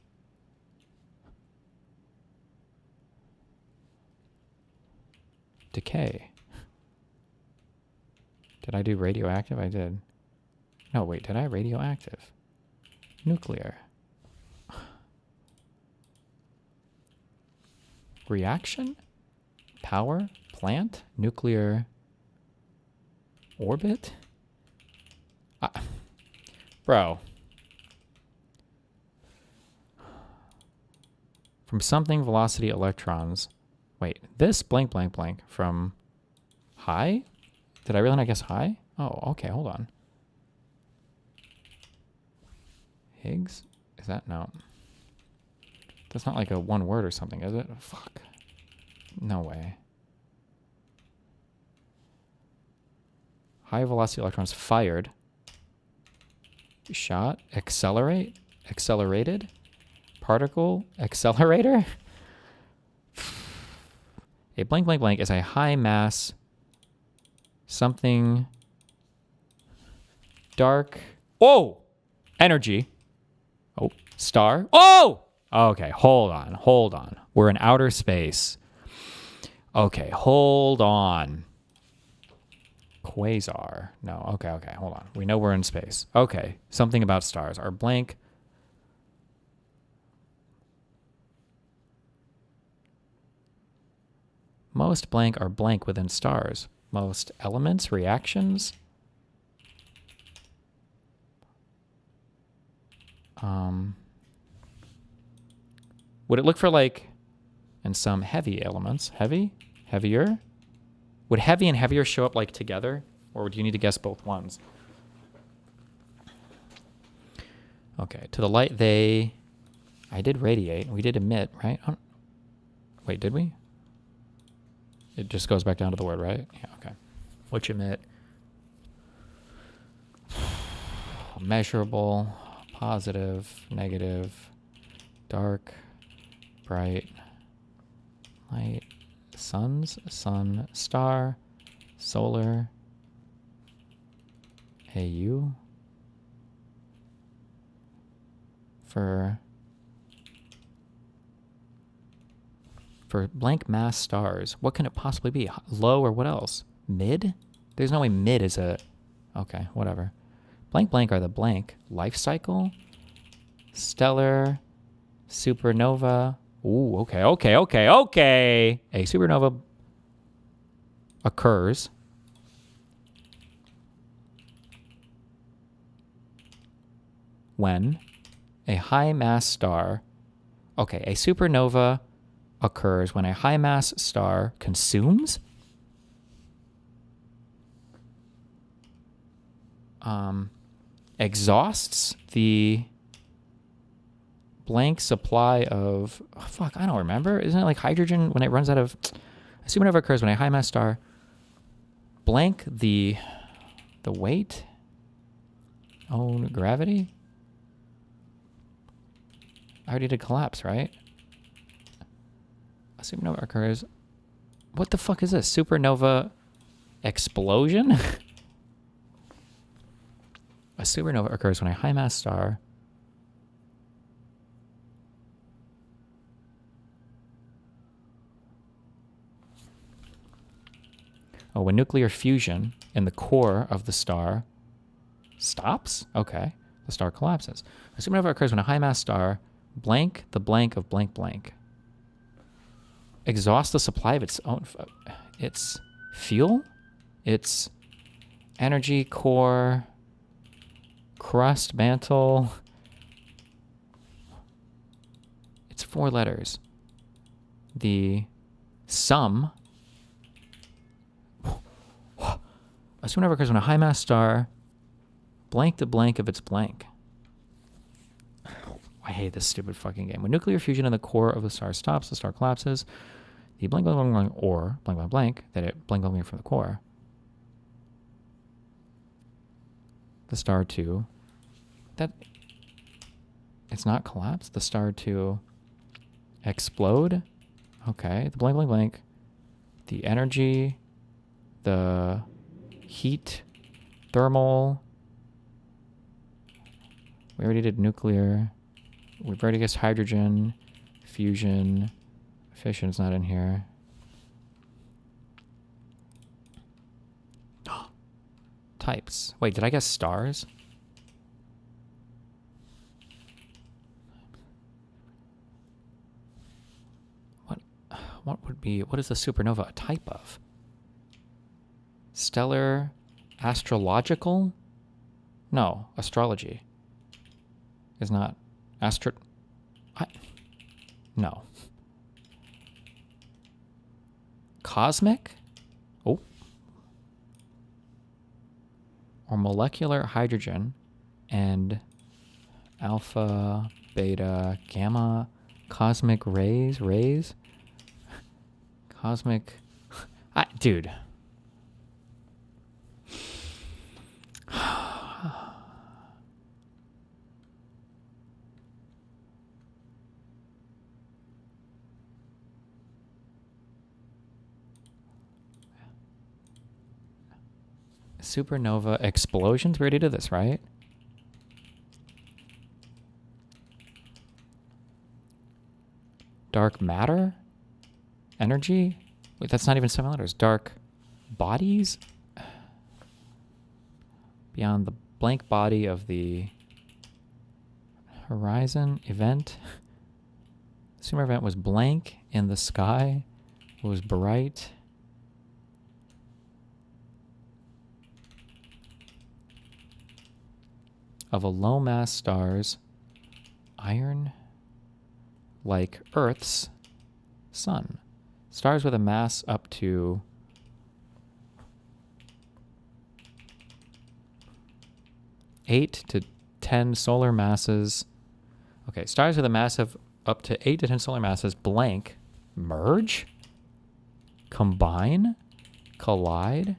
Decay. Did I do radioactive? I did. No, wait, did I radioactive? Nuclear. Reaction? Power? Plant? Nuclear orbit? Bro. From something, velocity, electrons. Wait, this blank from high? Did I really not guess high? Oh, okay, hold on. Higgs? Is that? No. That's not like a one word or something, is it? Fuck. No way. High velocity electrons fired. Shot. Accelerate. Accelerated. Particle. Accelerator. A blank blank blank is a high mass something dark. Oh! Energy. Oh, star. Oh! Okay, hold on. We're in outer space. Okay, hold on. Quasar. No, okay, hold on. We know we're in space. Okay, something about stars. Are blank. Most blank are blank within stars. Most elements, reactions. Would it look for like in some heavy elements? Heavy? Heavier? Would heavy and heavier show up like together? Or would you need to guess both ones? Okay, to the light I did radiate. We did emit, right? Oh, wait, did we? It just goes back down to the word, right? Yeah, okay. Which emit? Measurable, positive, negative, dark, bright, light, sun, star, solar, AU, for blank mass stars. What can it possibly be? Low or what else? Mid? There's no way mid is a... Okay, whatever. Blank blank are the blank. Life cycle? Stellar? Supernova? Ooh, okay. A supernova occurs when a high mass star... Okay, a supernova occurs when a high mass star consumes exhausts the blank supply of I don't remember. Isn't it like hydrogen when it runs out of... A supernova occurs when a high mass star blank the weight own gravity. I already did collapse, right? A supernova occurs... What the fuck is this? Supernova explosion? A supernova occurs when a high mass star when nuclear fusion in the core of the star stops? Okay. The star collapses. A supernova occurs when a high mass star blank the blank of blank blank exhausts the supply of its own... Its fuel? Its energy, core... Crust, mantle. It's 4 letters. The sum. A supernova occurs when a high mass star blank the blank of its blank. I hate this stupid fucking game. When nuclear fusion in the core of the star stops, the star collapses. The blank blank blank blank or blank blank blank that it blank blank blank from the core. The star to... That it's not collapse. The star to explode. Okay. The blank blank blank. The energy. The heat. Thermal. We already did nuclear. We've already guessed hydrogen. Fusion. Fission's not in here. Types. Wait, did I guess stars? What is the supernova a type of? Stellar, astrological? No, astrology is not no. Cosmic? Oh. Or molecular hydrogen and alpha, beta, gamma, cosmic rays? Cosmic... dude. Supernova explosions. We already did this, right? Dark matter? Energy? Wait, that's not even 7 letters. Dark bodies? Beyond the blank body of the horizon event. Super event was blank in the sky. It was bright. Of a low mass stars, iron, like Earth's sun. Stars with a mass up to 8 to 10 solar masses. Okay, stars with a mass of up to 8 to 10 solar masses blank, merge, combine, collide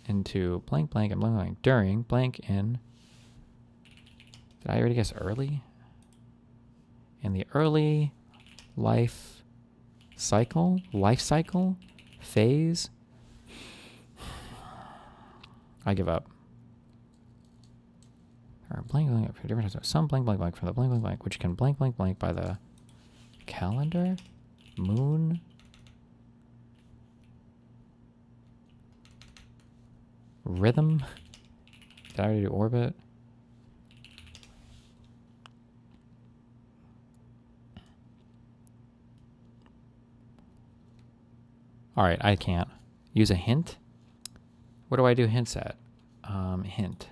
into blank blank and blank blank during blank in. Did I already guess early? In the early life cycle, phase. I give up. Or blank blank for different times. Some blank blank blank from the blank blank blank, which can blank blank blank by the calendar, moon. Rhythm. Did I already do orbit? Alright, I can't. Use a hint? Where do I do hints at? Hint.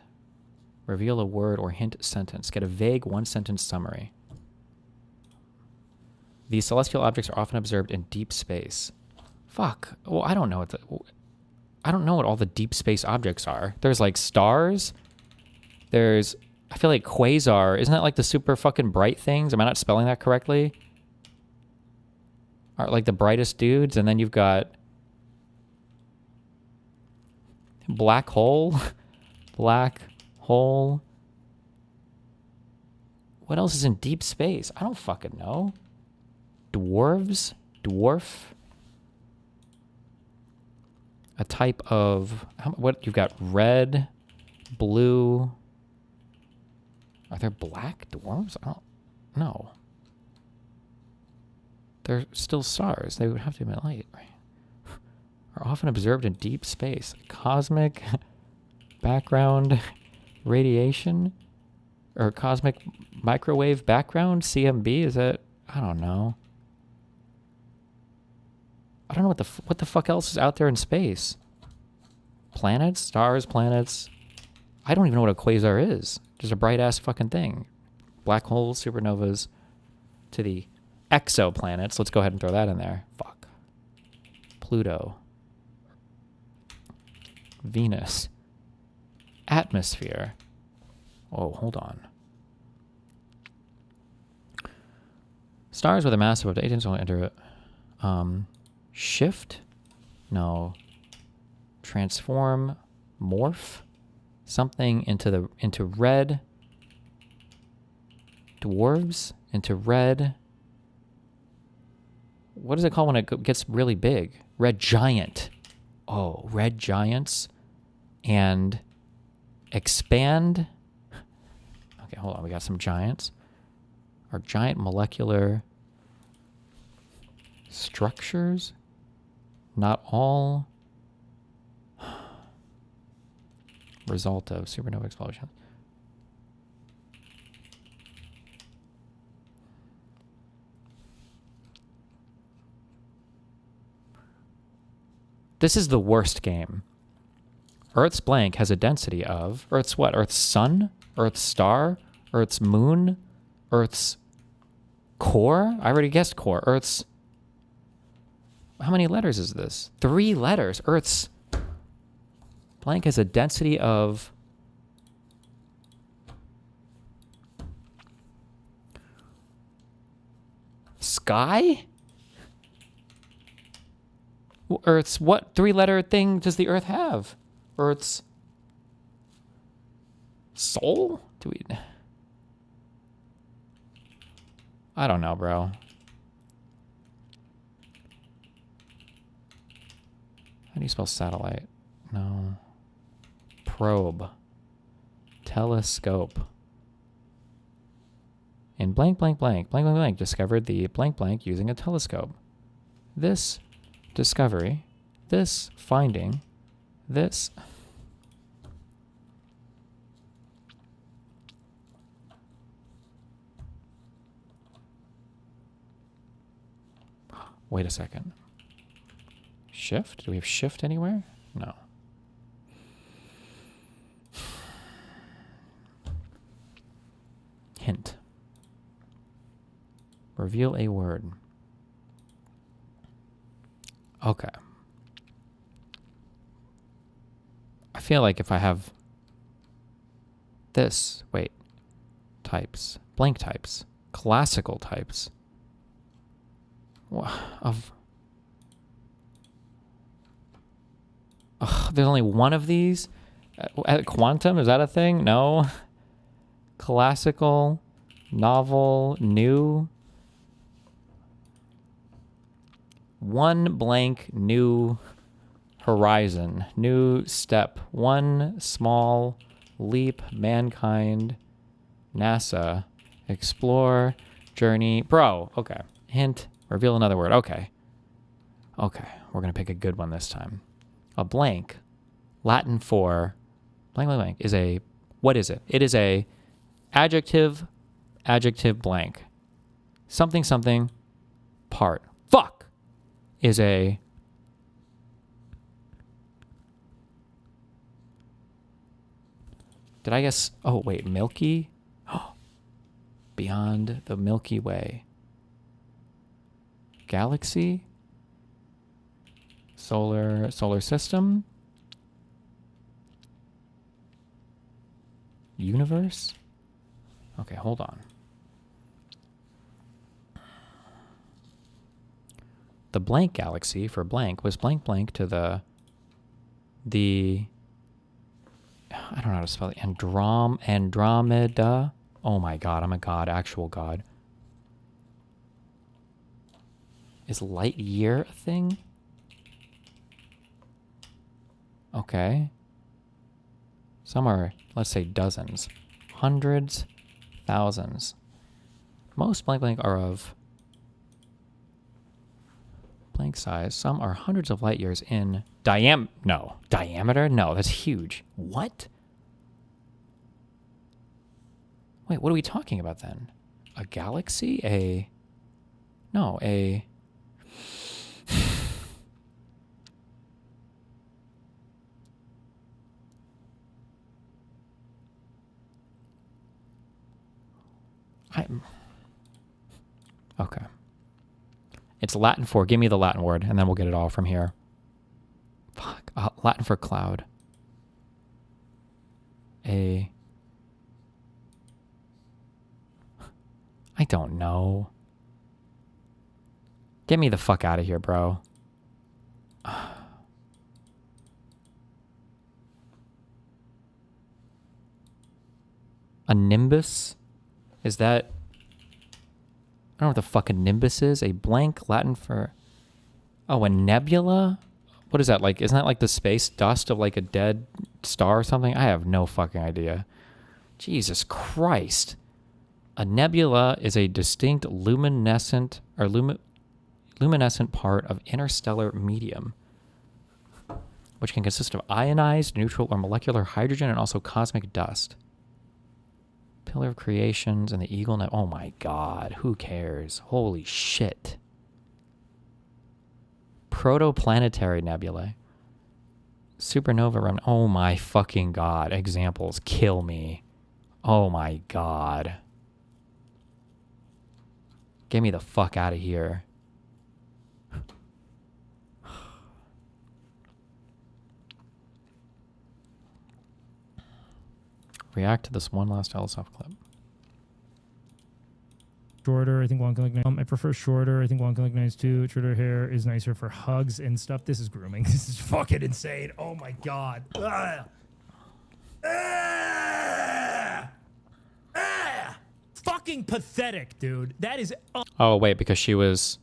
Reveal a word or hint sentence. Get a vague one-sentence summary. These celestial objects are often observed in deep space. Fuck. Well, I don't know what I don't know what all the deep space objects are. There's like stars. There's, I feel like quasar. Isn't that like the super fucking bright things? Am I not spelling that correctly? Are like the brightest dudes, and then you've got black hole. Black hole. What else is in deep space? I don't fucking know. Dwarves? Dwarf? A type of, what, you've got red, blue. Are there black dwarves? I don't know. They're still stars. They would have to emit light, right? Are often observed in deep space. Cosmic background radiation? Or cosmic microwave background? CMB? Is that, I don't know. I don't know what the fuck else is out there in space. Planets, stars, planets. I don't even know what a quasar is. Just a bright ass fucking thing. Black holes, supernovas, to the exoplanets. Let's go ahead and throw that in there. Fuck. Pluto. Venus. Atmosphere. Oh, hold on. Stars with a mass of up to 8 will enter it. Shift? No. Transform, morph something into red. Dwarves into red. What is it called when it gets really big? Red giant. Oh, red giants. And expand. Okay, hold on. We got some giants. Our giant molecular structures. Not all result of supernova explosion. This is the worst game. Earth's blank has a density of Earth's what? Earth's sun? Earth's star? Earth's moon? Earth's core? I already guessed core. Earth's, how many letters is this? 3 letters. Earth's blank has a density of sky? Earth's what 3-letter thing does the Earth have? Earth's soul? Do we? I don't know, bro. How do you spell satellite? No. Probe. Telescope. In blank, blank, blank, blank, blank, blank, discovered the blank, blank using a telescope. This discovery, this finding, this... Wait a second. Shift? Do we have shift anywhere? No. Hint. Reveal a word. Okay. I feel like if I have this, wait, types, blank types, classical types, of there's only one of these. Quantum, is that a thing? No. Classical, novel, new. One blank, new horizon, new step, one small leap, mankind, NASA, explore, journey. Bro, okay. Hint. Reveal another word. Okay. Okay. We're going to pick a good one this time. A blank, Latin for blank, blank, blank, is a, what is it? It is a adjective, adjective blank. Something, something, part. Fuck! Is a... Did I guess... Oh, wait. Milky? Beyond the Milky Way. Galaxy? Solar system? Universe? Okay, hold on. The blank galaxy for blank was blank blank to the I don't know how to spell it. Andromeda. Oh my god, I'm a god, actual god. Is light year a thing? Okay. Some are, let's say, dozens, hundreds, thousands. Most blank blank are of blank size. Some are hundreds of light years in diameter? No, that's huge. What? Wait, what are we talking about then? A galaxy? No, okay. It's Latin for, give me the Latin word, and then we'll get it all from here. Fuck. Latin for cloud. I don't know. Get me the fuck out of here, bro. A nimbus? Is that... I don't know what the fuck a nimbus is. A blank Latin for... Oh, a nebula? What is that like? Isn't that like the space dust of like a dead star or something? I have no fucking idea. Jesus Christ. A nebula is a distinct luminescent or luminescent part of interstellar medium, which can consist of ionized, neutral, or molecular hydrogen and also cosmic dust. Pillar of Creations and the Eagle Net. Oh my god, who cares? Holy shit. Protoplanetary nebulae. Supernova run. Oh my fucking god. Examples kill me. Oh my god. Get me the fuck out of here. React to this one last LSF clip. Shorter, I think long can look nice. I prefer shorter. I think long can look nice too. Shorter hair is nicer for hugs and stuff. This is grooming. This is fucking insane. Oh my god. Fucking pathetic, dude. That is. Oh wait, because she was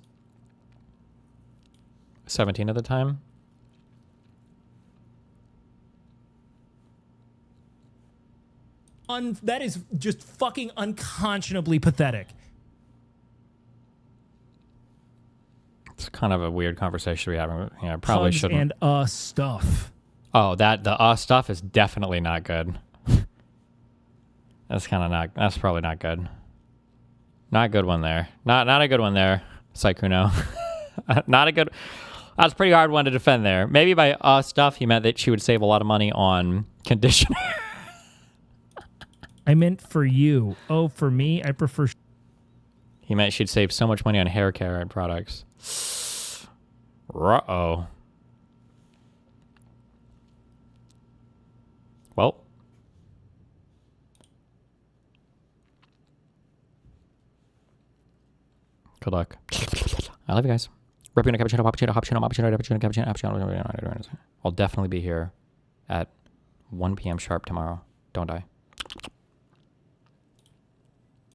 17 at the time. that is just fucking unconscionably pathetic. It's kind of a weird conversation we having. Yeah, probably Hugs shouldn't. And stuff. Oh, the stuff is definitely not good. That's kind of not. That's probably not good. Not a good one there. Not a good one there, Saikuno. Not a good. That's a pretty hard one to defend there. Maybe by stuff he meant that she would save a lot of money on conditioner. I meant for you. Oh, for me, I prefer. He meant she'd save so much money on hair care and products. Uh-oh. Well. Good luck. I love you guys. Repping a cappuccino. I'll definitely be here at 1 p.m. sharp tomorrow. Don't die.